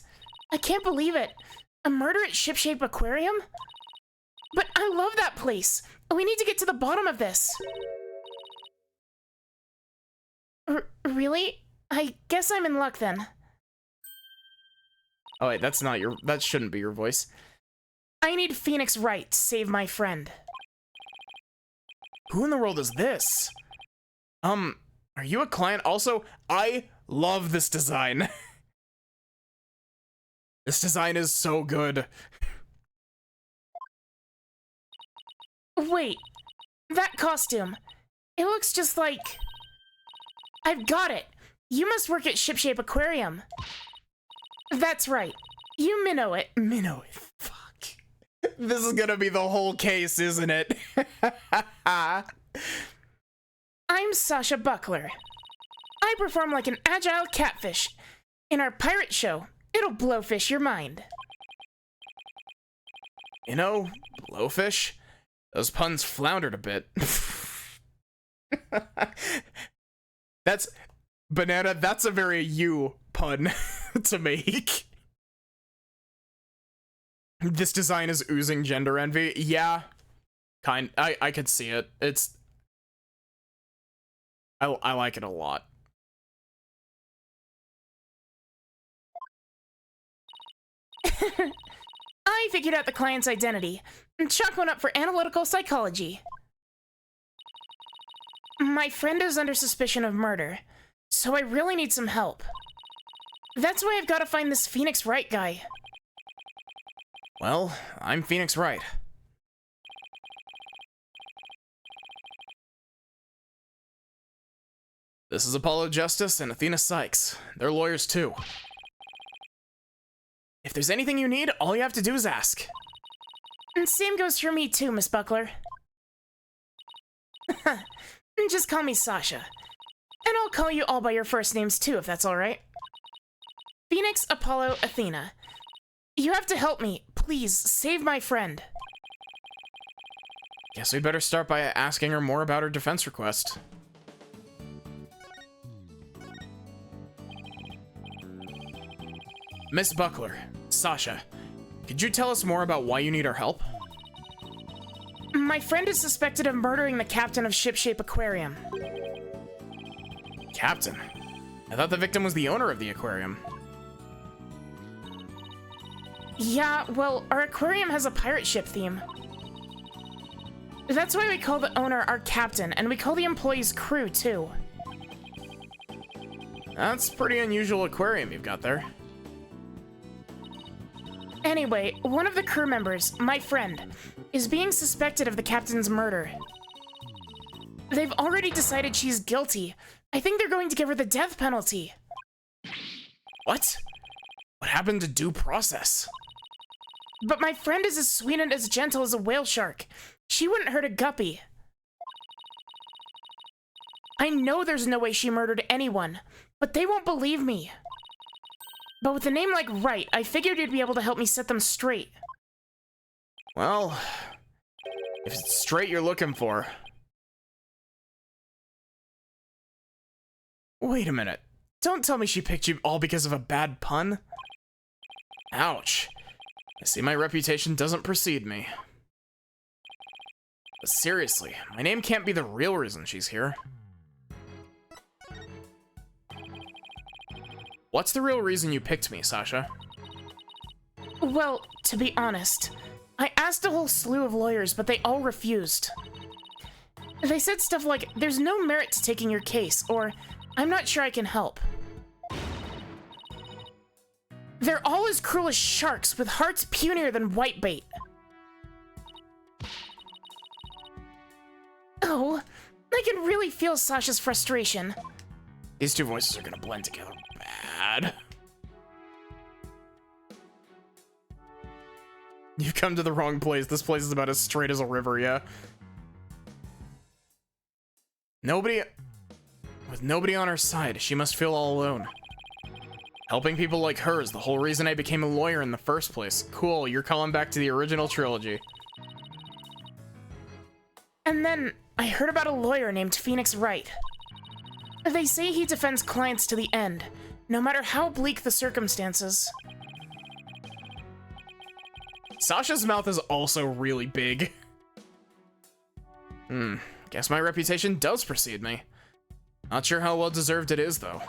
I can't believe it. A murder at Shipshape Aquarium? But I love that place. We need to get to the bottom of this. Really? I guess I'm in luck then. Oh wait, that's not your, that shouldn't be your voice. I need Phoenix Wright to save my friend. Who in the world is this? Are you a client? Also, I love this design. This design is so good. Wait, that costume. It looks just like... I've got it. You must work at Shipshape Aquarium. That's right. You minnow it. Minnow it. Fuck. This is gonna be the whole case, isn't it? I'm Sasha Buckler. I perform like an agile catfish. In our pirate show, it'll blowfish your mind. You know, blowfish? Those puns floundered a bit. That's... Banana, that's a very you pun to make. This design is oozing gender envy. Yeah. I could see it. It's... I like it a lot. I figured out the client's identity and chalk one up for analytical psychology. My friend is under suspicion of murder, so I really need some help. That's why I've got to find this Phoenix Wright guy. Well, I'm Phoenix Wright. This is Apollo Justice and Athena Sykes. They're lawyers too. If there's anything you need, all you have to do is ask. And same goes for me too, Miss Buckler. Just call me Sasha. And I'll call you all by your first names too, if that's alright. Phoenix, Apollo, Athena. You have to help me. Please, save my friend. Guess we'd better start by asking her more about her defense request. Miss Buckler, Sasha, could you tell us more about why you need our help? My friend is suspected of murdering the captain of Shipshape Aquarium. Captain? I thought the victim was the owner of the aquarium. Yeah, well, our aquarium has a pirate ship theme. That's why we call the owner our captain, and we call the employees crew, too. That's a pretty unusual aquarium you've got there. Anyway, one of the crew members, my friend, is being suspected of the captain's murder. They've already decided she's guilty. I think they're going to give her the death penalty. What? What happened to due process? But my friend is as sweet and as gentle as a whale shark. She wouldn't hurt a guppy. I know there's no way she murdered anyone, but they won't believe me. But with a name like Wright, I figured you'd be able to help me set them straight. Well, if it's straight you're looking for... Wait a minute. Don't tell me she picked you all because of a bad pun? Ouch. I see my reputation doesn't precede me. But seriously, my name can't be the real reason she's here. What's the real reason you picked me, Sasha? Well, to be honest, I asked a whole slew of lawyers, but they all refused. They said stuff like, there's no merit to taking your case, or, I'm not sure I can help. They're all as cruel as sharks, with hearts punier than whitebait. Oh, I can really feel Sasha's frustration. These two voices are gonna blend together bad. You've come to the wrong place. This place is about as straight as a river, yeah? With nobody on her side, she must feel all alone. Helping people like her is the whole reason I became a lawyer in the first place. Cool, you're calling back to the original trilogy. And then, I heard about a lawyer named Phoenix Wright. They say he defends clients to the end, no matter how bleak the circumstances. Sasha's mouth is also really big. Guess my reputation does precede me. Not sure how well deserved it is, though.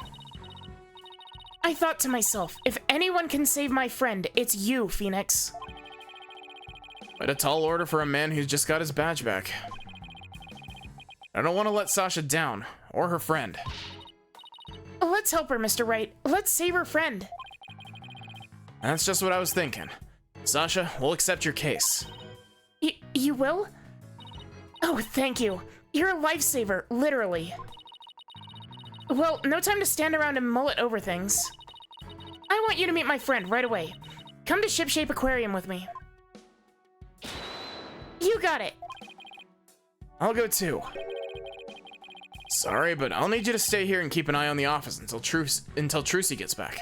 I thought to myself, if anyone can save my friend, it's you, Phoenix. Quite a tall order for a man who's just got his badge back. I don't want to let Sasha down, or her friend. Let's help her, Mr. Wright. Let's save her friend. That's just what I was thinking. Sasha, we'll accept your case. You will? Oh, thank you. You're a lifesaver, literally. Well, no time to stand around and mull it over things. I want you to meet my friend right away. Come to Shipshape Aquarium with me. You got it. I'll go too. Sorry, but I'll need you to stay here and keep an eye on the office until Trucy gets back.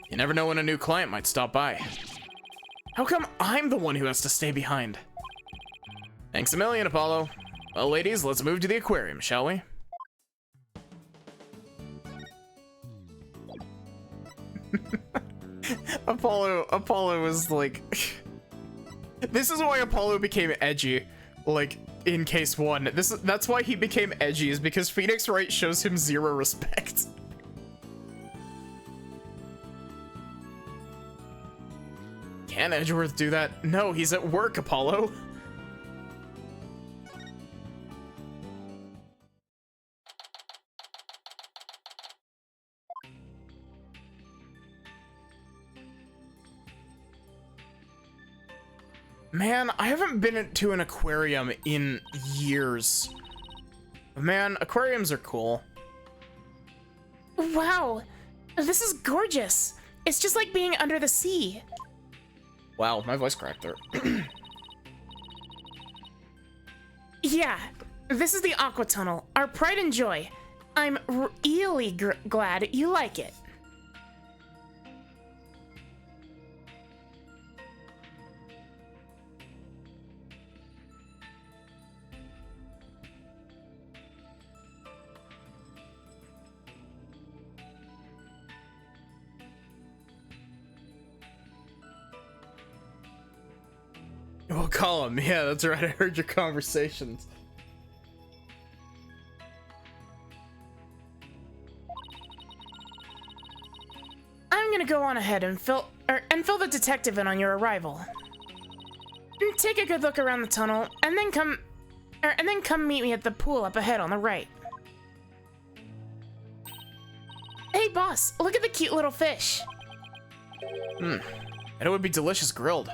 You never know when a new client might stop by. How come I'm the one who has to stay behind? Thanks a million, Apollo. Well, ladies, let's move to the aquarium, shall we? Apollo was like... This is why Apollo became edgy, like, in case 1. That's why he became edgy, is because Phoenix Wright shows him zero respect. Can Edgeworth do that? No, he's at work, Apollo. Man, I haven't been to an aquarium in years. Man, aquariums are cool. Wow, this is gorgeous. It's just like being under the sea. Wow, my voice cracked there. Yeah, this is the Aqua Tunnel, our pride and joy. I'm really glad you like it. We'll call him. Yeah, that's right. I heard your conversations. I'm gonna go on ahead and fill the detective in on your arrival. Take a good look around the tunnel, and then come meet me at the pool up ahead on the right. Hey, boss! Look at the cute little fish. And it would be delicious grilled.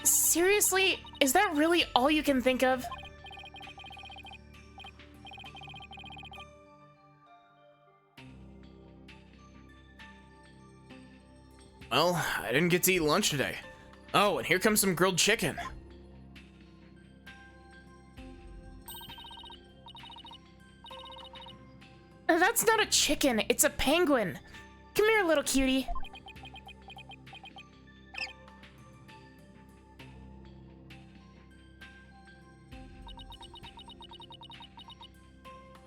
Seriously? Is that really all you can think of? Well, I didn't get to eat lunch today. Oh, and here comes some grilled chicken. That's not a chicken, it's a penguin. Come here, little cutie.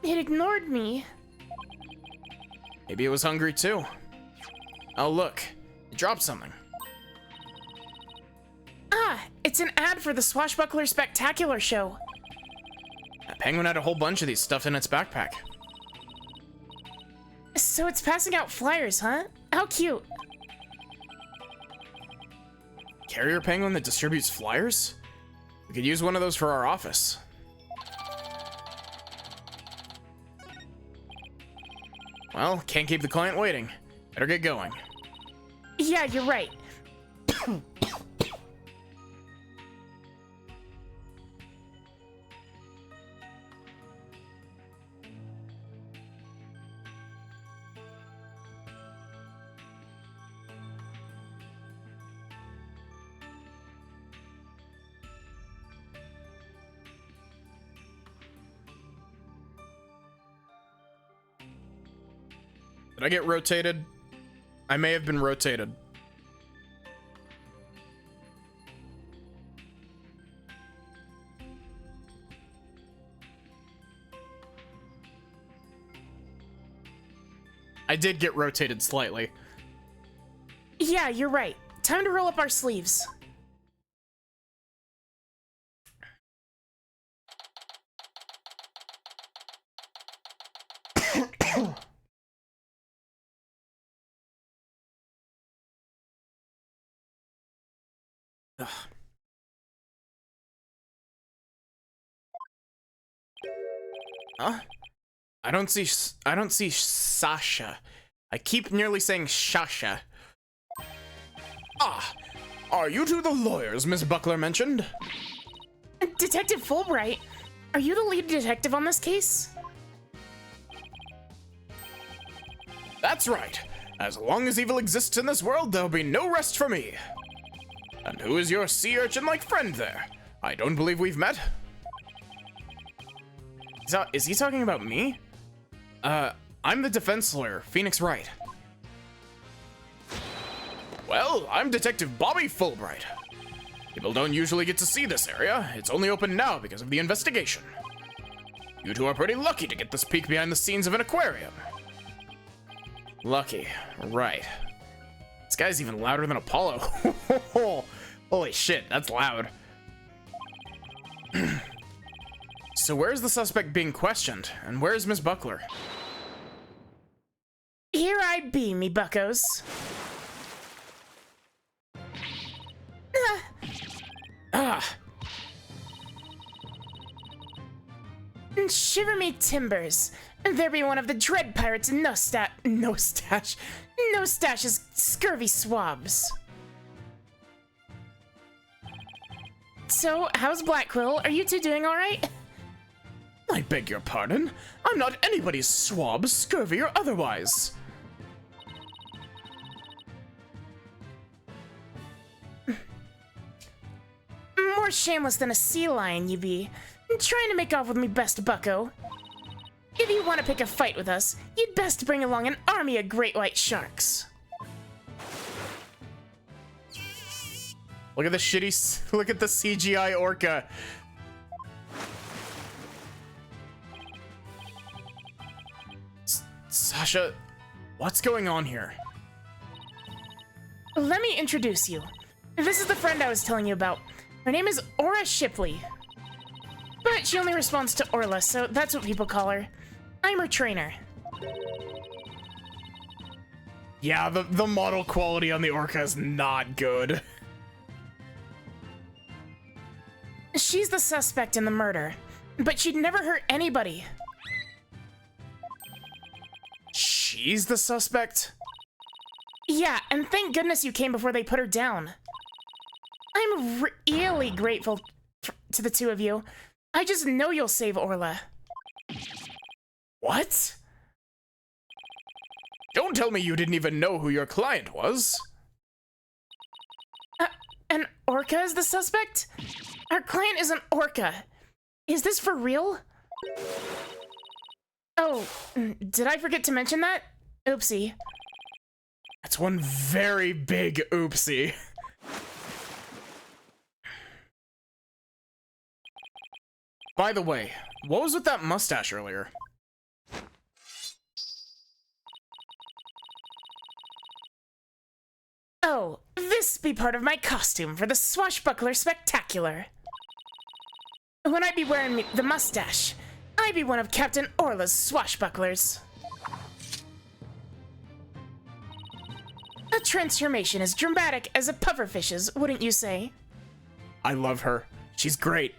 It ignored me. Maybe it was hungry too. Oh, look. It dropped something. Ah, it's an ad for the Swashbuckler Spectacular show. That penguin had a whole bunch of these stuffed in its backpack. So it's passing out flyers, huh? How cute. Carrier penguin that distributes flyers? We could use one of those for our office. Well, can't keep the client waiting. Better get going. Yeah, you're right. Did I get rotated? I may have been rotated. I did get rotated slightly. Yeah, you're right. Time to roll up our sleeves. Ugh. Huh? I don't see Sasha. I keep nearly saying Shasha. Ah, are you two the lawyers Miss Buckler mentioned? Detective Fulbright, are you the lead detective on this case? That's right. As long as evil exists in this world, there'll be no rest for me. And who is your sea urchin-like friend there? I don't believe we've met. Is he talking about me? I'm the defense lawyer, Phoenix Wright. Well, I'm Detective Bobby Fulbright. People don't usually get to see this area. It's only open now because of the investigation. You two are pretty lucky to get this peek behind the scenes of an aquarium. Lucky, right. This guy's even louder than Apollo. Holy shit, that's loud. So where's the suspect being questioned? And where's Miss Buckler? Here I be, me buckos. Shiver me timbers. There be one of the dread pirates no stash's scurvy swabs. So, how's Blackquill? Are you two doing alright? I beg your pardon? I'm not anybody's swab, scurvy or otherwise. More shameless than a sea lion, you be. Trying to make off with me best bucko. If you want to pick a fight with us, you'd best bring along an army of great white sharks. Look at the look at the CGI orca. Sasha, what's going on here? Let me introduce you. This is the friend I was telling you about. Her name is Aura Shipley. But she only responds to Orla, so that's what people call her. I'm her trainer. Yeah, the model quality on the orca is not good. She's the suspect in the murder, but she'd never hurt anybody. She's the suspect? Yeah, and thank goodness you came before they put her down. I'm really grateful to the two of you. I just know you'll save Orla. What? Don't tell me you didn't even know who your client was. An orca is the suspect? Our client is an orca. Is this for real? Oh, did I forget to mention that? Oopsie. That's one very big oopsie. By the way, what was with that mustache earlier? Oh, this be part of my costume for the Swashbuckler Spectacular. When I be wearing the mustache, I be one of Captain Orla's swashbucklers. A transformation as dramatic as a pufferfish's, wouldn't you say? I love her. She's great.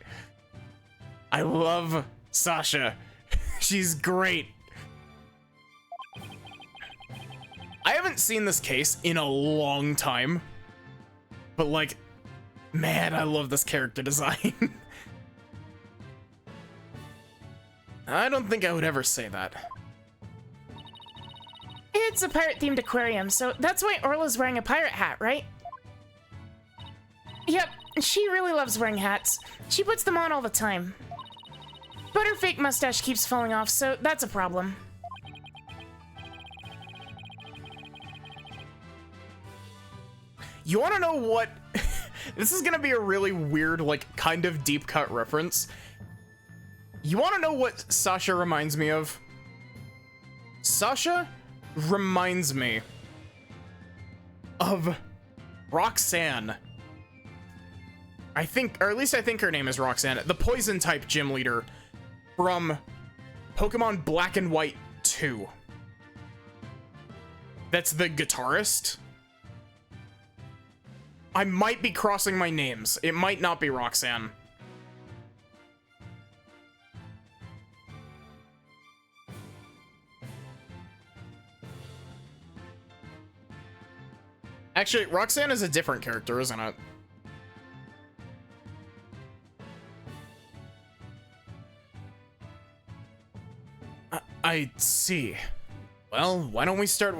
I love Sasha. She's great. I haven't seen this case in a long time, but like, man, I love this character design. I don't think I would ever say that. It's a pirate-themed aquarium, so that's why Orla's wearing a pirate hat, right? Yep, she really loves wearing hats. She puts them on all the time. But her fake mustache keeps falling off, so that's a problem. You want to know what? This is gonna be a really weird, like, kind of deep cut reference. You want to know what Sasha reminds me of? Sasha reminds me of Roxanne. I think, or at least I think her name is Roxanne, the poison type gym leader from Pokemon Black and White 2. That's the guitarist. I might be crossing my names. It might not be Roxanne. Actually, Roxanne is a different character, isn't it? I see. Well, why don't we start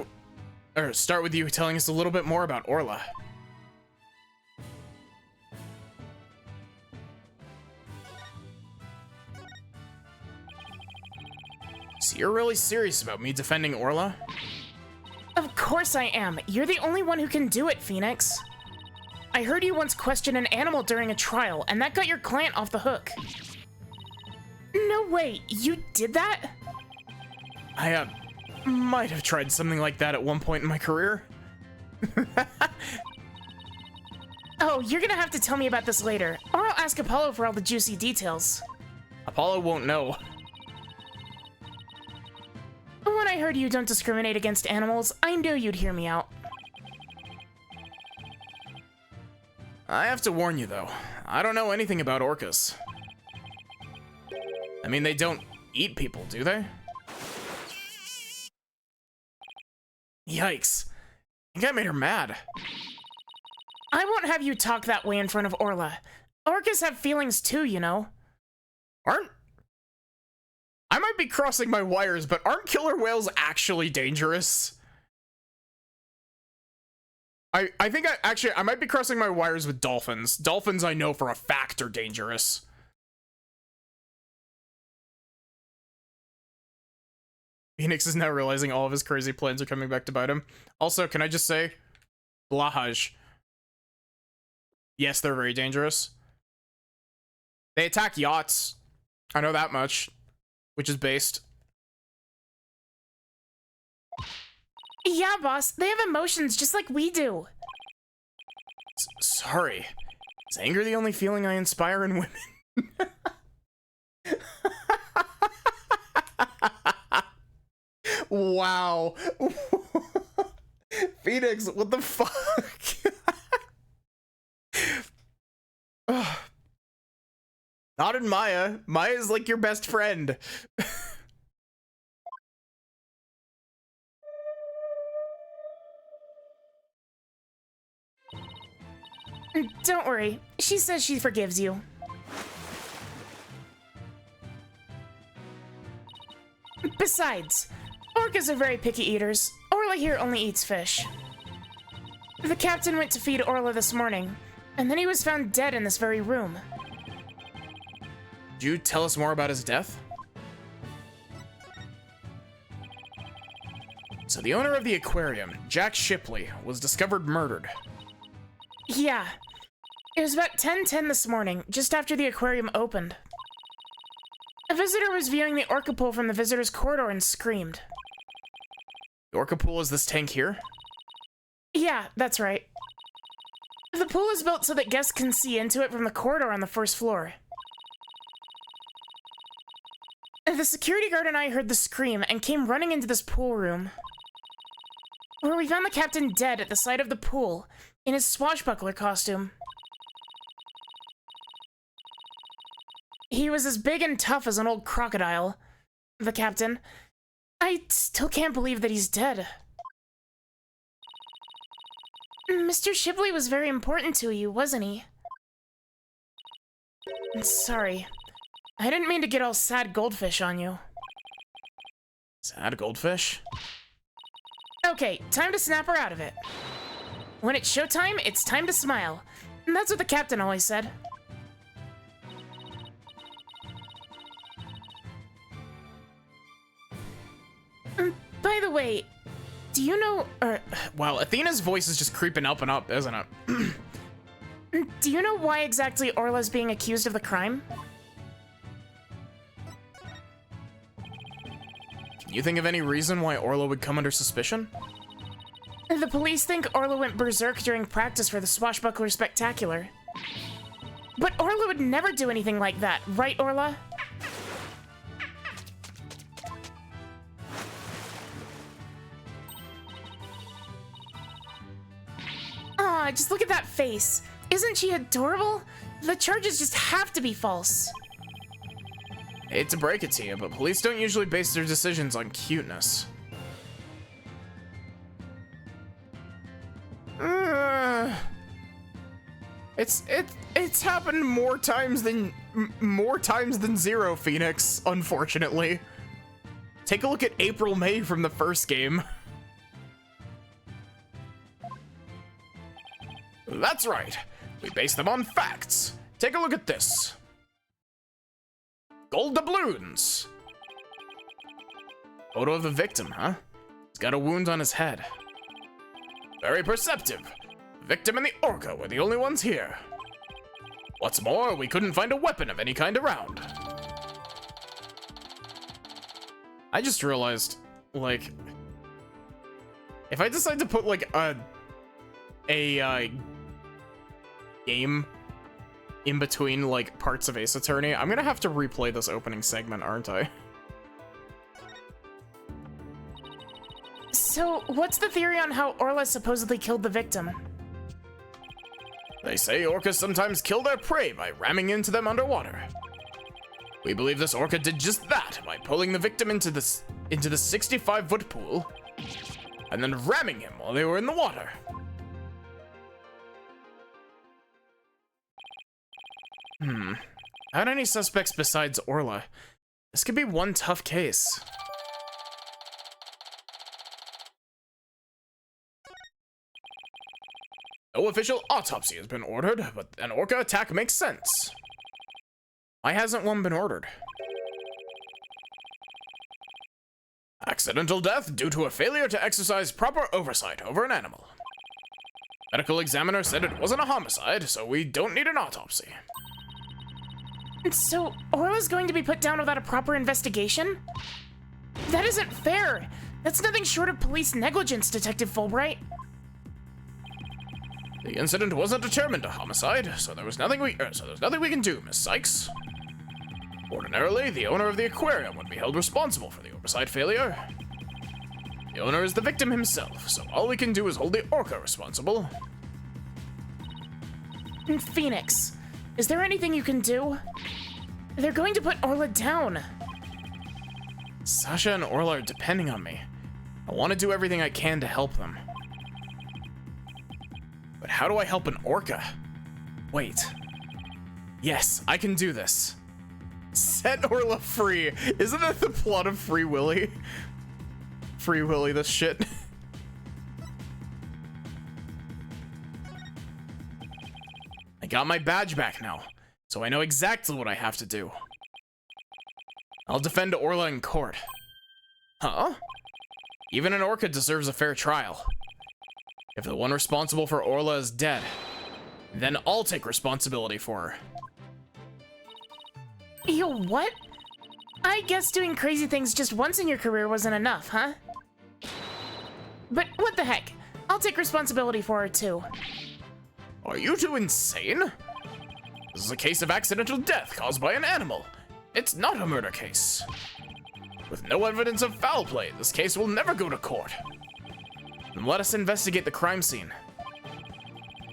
with you telling us a little bit more about Orla. So you're really serious about me defending Orla? Of course I am. You're the only one who can do it, Phoenix. I heard you once question an animal during a trial, and that got your client off the hook. No way, you did that? I, might have tried something like that at one point in my career. Oh, you're gonna have to tell me about this later, or I'll ask Apollo for all the juicy details. Apollo won't know. When I heard you don't discriminate against animals, I knew you'd hear me out. I have to warn you, though. I don't know anything about orcas. I mean, they don't eat people, do they? Yikes. I think I made her mad. I won't have you talk that way in front of Orla. Orcas have feelings too, you know. I might be crossing my wires, but aren't killer whales actually dangerous? I think I might be crossing my wires with dolphins. Dolphins I know for a fact are dangerous. Phoenix is now realizing all of his crazy plans are coming back to bite him. Also, can I just say, Blahaj. Yes, they're very dangerous. They attack yachts. I know that much. Which is based. Yeah, boss, they have emotions just like we do. Sorry. Is anger the only feeling I inspire in women? Wow. Phoenix, what the fuck? Not in Maya. Maya's like your best friend. Don't worry, she says she forgives you. Besides, orcas are very picky eaters. Orla here only eats fish. The captain went to feed Orla this morning, and then he was found dead in this very room. Could you tell us more about his death? So the owner of the aquarium, Jack Shipley, was discovered murdered. Yeah. It was about 10:10 this morning, just after the aquarium opened. A visitor was viewing the orca pool from the visitor's corridor and screamed. The orca pool is this tank here? Yeah, that's right. The pool is built so that guests can see into it from the corridor on the first floor. The security guard and I heard the scream and came running into this pool room, where we found the captain dead at the side of the pool in his swashbuckler costume. He was as big and tough as an old crocodile, the captain. I still can't believe that he's dead. Mr. Shipley was very important to you, wasn't he? I'm sorry. I didn't mean to get all sad goldfish on you. Sad goldfish? Okay, time to snap her out of it. When it's showtime, it's time to smile. And that's what the captain always said. By the way, do you know, Wow, Athena's voice is just creeping up and up, isn't it? do you know why exactly Orla's being accused of the crime? Can you think of any reason why Orla would come under suspicion? The police think Orla went berserk during practice for the Swashbuckler Spectacular. But Orla would never do anything like that, right, Orla? Aw, just look at that face. Isn't she adorable? The charges just have to be false. Hate to break it to you, but police don't usually base their decisions on cuteness. It's happened more times than zero, Phoenix, unfortunately. Take a look at April May from the first game. That's right. We base them on facts. Take a look at this. Gold doubloons. Photo of the victim, huh? He's got a wound on his head. Very perceptive. Victim and the orca were the only ones here. What's more, we couldn't find a weapon of any kind around. I just realized, like, if I decide to put, like, a game in between, like, parts of Ace Attorney, I'm gonna have to replay this opening segment, aren't I? So, what's the theory on how Orla supposedly killed the victim? They say orcas sometimes kill their prey by ramming into them underwater. We believe this orca did just that by pulling the victim into the 65-foot pool and then ramming him while they were in the water. Not any suspects besides Orla. This could be one tough case. No official autopsy has been ordered, but an orca attack makes sense. Why hasn't one been ordered? Accidental death due to a failure to exercise proper oversight over an animal. Medical examiner said it wasn't a homicide, so we don't need an autopsy. So, Orla's going to be put down without a proper investigation? That isn't fair! That's nothing short of police negligence, Detective Fulbright. The incident wasn't determined a homicide, so there's nothing we can do, Miss Sykes. Ordinarily, the owner of the aquarium would be held responsible for the oversight failure. The owner is the victim himself, so all we can do is hold the orca responsible. Phoenix, is there anything you can do? They're going to put Orla down. Sasha and Orla are depending on me. I want to do everything I can to help them. But how do I help an orca? Wait. Yes, I can do this. Set Orla free. Isn't that the plot of Free Willy? Free Willy, this shit. I got my badge back now, so I know exactly what I have to do. I'll defend Orla in court. Huh? Even an orca deserves a fair trial. If the one responsible for Orla is dead, then I'll take responsibility for her. Yo, what? I guess doing crazy things just once in your career wasn't enough, huh? But what the heck? I'll take responsibility for her too. Are you two insane? This is a case of accidental death caused by an animal. It's not a murder case. With no evidence of foul play, this case will never go to court. Then let us investigate the crime scene.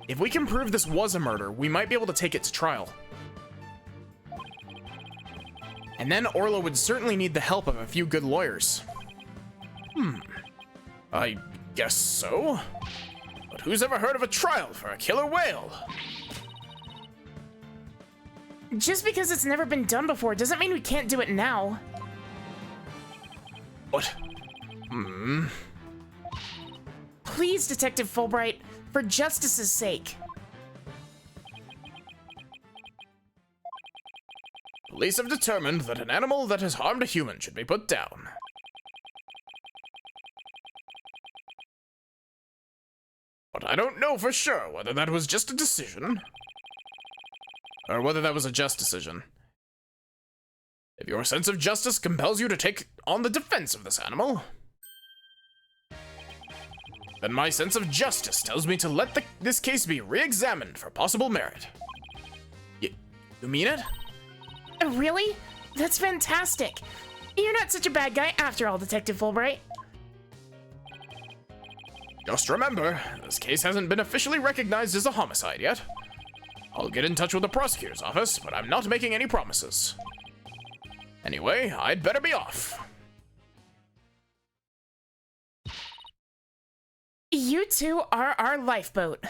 If we can prove this was a murder, we might be able to take it to trial. And then Orla would certainly need the help of a few good lawyers. I guess so. But who's ever heard of a trial for a killer whale? Just because it's never been done before doesn't mean we can't do it now. What? Please, Detective Fulbright, for justice's sake. Police have determined that an animal that has harmed a human should be put down. But I don't know for sure whether that was just a decision, or whether that was a just decision. If your sense of justice compels you to take on the defense of this animal, then my sense of justice tells me to let this case be re-examined for possible merit. You mean it? Really? That's fantastic. You're not such a bad guy after all, Detective Fulbright. Just remember, this case hasn't been officially recognized as a homicide yet. I'll get in touch with the prosecutor's office, but I'm not making any promises. Anyway, I'd better be off. You two are our lifeboat.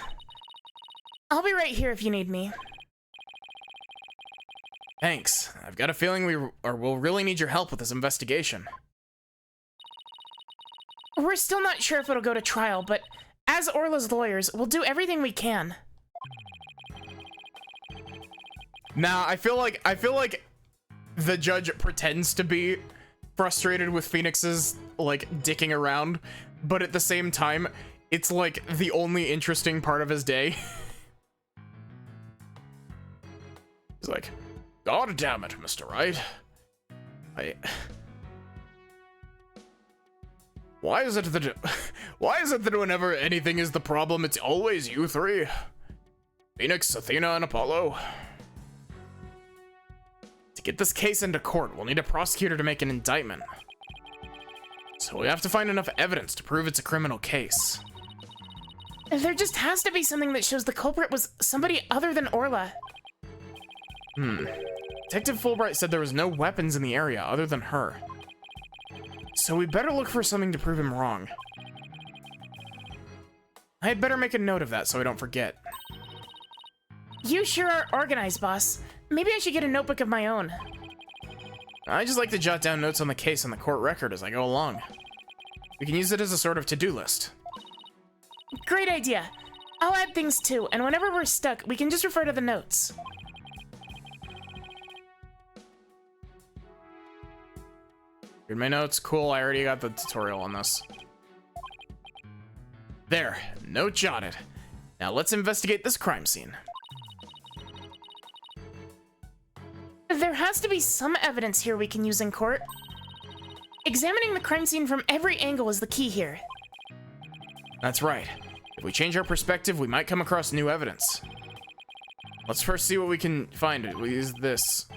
I'll be right here if you need me. Thanks. I've got a feeling we'll really need your help with this investigation. We're still not sure if it'll go to trial, but as Orla's lawyers, we'll do everything we can. Nah, I feel like the judge pretends to be frustrated with Phoenix's, like, dicking around, but at the same time, it's, like, the only interesting part of his day. He's like, God damn it, Mr. Wright. Why is it that whenever anything is the problem, it's always you three? Phoenix, Athena, and Apollo. To get this case into court, we'll need a prosecutor to make an indictment. So we have to find enough evidence to prove it's a criminal case. There just has to be something that shows the culprit was somebody other than Orla. Detective Fulbright said there was no weapons in the area other than her. So we better look for something to prove him wrong. I had better make a note of that so I don't forget. You sure are organized, boss. Maybe I should get a notebook of my own. I just like to jot down notes on the case on the court record as I go along. We can use it as a sort of to-do list. Great idea. I'll add things too, and whenever we're stuck, we can just refer to the notes. Read my notes. Cool, I already got the tutorial on this. There, note jotted. Now let's investigate this crime scene. There has to be some evidence here we can use in court. Examining the crime scene from every angle is the key here. That's right. If we change our perspective, we might come across new evidence. Let's first see what we can find. We'll use this.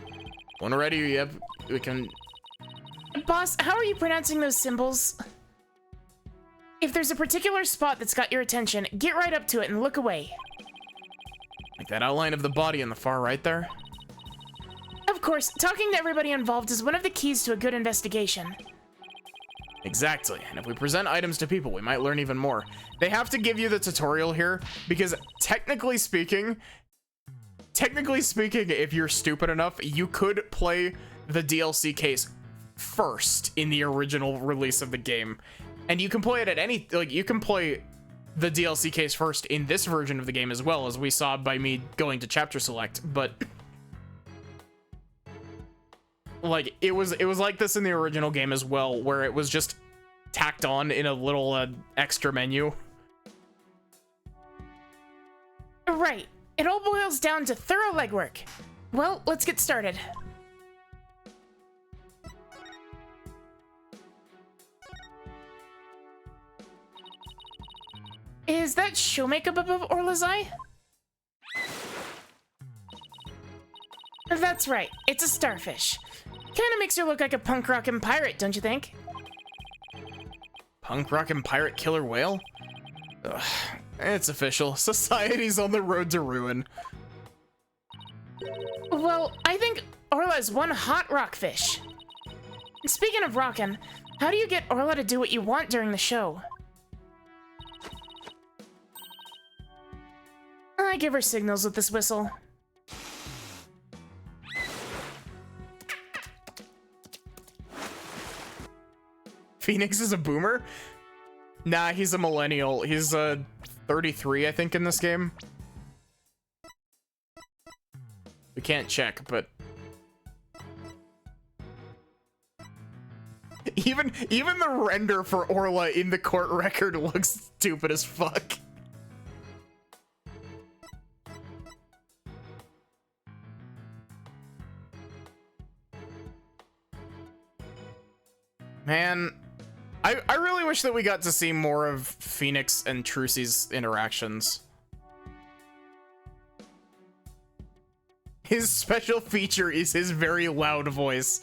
When we're ready, yep, we can... Boss, how are you pronouncing those symbols? If there's a particular spot that's got your attention, get right up to it and look away. Like that outline of the body on the far right there? Of course, talking to everybody involved is one of the keys to a good investigation. Exactly, and if we present items to people, we might learn even more. They have to give you the tutorial here, because technically speaking, if you're stupid enough, you could play the DLC case first in the original release of the game. And you can play it at any, like, you can play the DLC case first in this version of the game as well, as we saw by me going to chapter select, but... like, it was like this in the original game as well, where it was just tacked on in a little extra menu. Right. It all boils down to thorough legwork. Well, let's get started. Is that show makeup above Orla's eye? That's right. It's a starfish. Kinda makes her look like a punk rockin' pirate, don't you think? Punk rockin' pirate killer whale? Ugh, it's official. Society's on the road to ruin. Well, I think Orla is one hot rockfish. Speaking of rockin', how do you get Orla to do what you want during the show? I give her signals with this whistle. Phoenix is a boomer? Nah, he's a millennial. He's 33, I think, in this game. We can't check, but... Even the render for Orla in the court record looks stupid as fuck. Man, I really wish that we got to see more of Phoenix and Trucy's interactions. His special feature is his very loud voice.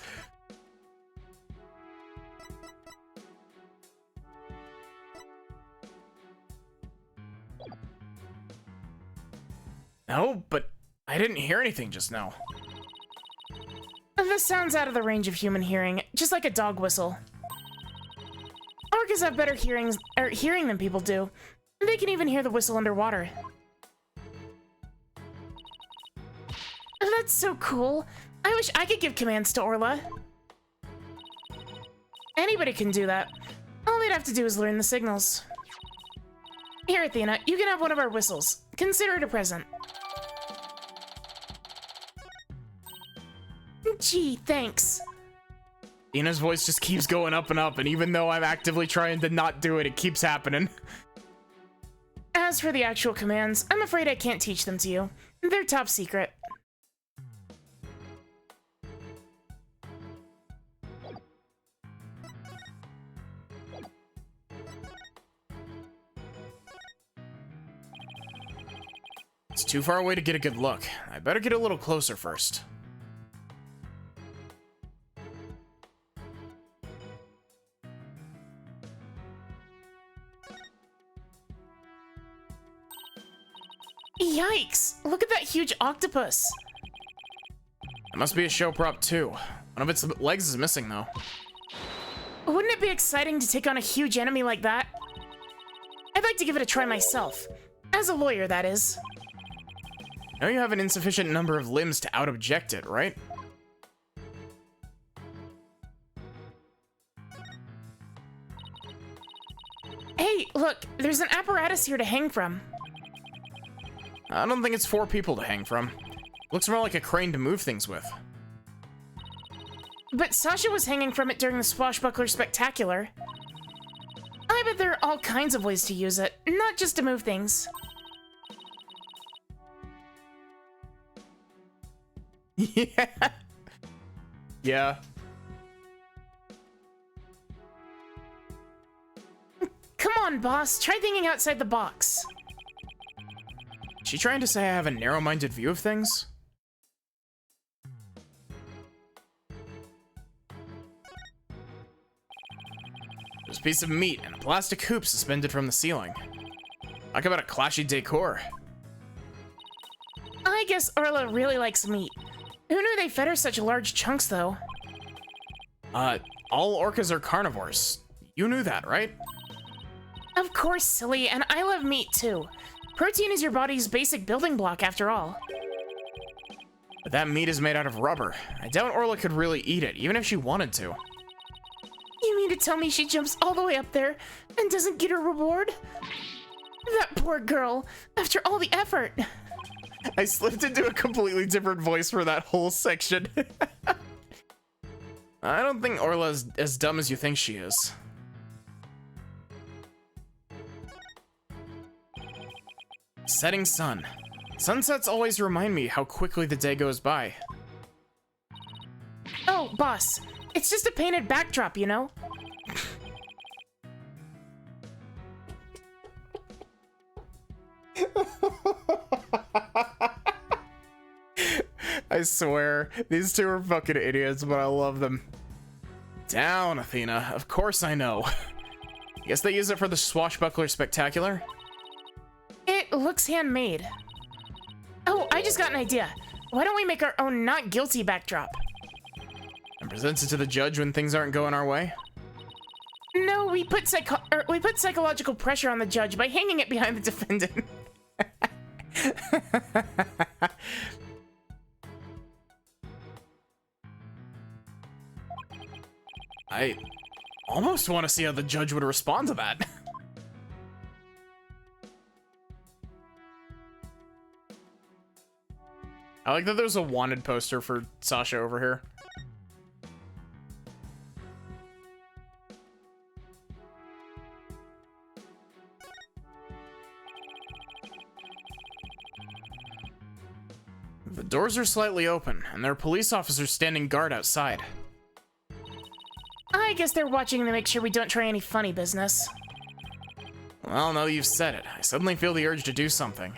No, but I didn't hear anything just now. This sounds out of the range of human hearing, just like a dog whistle. Orcas have better hearing than people do. They can even hear the whistle underwater. That's so cool. I wish I could give commands to Orla. Anybody can do that. All they'd have to do is learn the signals. Here, Athena, you can have one of our whistles. Consider it a present. Gee, thanks. Ina's voice just keeps going up and up, and even though I'm actively trying to not do it, it keeps happening. As for the actual commands, I'm afraid I can't teach them to you. They're top secret. It's too far away to get a good look. I better get a little closer first. Yikes! Look at that huge octopus! It must be a show prop too. One of its legs is missing though. Wouldn't it be exciting to take on a huge enemy like that? I'd like to give it a try myself. As a lawyer, that is. Now you have an insufficient number of limbs to out-object it, right? Hey, look, there's an apparatus here to hang from. I don't think it's 4 people to hang from. Looks more like a crane to move things with. But Sasha was hanging from it during the Swashbuckler Spectacular. I bet there are all kinds of ways to use it, not just to move things. Yeah. Yeah. Come on, boss, try thinking outside the box. She trying to say I have a narrow-minded view of things? There's a piece of meat and a plastic hoop suspended from the ceiling. Talk about a clashy decor. I guess Orla really likes meat. Who knew they fed her such large chunks, though? All orcas are carnivores. You knew that, right? Of course, silly, and I love meat, too. Protein is your body's basic building block, after all. But that meat is made out of rubber. I doubt Orla could really eat it, even if she wanted to. You mean to tell me she jumps all the way up there and doesn't get her reward? That poor girl, after all the effort. I slipped into a completely different voice for that whole section. I don't think Orla's as dumb as you think she is. Setting sun. Sunsets always remind me how quickly the day goes by. Oh, boss, it's just a painted backdrop, you know? I swear, these two are fucking idiots, but I love them. Down, Athena. Of course I know. Guess they use it for the Swashbuckler Spectacular? It looks handmade. Oh, I just got an idea. Why don't we make our own not guilty backdrop? And present it to the judge when things aren't going our way? No, we put psychological pressure on the judge by hanging it behind the defendant. I almost want to see how the judge would respond to that. I like that there's a wanted poster for Sasha over here. The doors are slightly open, and there are police officers standing guard outside. I guess they're watching to make sure we don't try any funny business. Well, now you've said it, I suddenly feel the urge to do something.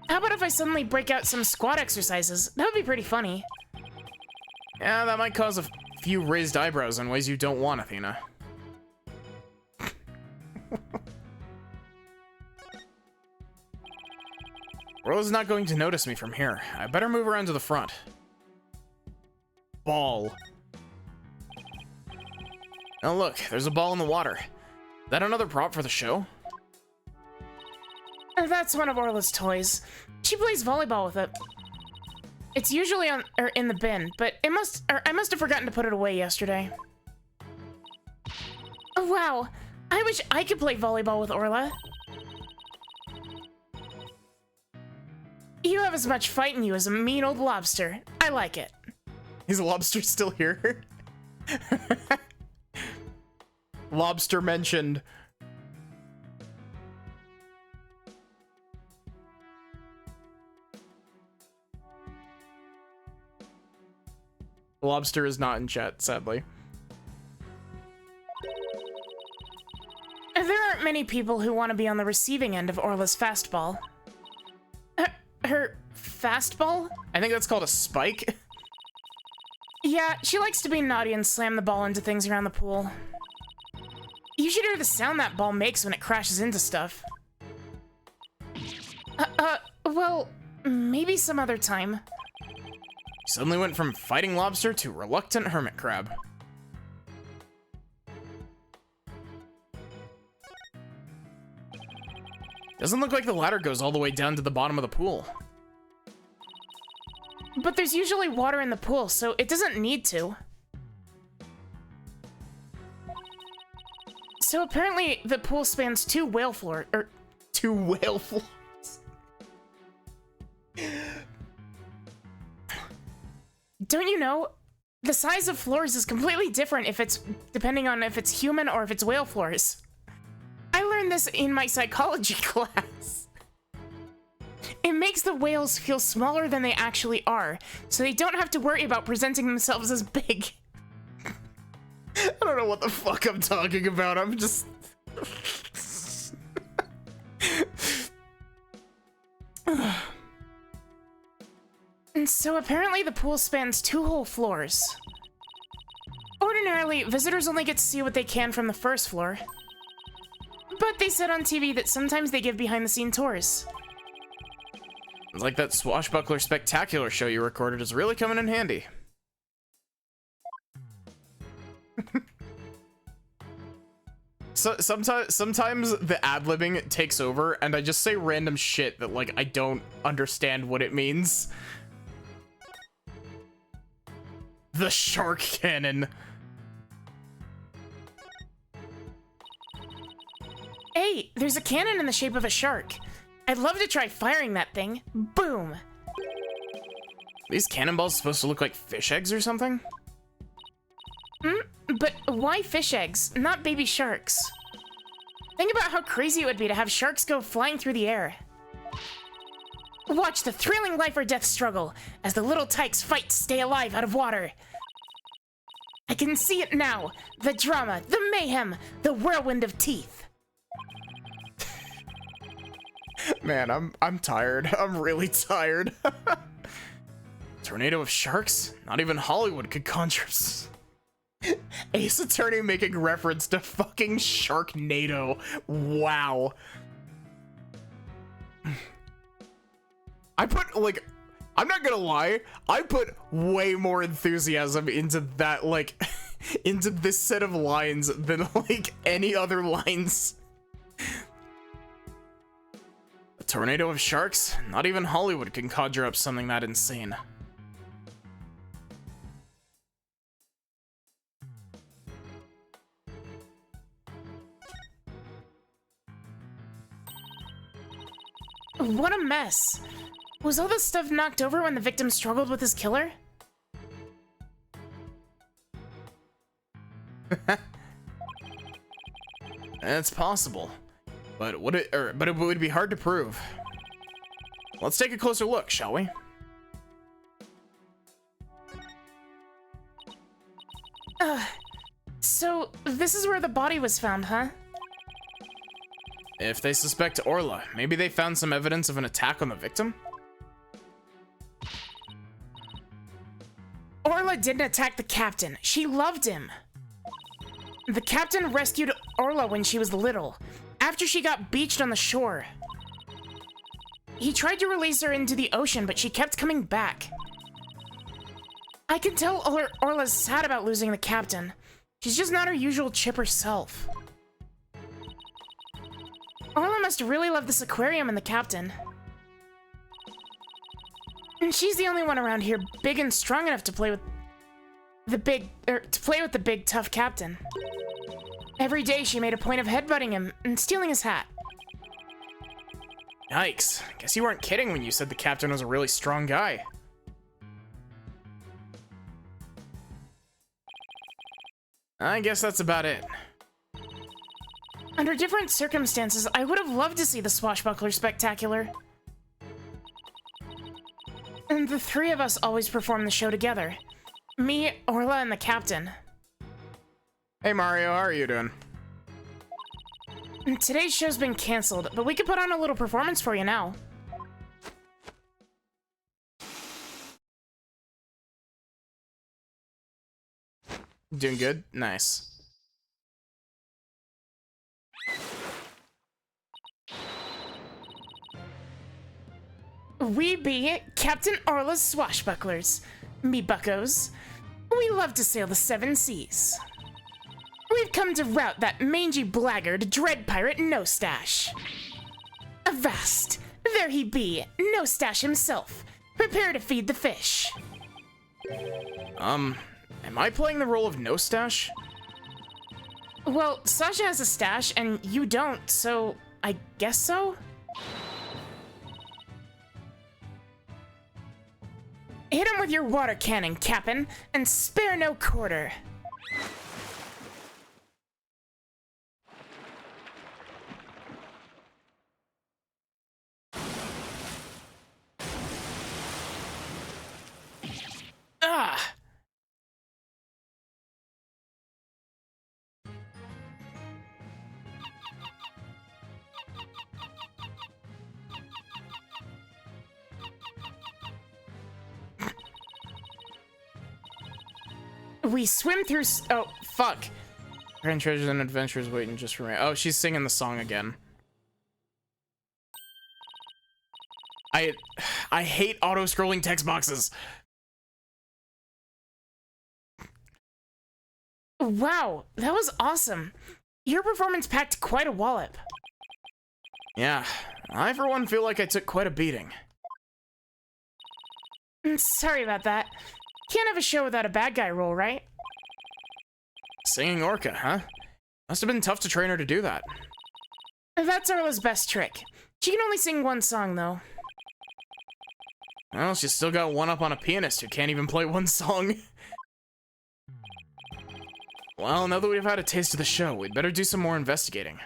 How about if I suddenly break out some squat exercises? That would be pretty funny. Yeah, that might cause a few raised eyebrows in ways you don't want, Athena. Orla's not going to notice me from here. I better move around to the front. Ball. Oh look, there's a ball in the water. Is that another prop for the show? That's one of Orla's toys. She plays volleyball with it. It's usually in the bin, but I must have forgotten to put it away yesterday. Oh wow, I wish I could play volleyball with Orla. You have as much fight in you as a mean old lobster. I like it. Is Lobster still here? Lobster mentioned. Lobster is not in chat, sadly. There aren't many people who want to be on the receiving end of Orla's fastball. Her fastball? I think that's called a spike. Yeah, she likes to be naughty and slam the ball into things around the pool. You should hear the sound that ball makes when it crashes into stuff. Well, maybe some other time. Suddenly went from fighting lobster to reluctant hermit crab. Doesn't look like the ladder goes all the way down to the bottom of the pool. But there's usually water in the pool, so it doesn't need to. So apparently the pool spans two whale floors. Don't you know? The size of floors is completely different depending on if it's human or if it's whale floors. I learned this in my psychology class. It makes the whales feel smaller than they actually are, so they don't have to worry about presenting themselves as big. I don't know what the fuck I'm talking about. I'm just... And so apparently the pool spans two whole floors. Ordinarily, visitors only get to see what they can from the first floor. But they said on TV that sometimes they give behind-the-scene tours. It's like that Swashbuckler Spectacular show you recorded is really coming in handy. So sometimes the ad-libbing takes over and I just say random shit that like I don't understand what it means. The shark cannon. Hey, there's a cannon in the shape of a shark. I'd love to try firing that thing. Boom. These cannonballs supposed to look like fish eggs or something? But why fish eggs, not baby sharks? Think about how crazy it would be to have sharks go flying through the air. Watch the thrilling life or death struggle as the little tykes fight to stay alive out of water. I can see it now. The drama, the mayhem, the whirlwind of teeth. Man, I'm tired. I'm really tired. Tornado of sharks? Not even Hollywood could conjure. Ace Attorney making reference to fucking Sharknado. Wow. I put, like, I'm not gonna lie, I put way more enthusiasm into that, like, into this set of lines than, like, any other lines. A tornado of sharks? Not even Hollywood can conjure up something that insane. What a mess. Was all this stuff knocked over when the victim struggled with his killer? It's possible, but it would be hard to prove. Let's take a closer look, shall we? So this is where the body was found, huh? If they suspect Orla, maybe they found some evidence of an attack on the victim? Orla didn't attack the captain. She loved him. The captain rescued Orla when she was little, after she got beached on the shore. He tried to release her into the ocean, but she kept coming back. I can tell Orla's sad about losing the captain. She's just not her usual chipper self. Orla must really love this aquarium and the captain. And she's the only one around here big and strong enough to play with the big tough captain. Every day she made a point of headbutting him and stealing his hat. Yikes. Guess you weren't kidding when you said the captain was a really strong guy. I guess that's about it. Under different circumstances, I would have loved to see the Swashbuckler Spectacular. And the three of us always perform the show together. Me, Orla, and the captain. Hey Mario, how are you doing? Today's show's been canceled, but we could put on a little performance for you now. Doing good? Nice. We be Captain Orla's Swashbucklers. Me buckos. We love to sail the seven seas. We've come to rout that mangy blackguard, Dread Pirate No-Stash. Avast! There he be, No-Stash himself. Prepare to feed the fish. Am I playing the role of No-Stash? Well, Sasha has a stash and you don't, so I guess so? Hit him with your water cannon, Cap'n, and spare no quarter. Ah! We swim through oh, fuck. Grand treasures and adventures waiting just for me. Oh, she's singing the song again. I hate auto-scrolling text boxes. Wow, that was awesome. Your performance packed quite a wallop. Yeah, I for one feel like I took quite a beating. Sorry about that. Can't have a show without a bad guy role, right? Singing Orca, huh? Must have been tough to train her to do that. That's Orla's best trick. She can only sing one song, though. Well, she's still got one up on a pianist who can't even play one song. Well, now that we've had a taste of the show, we'd better do some more investigating.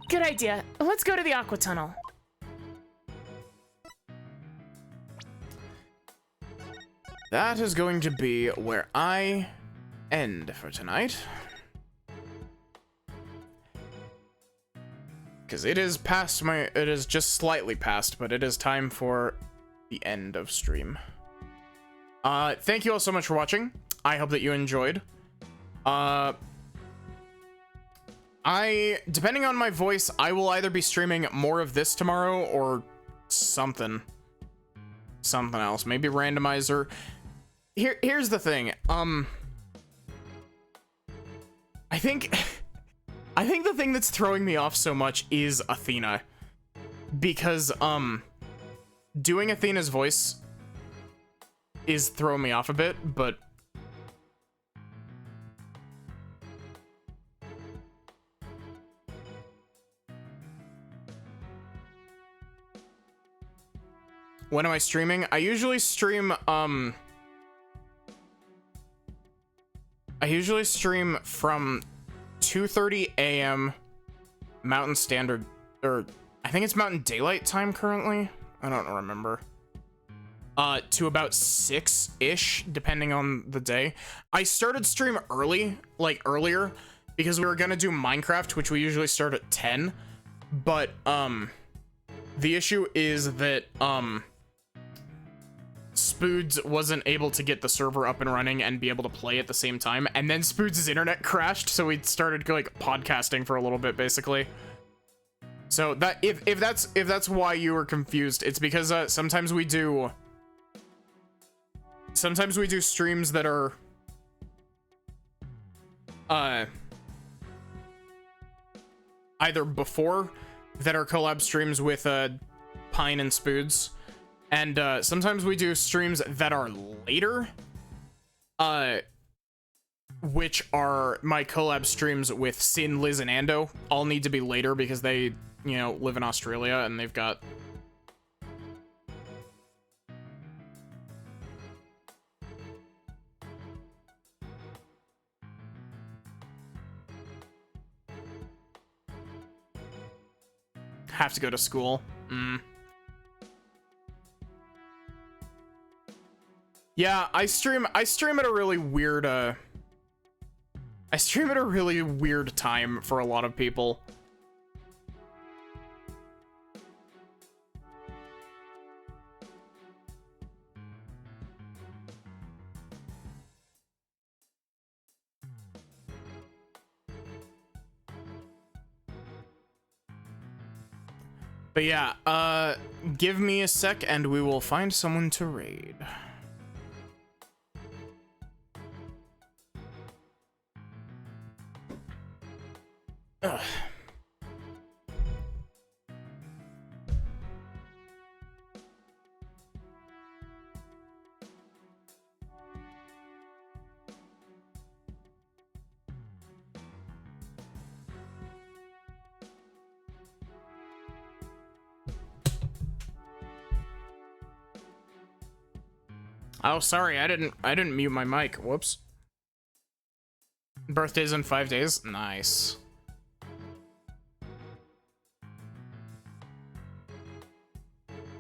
Good idea. Let's go to the Aqua Tunnel. That is going to be where I end for tonight. Because it is past it is just slightly past, but it is time for the end of stream. Thank you all so much for watching. I hope that you enjoyed. Depending on my voice, I will either be streaming more of this tomorrow or something else, maybe randomizer. Here's the thing. I think the thing that's throwing me off so much is Athena, because doing Athena's voice is throwing me off a bit, but when am I streaming? I usually stream from 2:30 a.m. Mountain Standard, or I think it's Mountain Daylight Time currently. I don't remember. To about 6-ish, depending on the day. I started stream earlier, because we were gonna do Minecraft, which we usually start at 10. But the issue is that Spoods wasn't able to get the server up and running and be able to play at the same time, and then Spoods' internet crashed, so we started like podcasting for a little bit, basically. So that if that's why you were confused, it's because sometimes we do streams that are either before, that are collab streams with Pine and Spoods. And sometimes we do streams that are later, which are my collab streams with Sin, Liz, and Ando. All need to be later because they, you know, live in Australia and they've got... have to go to school. Yeah, I stream at a really weird I stream at a really weird time for a lot of people. But yeah, give me a sec and we will find someone to raid. Ugh. Oh, sorry, I didn't mute my mic. Whoops. Birthday's in 5 days. Nice.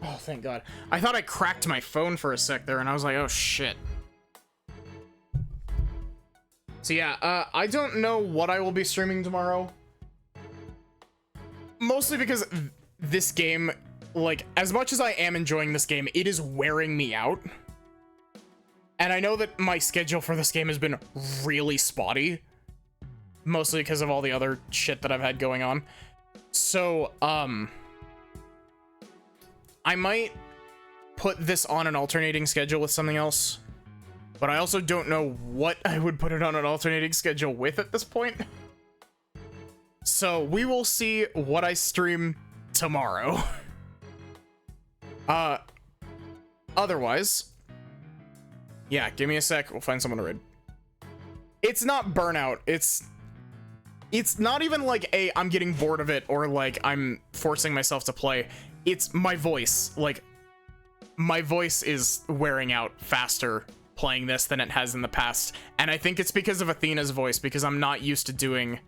Oh, thank God. I thought I cracked my phone for a sec there, and I was like, oh shit. So yeah, I don't know what I will be streaming tomorrow. Mostly because this game, like, as much as I am enjoying this game, it is wearing me out. And I know that my schedule for this game has been really spotty. Mostly because of all the other shit that I've had going on. So, I might put this on an alternating schedule with something else. But I also don't know what I would put it on an alternating schedule with at this point. So, we will see what I stream tomorrow. Otherwise... yeah, give me a sec. We'll find someone to raid. It's not burnout. It's not even like I'm getting bored of it or like I'm forcing myself to play. It's my voice. Like, my voice is wearing out faster playing this than it has in the past. And I think it's because of Athena's voice, because I'm not used to doing,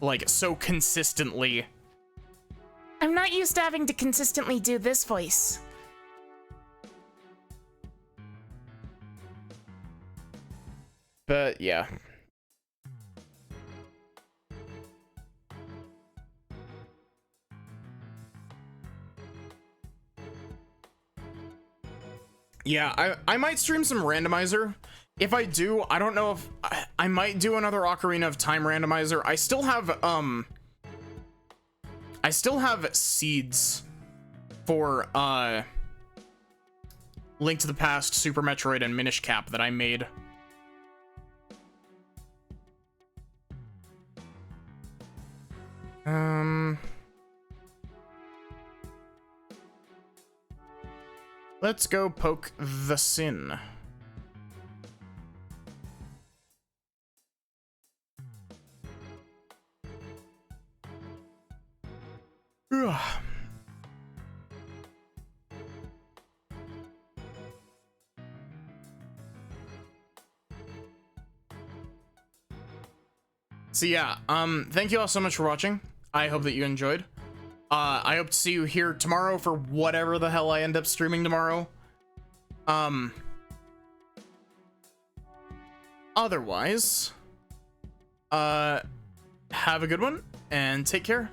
like, so consistently. I'm not used to having to consistently do this voice. But yeah. Yeah, I might stream some randomizer. If I do, I don't know if I might do another Ocarina of Time randomizer. I still have seeds for Link to the Past, Super Metroid, and Minish Cap that I made. Let's go poke the sin. Ugh. So yeah, thank you all so much for watching. I hope that you enjoyed. I hope to see you here tomorrow for whatever the hell I end up streaming tomorrow. Otherwise, have a good one and take care.